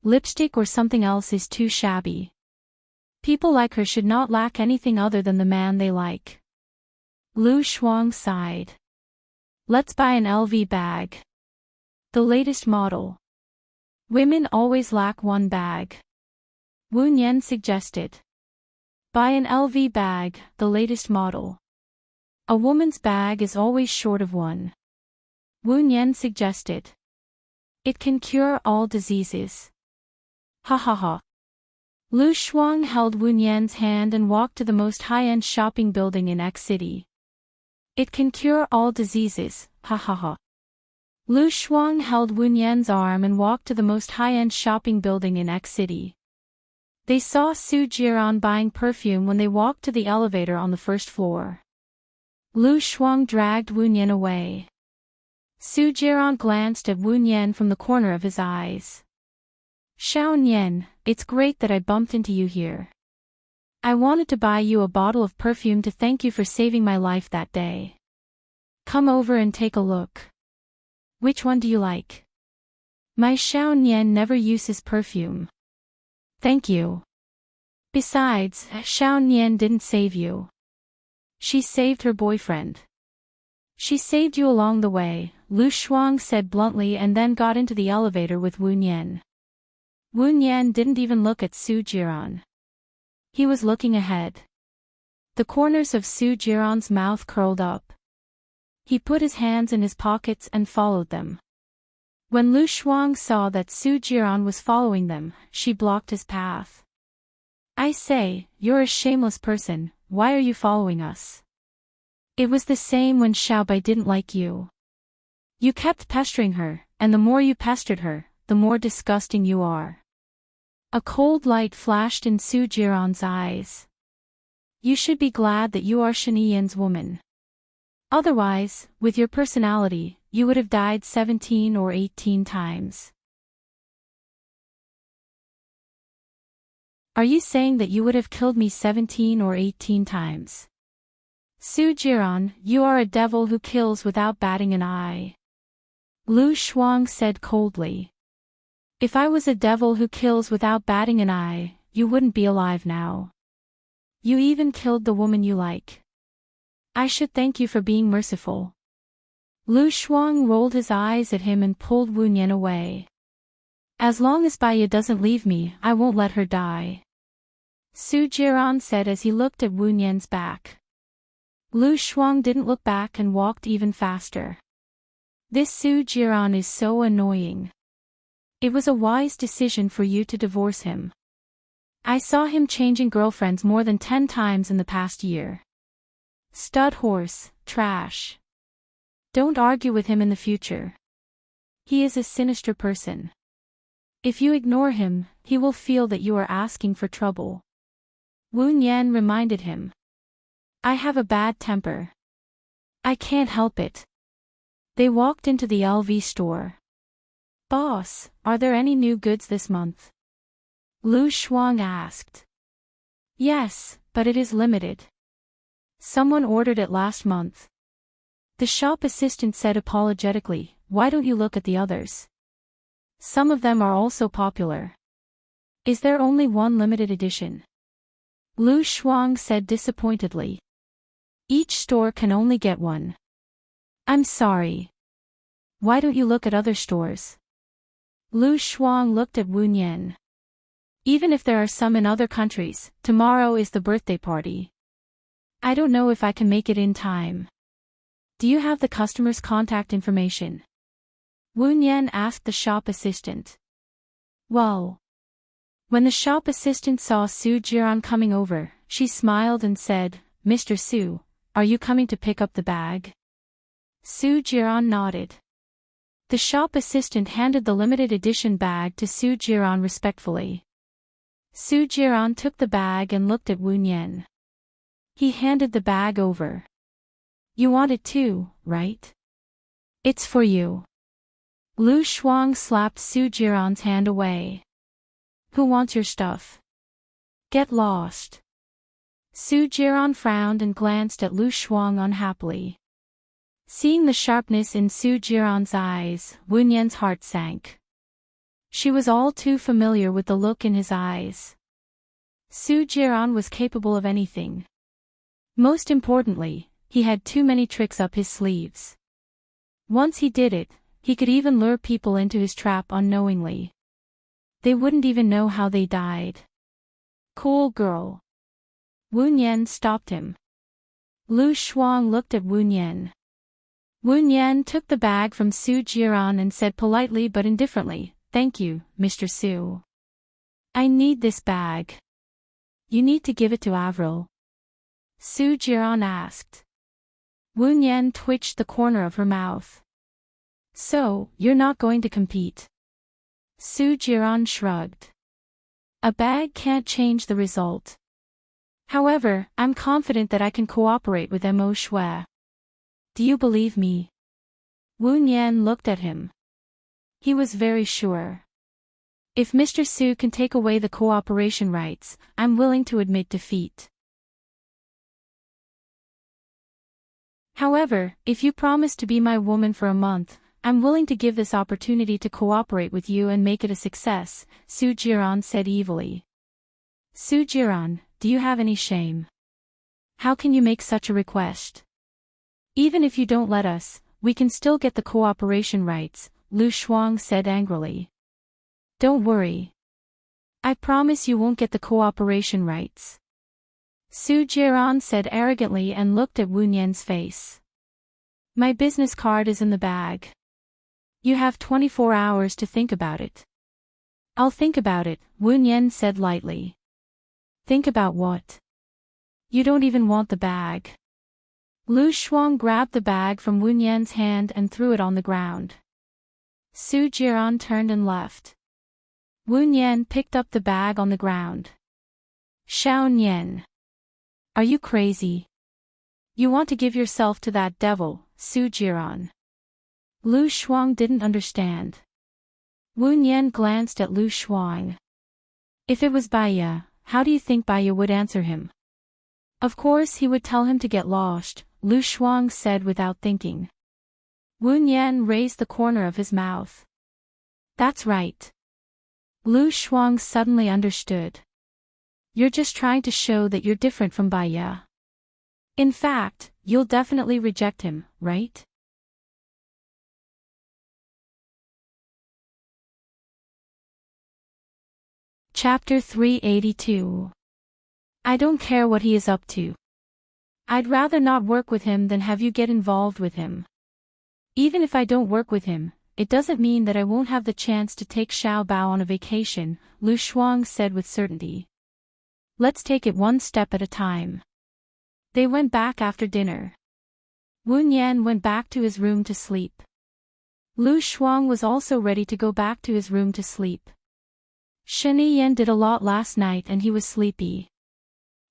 [SPEAKER 1] Lipstick or something else is too shabby. People like her should not lack anything other than the man they like. Lu Shuang sighed. Let's buy an LV bag. The latest model. Women always lack one bag. Wu Nian suggested. Buy an LV bag, the latest model. A woman's bag is always short of one. Wu Nian suggested. It can cure all diseases. Ha ha ha. Lu Shuang held Wu Nian's hand and walked to the most high-end shopping building in X City. It can cure all diseases, ha ha ha. Lu Shuang held Wu Nian's arm and walked to the most high-end shopping building in X City. They saw Su Jiran buying perfume when they walked to the elevator on the first floor. Lu Shuang dragged Wu Nian away. Su Jiran glanced at Wu Nian from the corner of his eyes. Xiao Nian, it's great that I bumped into you here. I wanted to buy you a bottle of perfume to thank you for saving my life that day. Come over and take a look. Which one do you like? My Xiao Nian never uses perfume. Thank you. Besides, Xiao Nian didn't save you. She saved her boyfriend. She saved you along the way, Lu Shuang said bluntly and then got into the elevator with Wu Nian. Wu Nian didn't even look at Su Jiran. He was looking ahead. The corners of Su Jiran's mouth curled up. He put his hands in his pockets and followed them. When Lu Shuang saw that Su Jiran was following them, she blocked his path. I say, you're a shameless person, why are you following us? It was the same when Xiaobai didn't like you. You kept pestering her, and the more you pestered her, the more disgusting you are. A cold light flashed in Su Jiran's eyes. You should be glad that you are Shiniyan's woman. Otherwise, with your personality, you would have died 17 or 18 times. Are you saying that you would have killed me 17 or 18 times? Su Jiran, you are a devil who kills without batting an eye. Lu Shuang said coldly. If I was a devil who kills without batting an eye, you wouldn't be alive now. You even killed the woman you like. I should thank you for being merciful. Lu Shuang rolled his eyes at him and pulled Wu Nian away. As long as Baiya doesn't leave me, I won't let her die. Su Jiran said as he looked at Wu Nian's back. Lu Shuang didn't look back and walked even faster. This Su Jiran is so annoying. It was a wise decision for you to divorce him. I saw him changing girlfriends more than 10 times in the past year. Stud horse, trash. Don't argue with him in the future. He is a sinister person. If you ignore him, he will feel that you are asking for trouble. Wu Nian reminded him. I have a bad temper. I can't help it. They walked into the LV store. Boss, are there any new goods this month? Lu Shuang asked. Yes, but it is limited. Someone ordered it last month. The shop assistant said apologetically, why don't you look at the others? Some of them are also popular. Is there only one limited edition? Lu Shuang said disappointedly. Each store can only get one. I'm sorry. Why don't you look at other stores? Lu Shuang looked at Wu Nian. Even if there are some in other countries, tomorrow is the birthday party. I don't know if I can make it in time. Do you have the customer's contact information? Wu Nian asked the shop assistant. Well. When the shop assistant saw Su Jiran coming over, she smiled and said, Mr. Su, are you coming to pick up the bag? Su Jiran nodded. The shop assistant handed the limited edition bag to Su Jiran respectfully. Su Jiran took the bag and looked at Wu Nian. He handed the bag over. You want it too, right? It's for you. Lu Shuang slapped Su Jiran's hand away. Who wants your stuff? Get lost. Su Jiran frowned and glanced at Lu Shuang unhappily. Seeing the sharpness in Su Jiran's eyes, Wu Nian's heart sank. She was all too familiar with the look in his eyes. Su Jiran was capable of anything. Most importantly, he had too many tricks up his sleeves. Once he did it, he could even lure people into his trap unknowingly. They wouldn't even know how they died. Cool girl. Wu Nian stopped him. Lu Shuang looked at Wu Nian. Wu Nian took the bag from Su Jiran and said politely but indifferently, Thank you, Mr. Su. I need this bag. You need to give it to Avril. Su Jiran asked. Wu Nian twitched the corner of her mouth. So, you're not going to compete? Su Jiran shrugged. A bag can't change the result. However, I'm confident that I can cooperate with Mo Shui. Do you believe me? Wu Nian looked at him. He was very sure. If Mr. Su can take away the cooperation rights, I'm willing to admit defeat. However, if you promise to be my woman for a month, I'm willing to give this opportunity to cooperate with you and make it a success, Su Jiran said evilly. Su Jiran, do you have any shame? How can you make such a request? Even if you don't let us, we can still get the cooperation rights, Lu Shuang said angrily. Don't worry. I promise you won't get the cooperation rights. Su Jiran said arrogantly and looked at Wu Nian's face. My business card is in the bag. You have 24 hours to think about it. I'll think about it, Wu Nian said lightly. Think about what? You don't even want the bag. Lu Shuang grabbed the bag from Wu Nian's hand and threw it on the ground. Su Jiran turned and left. Wu Nian picked up the bag on the ground. Xiao Nian. Are you crazy? You want to give yourself to that devil, Su Jiran. Lu Shuang didn't understand. Wu Nian glanced at Lu Shuang. If it was Baiya, how do you think Baya would answer him? Of course he would tell him to get lost, Lu Shuang said without thinking. Wu Nian raised the corner of his mouth. That's right. Lu Shuang suddenly understood. You're just trying to show that you're different from Baya. In fact, you'll definitely reject him, right? Chapter 382. I don't care what he is up to. I'd rather not work with him than have you get involved with him. Even if I don't work with him, it doesn't mean that I won't have the chance to take Xiao Bao on a vacation, Lu Shuang said with certainty. Let's take it one step at a time. They went back after dinner. Wu Nian went back to his room to sleep. Lu Shuang was also ready to go back to his room to sleep. Shen Yan did a lot last night and he was sleepy.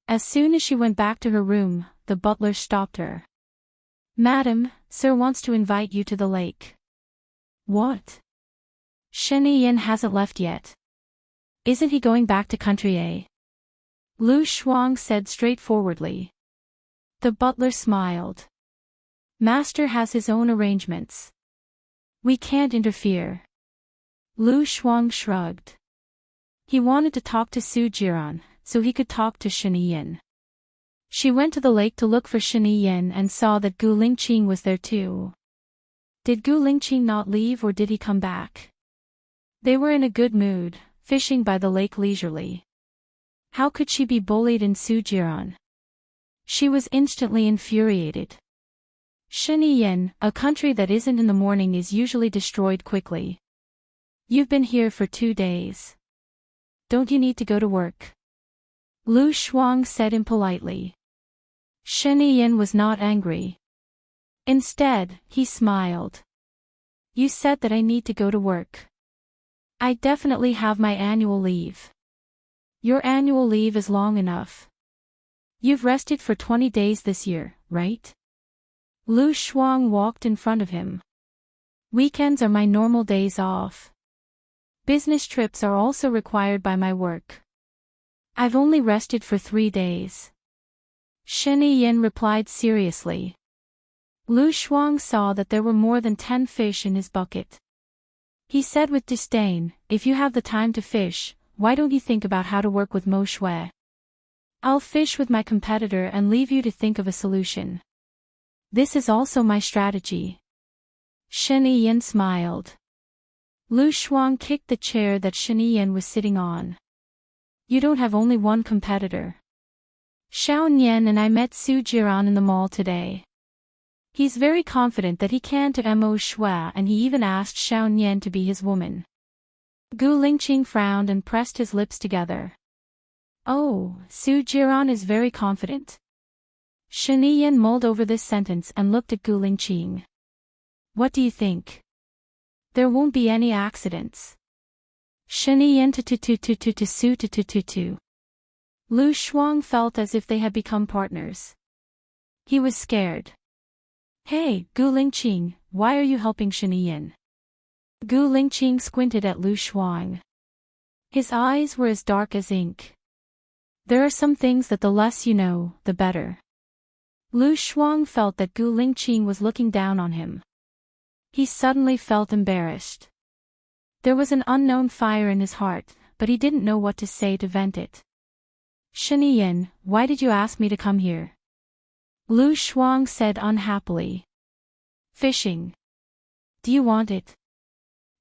[SPEAKER 1] As soon as she went back to her room, the butler stopped her. Madam, sir wants to invite you to the lake. What? Shen Yan hasn't left yet. Isn't he going back to country A? Lu Shuang said straightforwardly. The butler smiled. Master has his own arrangements. We can't interfere. Lu Shuang shrugged. He wanted to talk to Su Jiran, so he could talk to Shen Yan. She went to the lake to look for Shen Yan and saw that Gu Lingqing was there too. Did Gu Lingqing not leave or did he come back? They were in a good mood, fishing by the lake leisurely. How could she be bullied in Su Jiran? She was instantly infuriated. Shen Yan, a country that isn't in the morning is usually destroyed quickly. You've been here for 2 days. Don't you need to go to work? Lu Shuang said impolitely. Shen Yan was not angry. Instead, he smiled. You said that I need to go to work. I definitely have my annual leave. Your annual leave is long enough. You've rested for 20 days this year, right? Lu Shuang walked in front of him. Weekends are my normal days off. Business trips are also required by my work. I've only rested for 3 days. Shen Yan replied seriously. Lu Shuang saw that there were more than 10 fish in his bucket. He said with disdain, if you have the time to fish, why don't you think about how to work with Mo Shui? I'll fish with my competitor and leave you to think of a solution. This is also my strategy. Shen Yan smiled. Lu Shuang kicked the chair that Shen Yan was sitting on. You don't have only one competitor. Xiao Nian and I met Su Jiran in the mall today. He's very confident that he can to Mo Shui and he even asked Xiao Nian to be his woman. Gu Lingqing frowned and pressed his lips together. Oh, Su Jiran is very confident. Shen Yan mulled over this sentence and looked at Gu Lingqing. What do you think? There won't be any accidents. Shen Yan to Su to. Lu Shuang felt as if they had become partners. He was scared. Hey, Gu Lingqing, why are you helping Shen Yan? Gu Lingqing squinted at Lu Shuang. His eyes were as dark as ink. There are some things that the less you know, the better. Lu Shuang felt that Gu Lingqing was looking down on him. He suddenly felt embarrassed. There was an unknown fire in his heart, but he didn't know what to say to vent it. Shen Yan, why did you ask me to come here? Lu Shuang said unhappily. Fishing. Do you want it?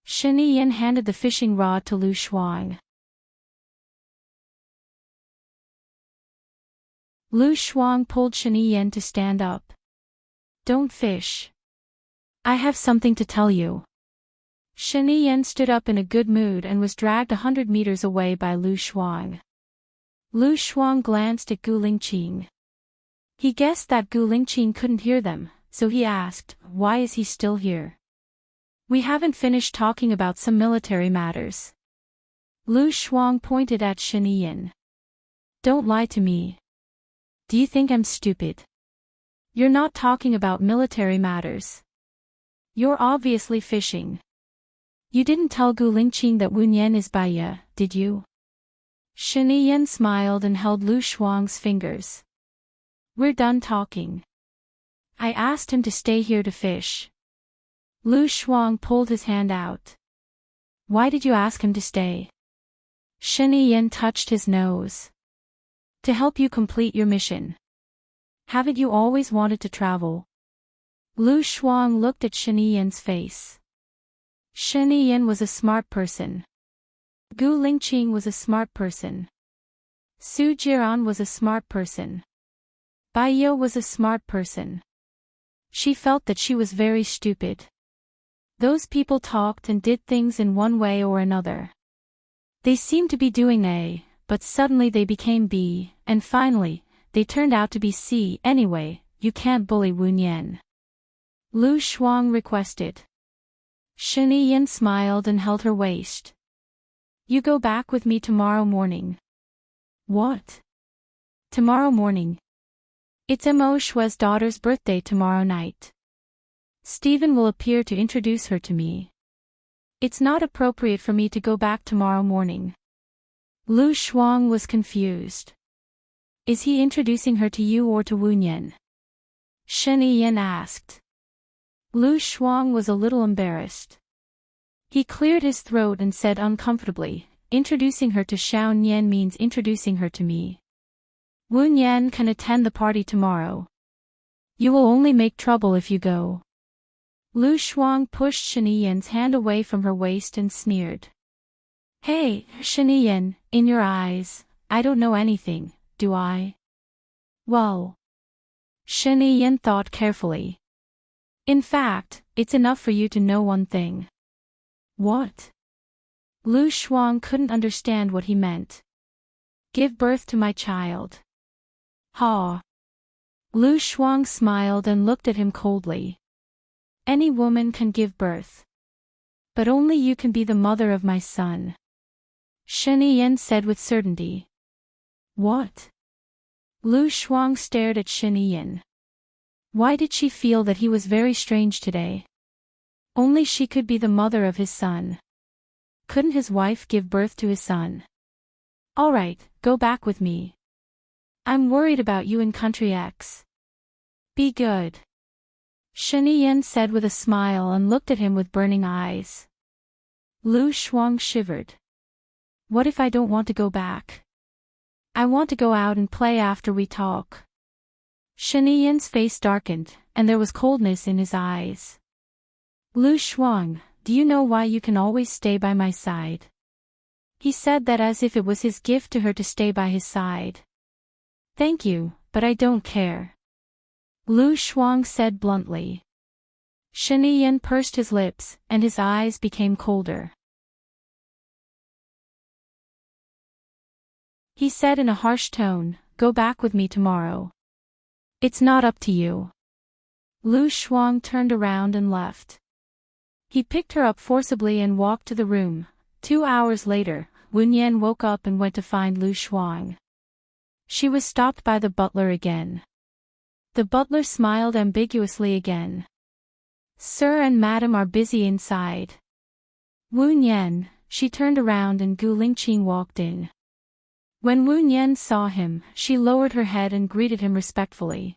[SPEAKER 1] Shen Yan handed the fishing rod to Lu Shuang. Lu Shuang pulled Shen Yan to stand up. Don't fish. I have something to tell you. Shen Yan stood up in a good mood and was dragged 100 meters away by Lu Shuang. Lu Shuang glanced at Gu Lingqing. He guessed that Gu Lingqing couldn't hear them, so he asked, why is he still here? We haven't finished talking about some military matters. Lu Shuang pointed at Shen Yan. Don't lie to me. Do you think I'm stupid? You're not talking about military matters. You're obviously fishing. You didn't tell Gu Lingqing that Wu Nian is Baya, did you? Shiniyan smiled and held Lu Shuang's fingers. We're done talking. I asked him to stay here to fish. Lu Shuang pulled his hand out. Why did you ask him to stay? Shiniyan touched his nose. To help you complete your mission. Haven't you always wanted to travel? Lu Shuang looked at Shiniyan's face. Shiniyan was a smart person. Gu Lingqing was a smart person. Su Jiran was a smart person. Bai Yo was a smart person. She felt that she was very stupid. Those people talked and did things in one way or another. They seemed to be doing A, but suddenly they became B, and finally, they turned out to be C. Anyway, you can't bully Wu Nian. Lu Shuang requested. Shiniyan smiled and held her waist. You go back with me tomorrow morning. What? Tomorrow morning. It's Mo Shue's daughter's birthday tomorrow night. Stephen will appear to introduce her to me. It's not appropriate for me to go back tomorrow morning. Lu Shuang was confused. Is he introducing her to you or to Wu Nian? Shiniyan asked. Lu Shuang was a little embarrassed. He cleared his throat and said uncomfortably, introducing her to Xiao Nian means introducing her to me. Wu Nian can attend the party tomorrow. You will only make trouble if you go. Lu Shuang pushed Shiniyan's hand away from her waist and sneered. Hey, Shiniyan, in your eyes, I don't know anything, do I? Well. Shiniyan thought carefully. In fact, it's enough for you to know one thing. What? Lu Shuang couldn't understand what he meant. Give birth to my child. Ha. Lu Shuang smiled and looked at him coldly. Any woman can give birth. But only you can be the mother of my son. Shiniyan said with certainty. What? Lu Shuang stared at Shiniyan. Why did she feel that he was very strange today? Only she could be the mother of his son. Couldn't his wife give birth to his son? All right, go back with me. I'm worried about you in Country X. Be good. Shiniyan said with a smile and looked at him with burning eyes. Lu Shuang shivered. What if I don't want to go back? I want to go out and play after we talk. Shiniyan's face darkened, and there was coldness in his eyes. Lu Shuang, do you know why you can always stay by my side? He said that as if it was his gift to her to stay by his side. Thank you, but I don't care. Lu Shuang said bluntly. Shiniyan pursed his lips, and his eyes became colder. He said in a harsh tone, go back with me tomorrow. It's not up to you. Lu Shuang turned around and left. He picked her up forcibly and walked to the room. 2 hours later, Wu Nian woke up and went to find Lu Shuang. She was stopped by the butler again. The butler smiled ambiguously again. Sir and madam are busy inside. Wu Nian, she turned around and Gu Lingqing walked in. When Wu Nian saw him, she lowered her head and greeted him respectfully.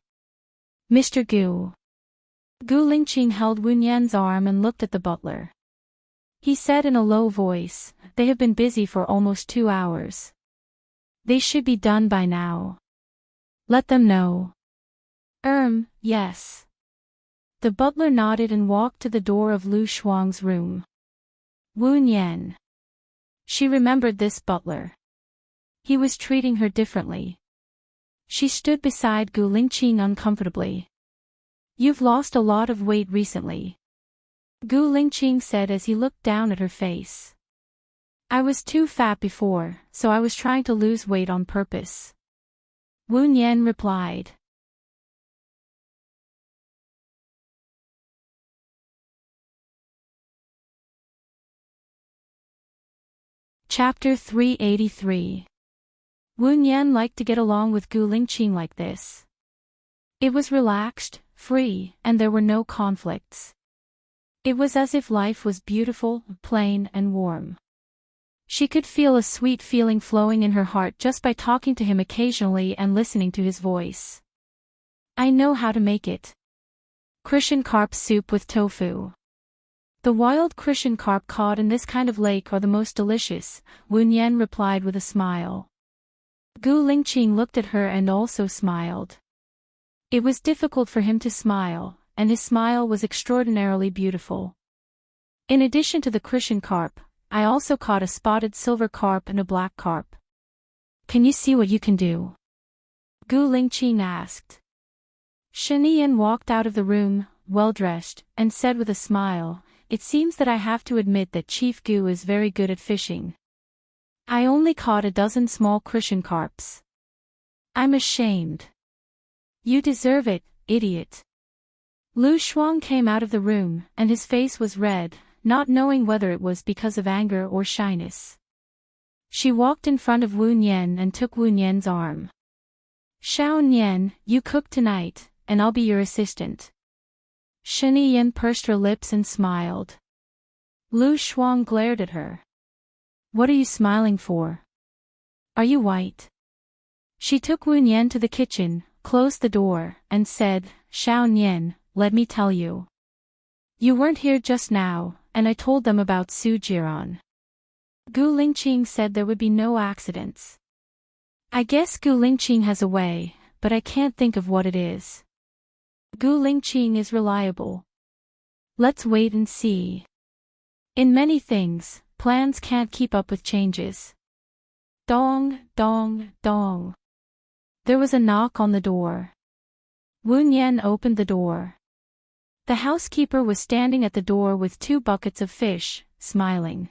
[SPEAKER 1] Mr. Gu. Gu Lingqing held Wu Nian's arm and looked at the butler. He said in a low voice, they have been busy for almost 2 hours. They should be done by now. Let them know. Yes. The butler nodded and walked to the door of Lu Shuang's room. Wu Nian. She remembered this butler. He was treating her differently. She stood beside Gu Lingqing uncomfortably. You've lost a lot of weight recently. Gu Lingqing said as he looked down at her face. I was too fat before, so I was trying to lose weight on purpose. Wu Nian replied. Chapter 383. Wu Nian liked to get along with Gu Lingqing like this. It was relaxed, free, and there were no conflicts. It was as if life was beautiful, plain, and warm. She could feel a sweet feeling flowing in her heart just by talking to him occasionally and listening to his voice. I know how to make it. Crucian carp soup with tofu. The wild Crucian carp caught in this kind of lake are the most delicious, Wu Yan replied with a smile. Gu Lingqing looked at her and also smiled. It was difficult for him to smile, and his smile was extraordinarily beautiful. In addition to the Crucian carp, I also caught a spotted silver carp and a black carp. Can you see what you can do? Gu Lingqing asked. Shen Yan walked out of the room, well-dressed, and said with a smile, "It seems that I have to admit that Chief Gu is very good at fishing. I only caught a dozen small Crucian carps. I'm ashamed." "You deserve it, idiot." Lu Shuang came out of the room, and his face was red, not knowing whether it was because of anger or shyness. She walked in front of Wu Nian and took Wu Nian's arm. "Xiao Nian, you cook tonight, and I'll be your assistant." Shen Yan pursed her lips and smiled. Lu Shuang glared at her. "What are you smiling for? Are you white?" She took Wu Nian to the kitchen, closed the door, and said, "Xiao Nian, let me tell you. You weren't here just now, and I told them about Su Jiran." Gu Lingqing said there would be no accidents. "I guess Gu Lingqing has a way, but I can't think of what it is. Gu Lingqing is reliable. Let's wait and see. In many things, plans can't keep up with changes." Dong, dong, dong. There was a knock on the door. Wu Nian opened the door. The housekeeper was standing at the door with 2 buckets of fish, smiling.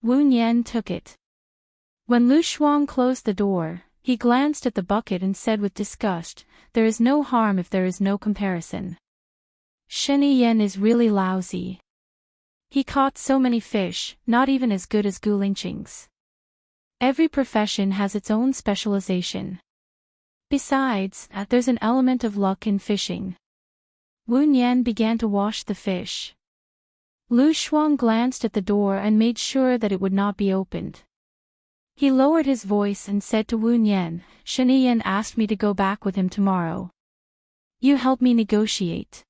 [SPEAKER 1] Wu Nian took it. When Lu Shuang closed the door, he glanced at the bucket and said with disgust, "There is no harm if there is no comparison. Shen Yan is really lousy. He caught so many fish, not even as good as Gu Lingqing's. Every profession has its own specialization. Besides, there's an element of luck in fishing." Wu Nian began to wash the fish. Lu Shuang glanced at the door and made sure that it would not be opened. He lowered his voice and said to Wu Nian, "Shen Yan asked me to go back with him tomorrow. You help me negotiate.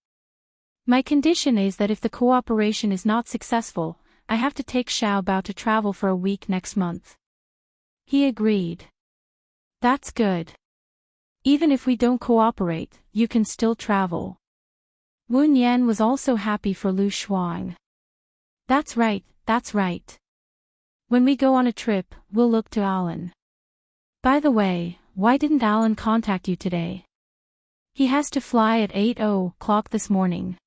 [SPEAKER 1] My condition is that if the cooperation is not successful, I have to take Xiao Bao to travel for a week next month." He agreed. "That's good. Even if we don't cooperate, you can still travel." Wu Nian was also happy for Lu Shuang. That's right, that's right. When we go on a trip, we'll look to Alan. By the way, why didn't Alan contact you today? He has to fly at 8:00 this morning.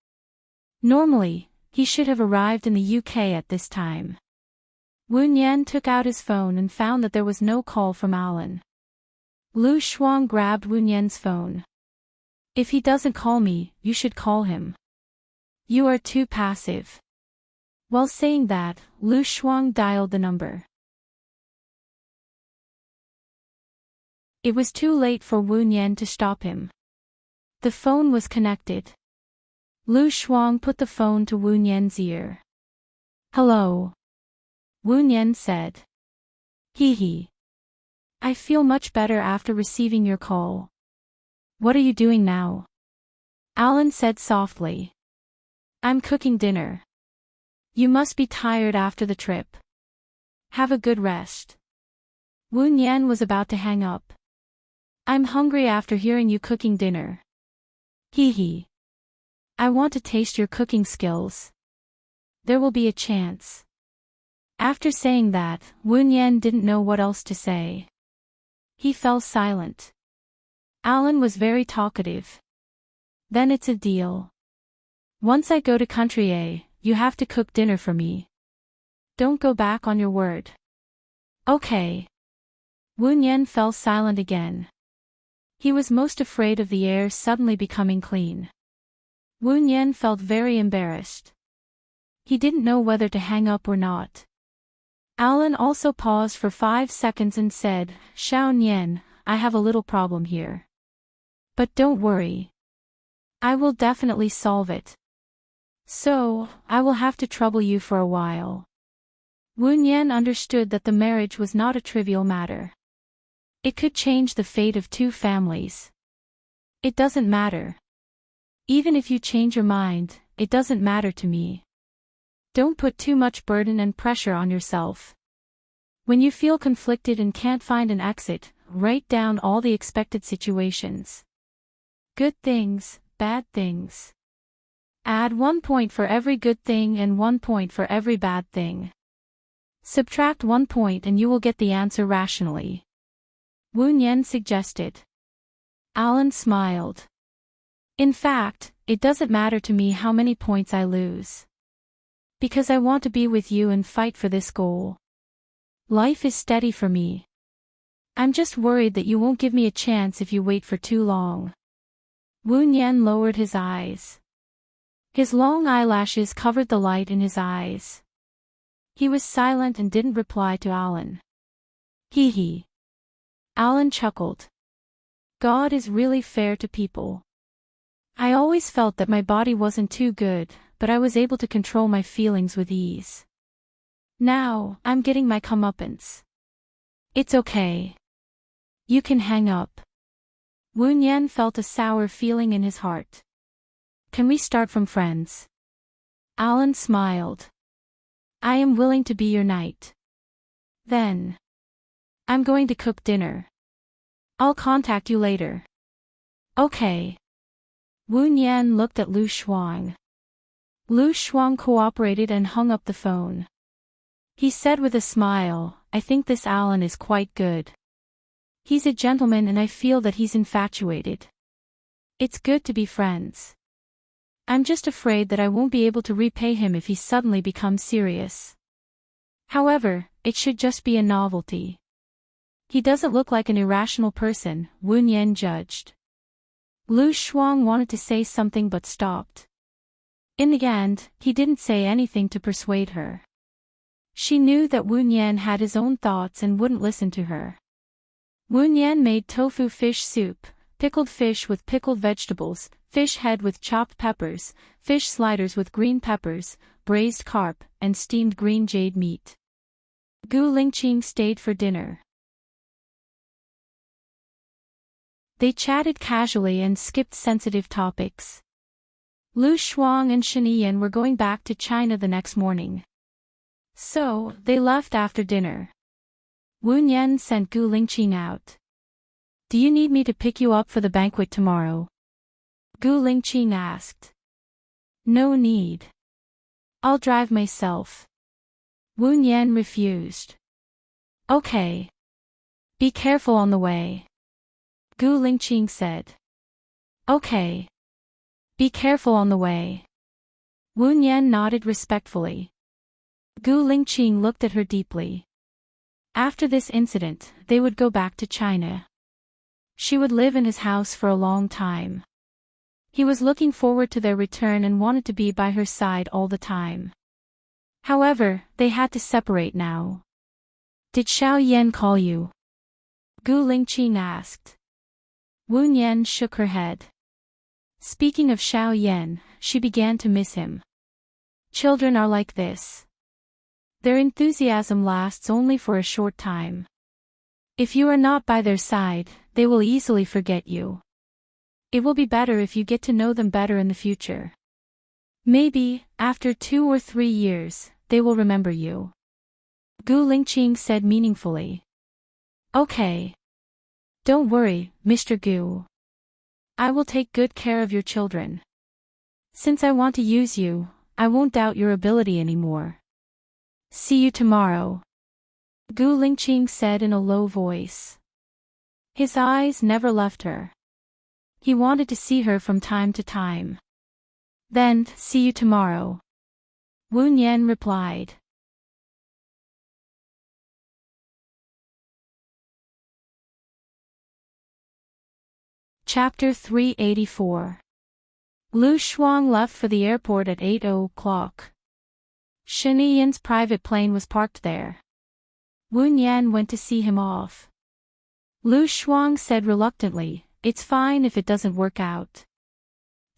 [SPEAKER 1] Normally, he should have arrived in the UK at this time. Wu Nian took out his phone and found that there was no call from Alan. Lu Shuang grabbed Wu Nian's phone. "If he doesn't call me, you should call him. You are too passive." While saying that, Lu Shuang dialed the number. It was too late for Wu Nian to stop him. The phone was connected. Lu Shuang put the phone to Wu Nian's ear. "Hello." Wu Nian said. Hee. I feel much better after receiving your call. What are you doing now?" Alan said softly. "I'm cooking dinner. You must be tired after the trip. Have a good rest." Wu Nian was about to hang up. "I'm hungry after hearing you cooking dinner." Hee. I want to taste your cooking skills. There will be a chance." After saying that, Wu Nian didn't know what else to say. He fell silent. Alan was very talkative. "Then it's a deal. Once I go to country A, you have to cook dinner for me. Don't go back on your word." "Okay." Wu Nian fell silent again. He was most afraid of the air suddenly becoming clean. Wu Nian felt very embarrassed. He didn't know whether to hang up or not. Alan also paused for 5 seconds and said, "Xiao Nian, I have a little problem here. But don't worry. I will definitely solve it. So, I will have to trouble you for a while." Wu Yan understood that the marriage was not a trivial matter. It could change the fate of two families. It doesn't matter. Even if you change your mind, it doesn't matter to me. Don't put too much burden and pressure on yourself. When you feel conflicted and can't find an exit, write down all the expected situations. Good things, bad things. Add 1 point for every good thing and 1 point for every bad thing. Subtract 1 point and you will get the answer rationally. Wu Yan suggested. Alan smiled. In fact, it doesn't matter to me how many points I lose. Because I want to be with you and fight for this goal. Life is steady for me. I'm just worried that you won't give me a chance if you wait for too long. Wu Yan lowered his eyes. His long eyelashes covered the light in his eyes. He was silent and didn't reply to Alan. Hee hee. Alan chuckled. God is really fair to people. I always felt that my body wasn't too good, but I was able to control my feelings with ease. Now, I'm getting my comeuppance. It's okay. You can hang up. Wu Yan felt a sour feeling in his heart. Can we start from friends? Alan smiled. I am willing to be your knight. Then. I'm going to cook dinner. I'll contact you later. Okay. Wu Yan looked at Lu Shuang. Lu Shuang cooperated and hung up the phone. He said with a smile, I think this Alan is quite good. He's a gentleman and I feel that he's infatuated. It's good to be friends. I'm just afraid that I won't be able to repay him if he suddenly becomes serious. However, it should just be a novelty. He doesn't look like an irrational person, Wu Yan judged. Lu Shuang wanted to say something but stopped. In the end, he didn't say anything to persuade her. She knew that Wu Yan had his own thoughts and wouldn't listen to her. Wu Yan made tofu fish soup, pickled fish with pickled vegetables, fish head with chopped peppers, fish sliders with green peppers, braised carp, and steamed green jade meat. Gu Lingqing stayed for dinner. They chatted casually and skipped sensitive topics. Lu Shuang and Shen Yan were going back to China the next morning. So, they left after dinner. Wu Yan sent Gu Lingqing out. Do you need me to pick you up for the banquet tomorrow? Gu Lingqing asked. No need. I'll drive myself. Wu Yan refused. Okay. Be careful on the way. Gu Lingqing said. Okay. Be careful on the way. Wu Yan nodded respectfully. Gu Lingqing looked at her deeply. After this incident, they would go back to China. She would live in his house for a long time. He was looking forward to their return and wanted to be by her side all the time. However, they had to separate now. Did Xiao Yan call you? Gu Lingqing asked. Wu Yan shook her head. Speaking of Xiao Yan, she began to miss him. Children are like this. Their enthusiasm lasts only for a short time. If you are not by their side, they will easily forget you. It will be better if you get to know them better in the future. Maybe, after 2 or 3 years, they will remember you. Gu Lingqing said meaningfully. Okay. Don't worry, Mr. Gu. I will take good care of your children. Since I want to use you, I won't doubt your ability anymore. See you tomorrow. Gu Lingqing said in a low voice. His eyes never left her. He wanted to see her from time to time. Then, see you tomorrow. Wu Yan replied. Chapter 384. Lu Shuang left for the airport at 8 o'clock. Shen Yan's private plane was parked there. Wu Yan went to see him off. Lu Shuang said reluctantly, It's fine if it doesn't work out.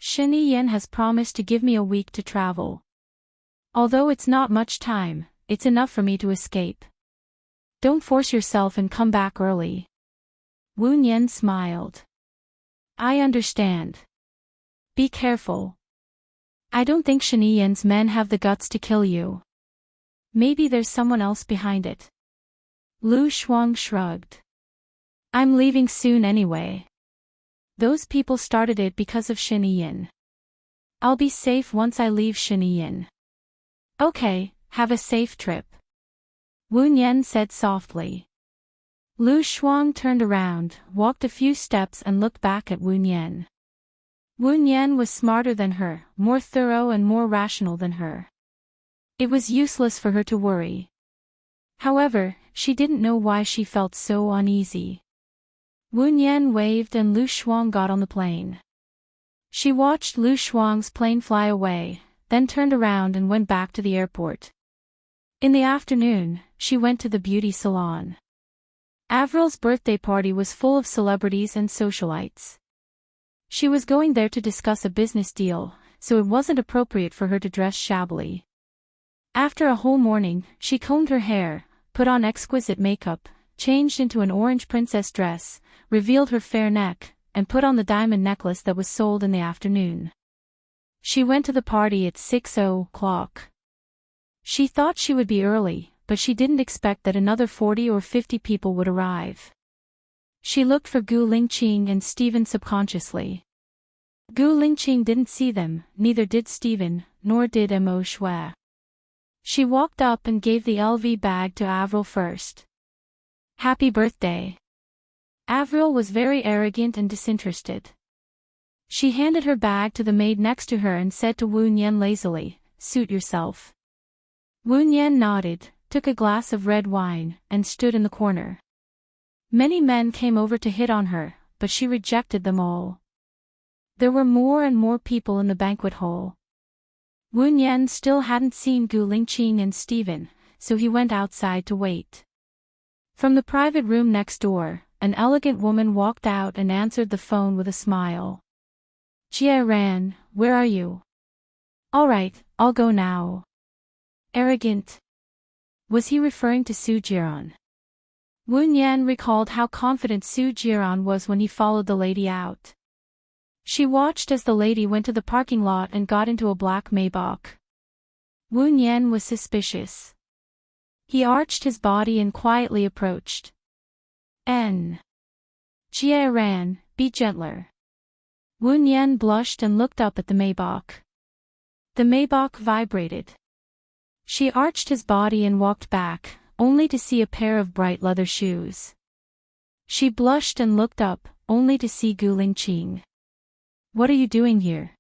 [SPEAKER 1] Shen Yan has promised to give me a week to travel. Although it's not much time, it's enough for me to escape. Don't force yourself and come back early. Wu Nian smiled. I understand. Be careful. I don't think Shiniyan's men have the guts to kill you. Maybe there's someone else behind it. Lu Shuang shrugged. I'm leaving soon anyway. Those people started it because of Shiniyan. I'll be safe once I leave Shiniyan. Okay, have a safe trip. Wu Nian said softly. Lu Shuang turned around, walked a few steps and looked back at Wu Nian. Wu Nian was smarter than her, more thorough and more rational than her. It was useless for her to worry. However, she didn't know why she felt so uneasy. Wu Nian waved and Lu Shuang got on the plane. She watched Lu Shuang's plane fly away, then turned around and went back to the airport. In the afternoon, she went to the beauty salon. Avril's birthday party was full of celebrities and socialites. She was going there to discuss a business deal, so it wasn't appropriate for her to dress shabbily. After a whole morning, she combed her hair, put on exquisite makeup, changed into an orange princess dress, revealed her fair neck, and put on the diamond necklace that was sold in the afternoon. She went to the party at 6:00. She thought she would be early, but she didn't expect that another 40 or 50 people would arrive. She looked for Gu Lingqing and Stephen subconsciously. Gu Lingqing didn't see them, neither did Stephen, nor did Mo Shui. She walked up and gave the LV bag to Avril first. Happy birthday. Avril was very arrogant and disinterested. She handed her bag to the maid next to her and said to Wu Nian lazily, "Suit yourself." Wu Nian nodded, took a glass of red wine, and stood in the corner. Many men came over to hit on her, but she rejected them all. There were more and more people in the banquet hall. Wu Nian still hadn't seen Gu Lingqing and Stephen, so he went outside to wait. From the private room next door, an elegant woman walked out and answered the phone with a smile. Jia Ran, where are you? All right, I'll go now. Arrogant. Was he referring to Su Jiran? Wu Nian recalled how confident Su Jiran was when he followed the lady out. She watched as the lady went to the parking lot and got into a black Maybach. Wu Nian was suspicious. He arched his body and quietly approached. Jia Ran, be gentler. Wu Nian blushed and looked up at the Maybach. The Maybach vibrated. She arched his body and walked back, only to see a pair of bright leather shoes. She blushed and looked up, only to see Gu Lingqing. What are you doing here?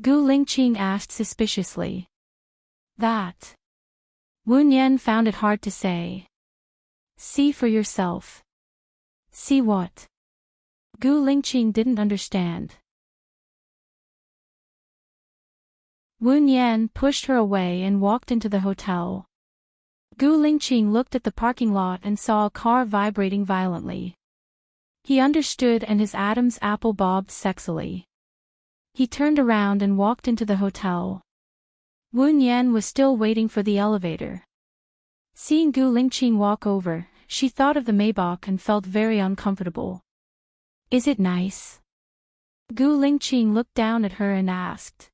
[SPEAKER 1] Gu Lingqing asked suspiciously. That. Wu Nian found it hard to say. See for yourself. See what? Gu Lingqing didn't understand. Wu Nian pushed her away and walked into the hotel. Gu Lingqing looked at the parking lot and saw a car vibrating violently. He understood and his Adam's apple bobbed sexily. He turned around and walked into the hotel. Wu Nian was still waiting for the elevator. Seeing Gu Lingqing walk over, she thought of the Maybach and felt very uncomfortable. Is it nice? Gu Lingqing looked down at her and asked.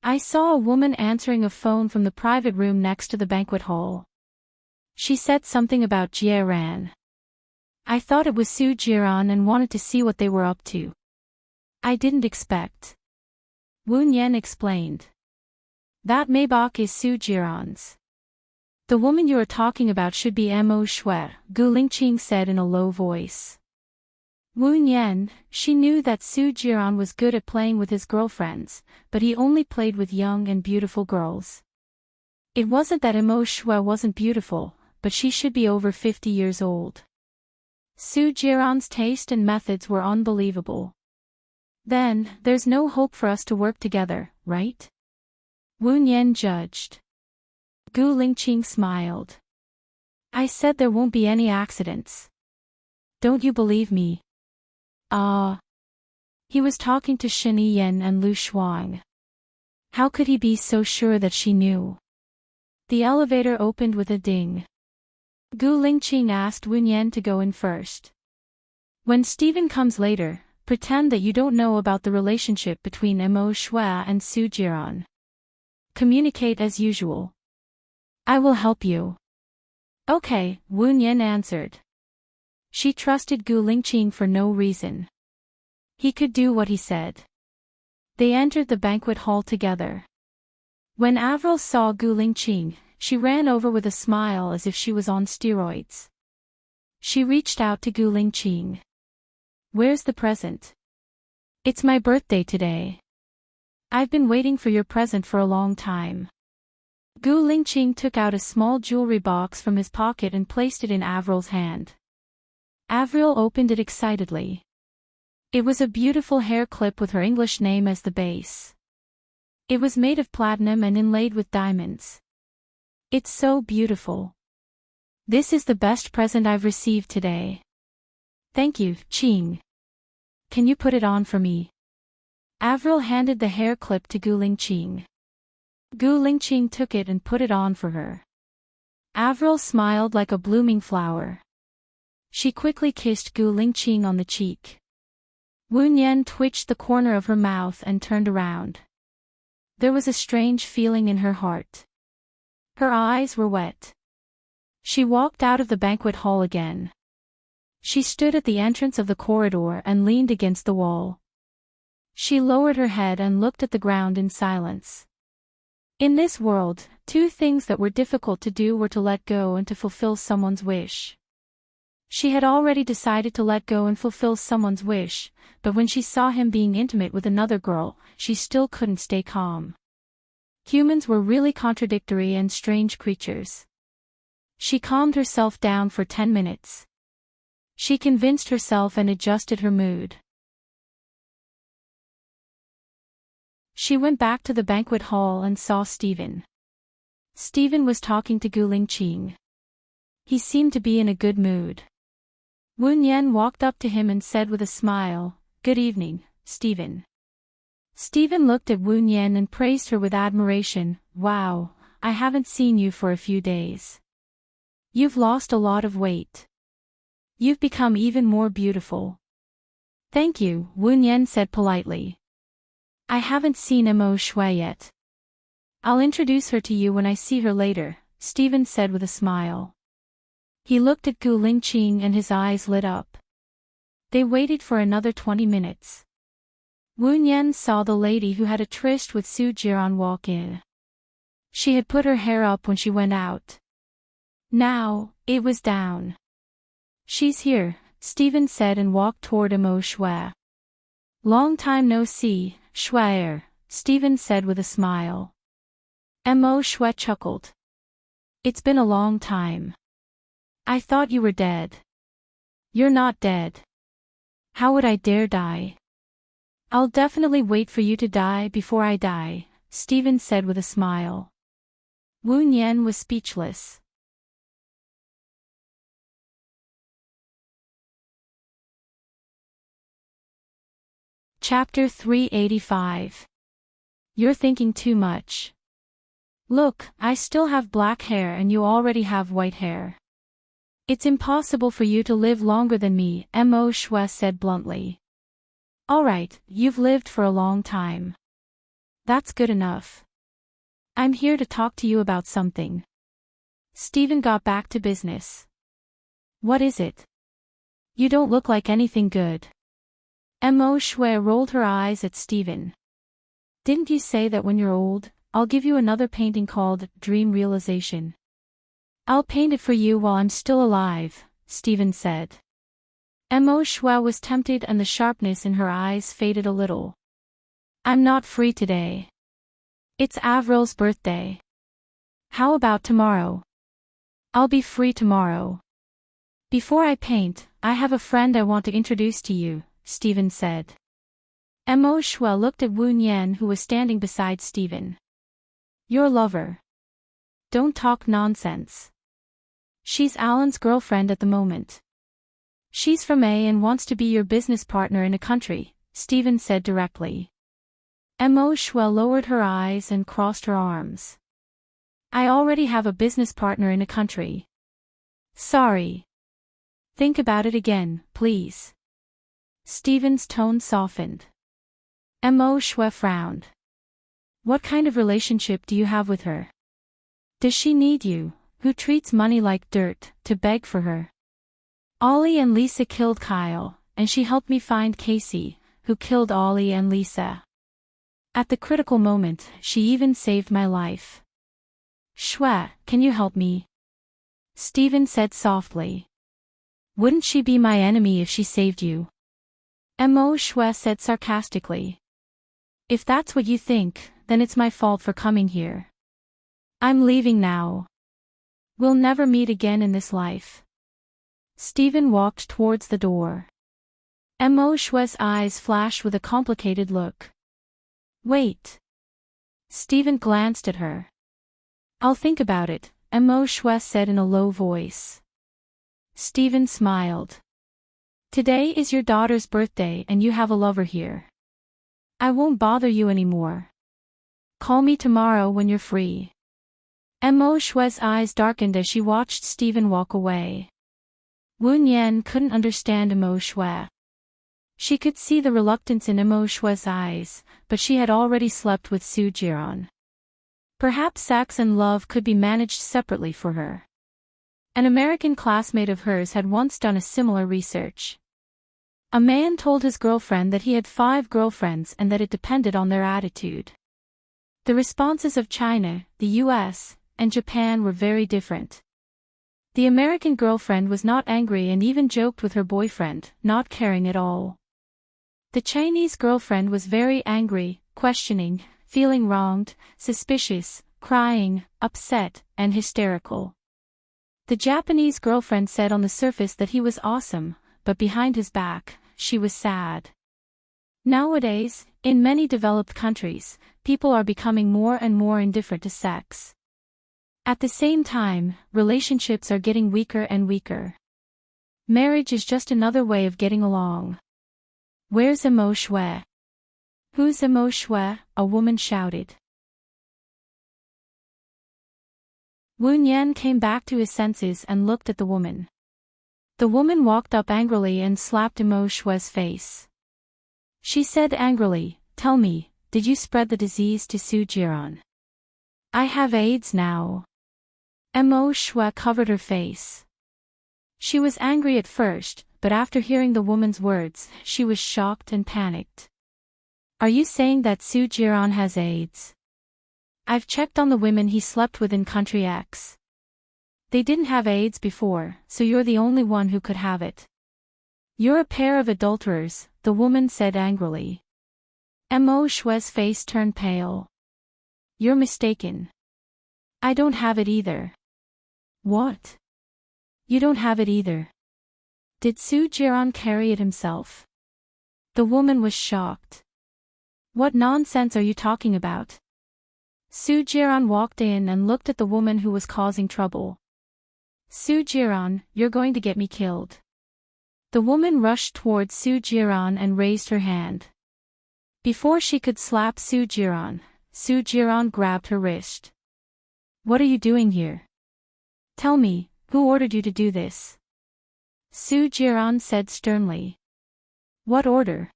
[SPEAKER 1] I saw a woman answering a phone from the private room next to the banquet hall. She said something about Jia Ran. I thought it was Su Jiran and wanted to see what they were up to. I didn't expect. Wu Nian explained. That Maybach is Su Jiran's. The woman you are talking about should be Mo Shui, Gu Lingqing said in a low voice. Wu Nian, she knew that Su Jiran was good at playing with his girlfriends, but he only played with young and beautiful girls. It wasn't that Mo Shui wasn't beautiful, but she should be over 50 years old. Su Jiran's taste and methods were unbelievable. Then, there's no hope for us to work together, right? Wu Nian judged. Gu Lingqing smiled. I said there won't be any accidents. Don't you believe me? He was talking to Shiniyan and Lu Shuang. How could he be so sure that she knew? The elevator opened with a ding. Gu Lingqing asked Wu Nian to go in first. When Stephen comes later, pretend that you don't know about the relationship between Mo Shui and Su Jiran. Communicate as usual. I will help you. Okay, Wu Nian answered. She trusted Gu Lingqing for no reason. He could do what he said. They entered the banquet hall together. When Avril saw Gu Lingqing, she ran over with a smile as if she was on steroids. She reached out to Gu Lingqing. Where's the present? It's my birthday today. I've been waiting for your present for a long time. Gu Lingqing took out a small jewelry box from his pocket and placed it in Avril's hand. Avril opened it excitedly. It was a beautiful hair clip with her English name as the base. It was made of platinum and inlaid with diamonds. It's so beautiful. This is the best present I've received today. Thank you, Qing. Can you put it on for me? Avril handed the hair clip to Gu Lingqing. Gu Lingqing took it and put it on for her. Avril smiled like a blooming flower. She quickly kissed Gu Lingqing on the cheek. Wu Nian twitched the corner of her mouth and turned around. There was a strange feeling in her heart. Her eyes were wet. She walked out of the banquet hall again. She stood at the entrance of the corridor and leaned against the wall. She lowered her head and looked at the ground in silence. In this world, two things that were difficult to do were to let go and to fulfill someone's wish. She had already decided to let go and fulfill someone's wish, but when she saw him being intimate with another girl, she still couldn't stay calm. Humans were really contradictory and strange creatures. She calmed herself down for 10 minutes. She convinced herself and adjusted her mood. She went back to the banquet hall and saw Stephen. Stephen was talking to Gu Lingqing. He seemed to be in a good mood. Wu Nian walked up to him and said with a smile, "Good evening, Stephen." Stephen looked at Wu Nian and praised her with admiration. "Wow, I haven't seen you for a few days. You've lost a lot of weight. You've become even more beautiful." "Thank you," Wu Nian said politely. "I haven't seen Mo Shui yet. I'll introduce her to you when I see her later," Stephen said with a smile. He looked at Gu Lingqing and his eyes lit up. They waited for another 20 minutes. Wu Nian saw the lady who had a tryst with Su Jiran walk in. She had put her hair up when she went out. Now, it was down. "She's here," Stephen said and walked toward Mo Shui. "Long time no see, Shuier," Stephen said with a smile. Mo Shui chuckled. "It's been a long time. I thought you were dead." "You're not dead. How would I dare die?" "I'll definitely wait for you to die before I die," Stephen said with a smile. Wu Nian was speechless. Chapter 385. You're thinking too much. Look, I still have black hair and you already have white hair. It's impossible for you to live longer than me, Mo Shui said bluntly. Alright, you've lived for a long time. That's good enough. I'm here to talk to you about something. Stephen got back to business. What is it? You don't look like anything good. Mo Shui rolled her eyes at Stephen. Didn't you say that when you're old, I'll give you another painting called Dream Realization? I'll paint it for you while I'm still alive, Stephen said. Mo Shui was tempted and the sharpness in her eyes faded a little. I'm not free today. It's Avril's birthday. How about tomorrow? I'll be free tomorrow. Before I paint, I have a friend I want to introduce to you, Stephen said. Mo Shui looked at Wu Nian who was standing beside Stephen. Your lover. Don't talk nonsense. She's Alan's girlfriend at the moment. She's from A and wants to be your business partner in a country, Stephen said directly. Mo Shui lowered her eyes and crossed her arms. I already have a business partner in a country. Sorry. Think about it again, please. Stephen's tone softened. Mo Shui frowned. What kind of relationship do you have with her? Does she need you, who treats money like dirt, to beg for her? Ollie and Lisa killed Kyle, and she helped me find Casey, who killed Ollie and Lisa. At the critical moment, she even saved my life. Shui, can you help me? Stephen said softly. Wouldn't she be my enemy if she saved you? Mo Shui said sarcastically. If that's what you think, then it's my fault for coming here. I'm leaving now. We'll never meet again in this life. Stephen walked towards the door. Mo Shui's eyes flashed with a complicated look. Wait. Stephen glanced at her. I'll think about it, Mo Shui said in a low voice. Stephen smiled. Today is your daughter's birthday and you have a lover here. I won't bother you anymore. Call me tomorrow when you're free. Mo Shui's eyes darkened as she watched Stephen walk away. Wu Yan couldn't understand Mo Shui. She could see the reluctance in Mo Shui's eyes, but she had already slept with Su Jiran. Perhaps sex and love could be managed separately for her. An American classmate of hers had once done a similar research. A man told his girlfriend that he had 5 girlfriends and that it depended on their attitude. The responses of China, the US, and Japan were very different. The American girlfriend was not angry and even joked with her boyfriend, not caring at all. The Chinese girlfriend was very angry, questioning, feeling wronged, suspicious, crying, upset, and hysterical. The Japanese girlfriend said on the surface that he was awesome, but behind his back, she was sad. Nowadays, in many developed countries, people are becoming more and more indifferent to sex. At the same time, relationships are getting weaker and weaker. Marriage is just another way of getting along. Where's Mo Shui? Who's Mo Shui? A woman shouted. Wu Yan came back to his senses and looked at the woman. The woman walked up angrily and slapped Mo Shui's face. She said angrily, "Tell me, did you spread the disease to Su Jiran? I have AIDS now." Mo Shui covered her face. She was angry at first, but after hearing the woman's words, she was shocked and panicked. Are you saying that Su Jiran has AIDS? I've checked on the women he slept with in country X. They didn't have AIDS before, so you're the only one who could have it. You're a pair of adulterers, the woman said angrily. Mo Shui's face turned pale. You're mistaken. I don't have it either. What? You don't have it either. Did Su Jiran carry it himself? The woman was shocked. What nonsense are you talking about? Su Jiran walked in and looked at the woman who was causing trouble. Su Jiran, you're going to get me killed. The woman rushed towards Su Jiran and raised her hand. Before she could slap Su Jiran grabbed her wrist. What are you doing here? Tell me, who ordered you to do this? Su Jiran said sternly. What order?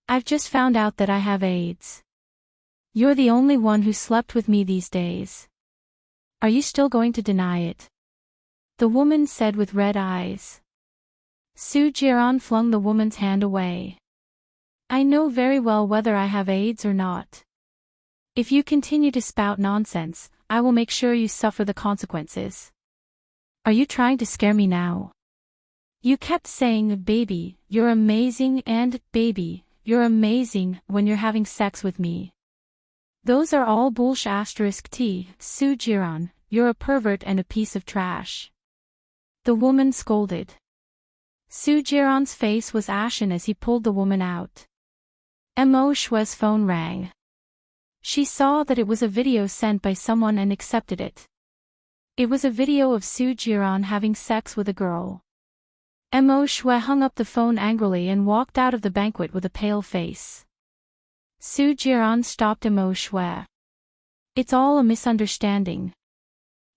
[SPEAKER 1] I've just found out that I have AIDS. You're the only one who slept with me these days. Are you still going to deny it? The woman said with red eyes. Su Jiran flung the woman's hand away. I know very well whether I have AIDS or not. If you continue to spout nonsense, I will make sure you suffer the consequences. Are you trying to scare me now? You kept saying, baby, you're amazing and, baby, you're amazing when you're having sex with me. Those are all bullshit. Su Jiran, you're a pervert and a piece of trash. The woman scolded. Su Jiran's face was ashen as he pulled the woman out. Mo Shui's phone rang. She saw that it was a video sent by someone and accepted it. It was a video of Su Jiran having sex with a girl. Mo Shui hung up the phone angrily and walked out of the banquet with a pale face. Su Jiran stopped Mo Shui. It's all a misunderstanding.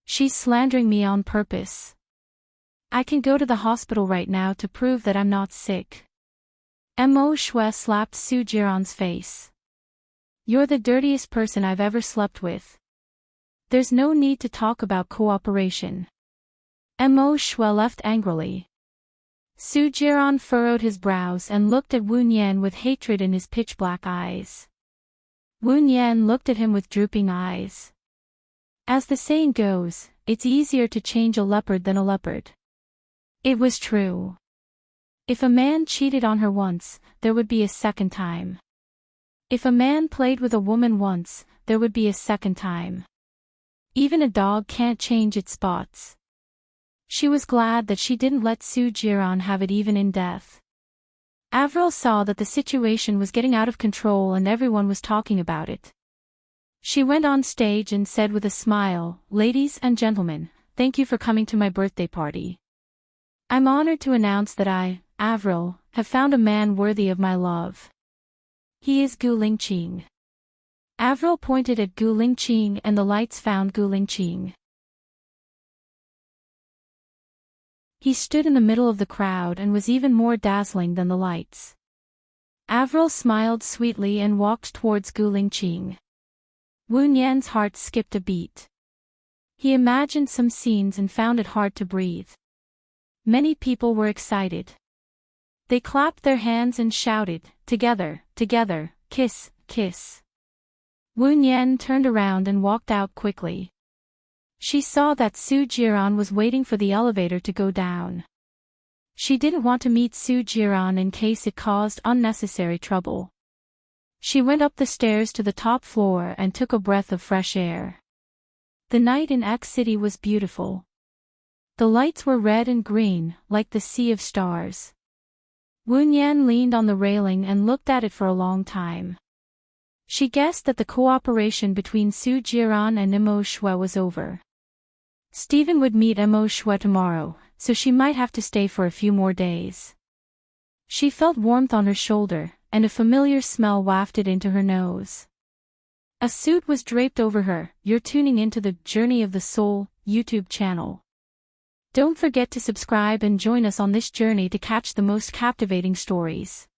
[SPEAKER 1] She's slandering me on purpose. I can go to the hospital right now to prove that I'm not sick. Mo Shui slapped Su Jiran's face. You're the dirtiest person I've ever slept with. There's no need to talk about cooperation. Mo Shui left angrily. Su Jiran furrowed his brows and looked at Wu Nian with hatred in his pitch-black eyes. Wu Nian looked at him with drooping eyes. As the saying goes, it's easier to change a leopard than a leopard. It was true. If a man cheated on her once, there would be a second time. If a man played with a woman once, there would be a second time. Even a dog can't change its spots. She was glad that she didn't let Su Jiran have it even in death. Avril saw that the situation was getting out of control and everyone was talking about it. She went on stage and said with a smile, "Ladies and gentlemen, thank you for coming to my birthday party. I'm honored to announce that I, Avril, have found a man worthy of my love. He is Gu Lingqing." Avril pointed at Gu Lingqing and the lights found Gu Lingqing. He stood in the middle of the crowd and was even more dazzling than the lights. Avril smiled sweetly and walked towards Gu Lingqing. Wu Nian's heart skipped a beat. He imagined some scenes and found it hard to breathe. Many people were excited. They clapped their hands and shouted, "Together, together, kiss, kiss." Wu Nian turned around and walked out quickly. She saw that Su Jiran was waiting for the elevator to go down. She didn't want to meet Su Jiran in case it caused unnecessary trouble. She went up the stairs to the top floor and took a breath of fresh air. The night in X City was beautiful. The lights were red and green, like the sea of stars. Wu Nian leaned on the railing and looked at it for a long time. She guessed that the cooperation between Su Jiran and Mo Shui was over. Stephen would meet Mo Shui tomorrow, so she might have to stay for a few more days. She felt warmth on her shoulder, and a familiar smell wafted into her nose. A suit was draped over her. You're tuning into the Journey of the Soul YouTube channel. Don't forget to subscribe and join us on this journey to catch the most captivating stories.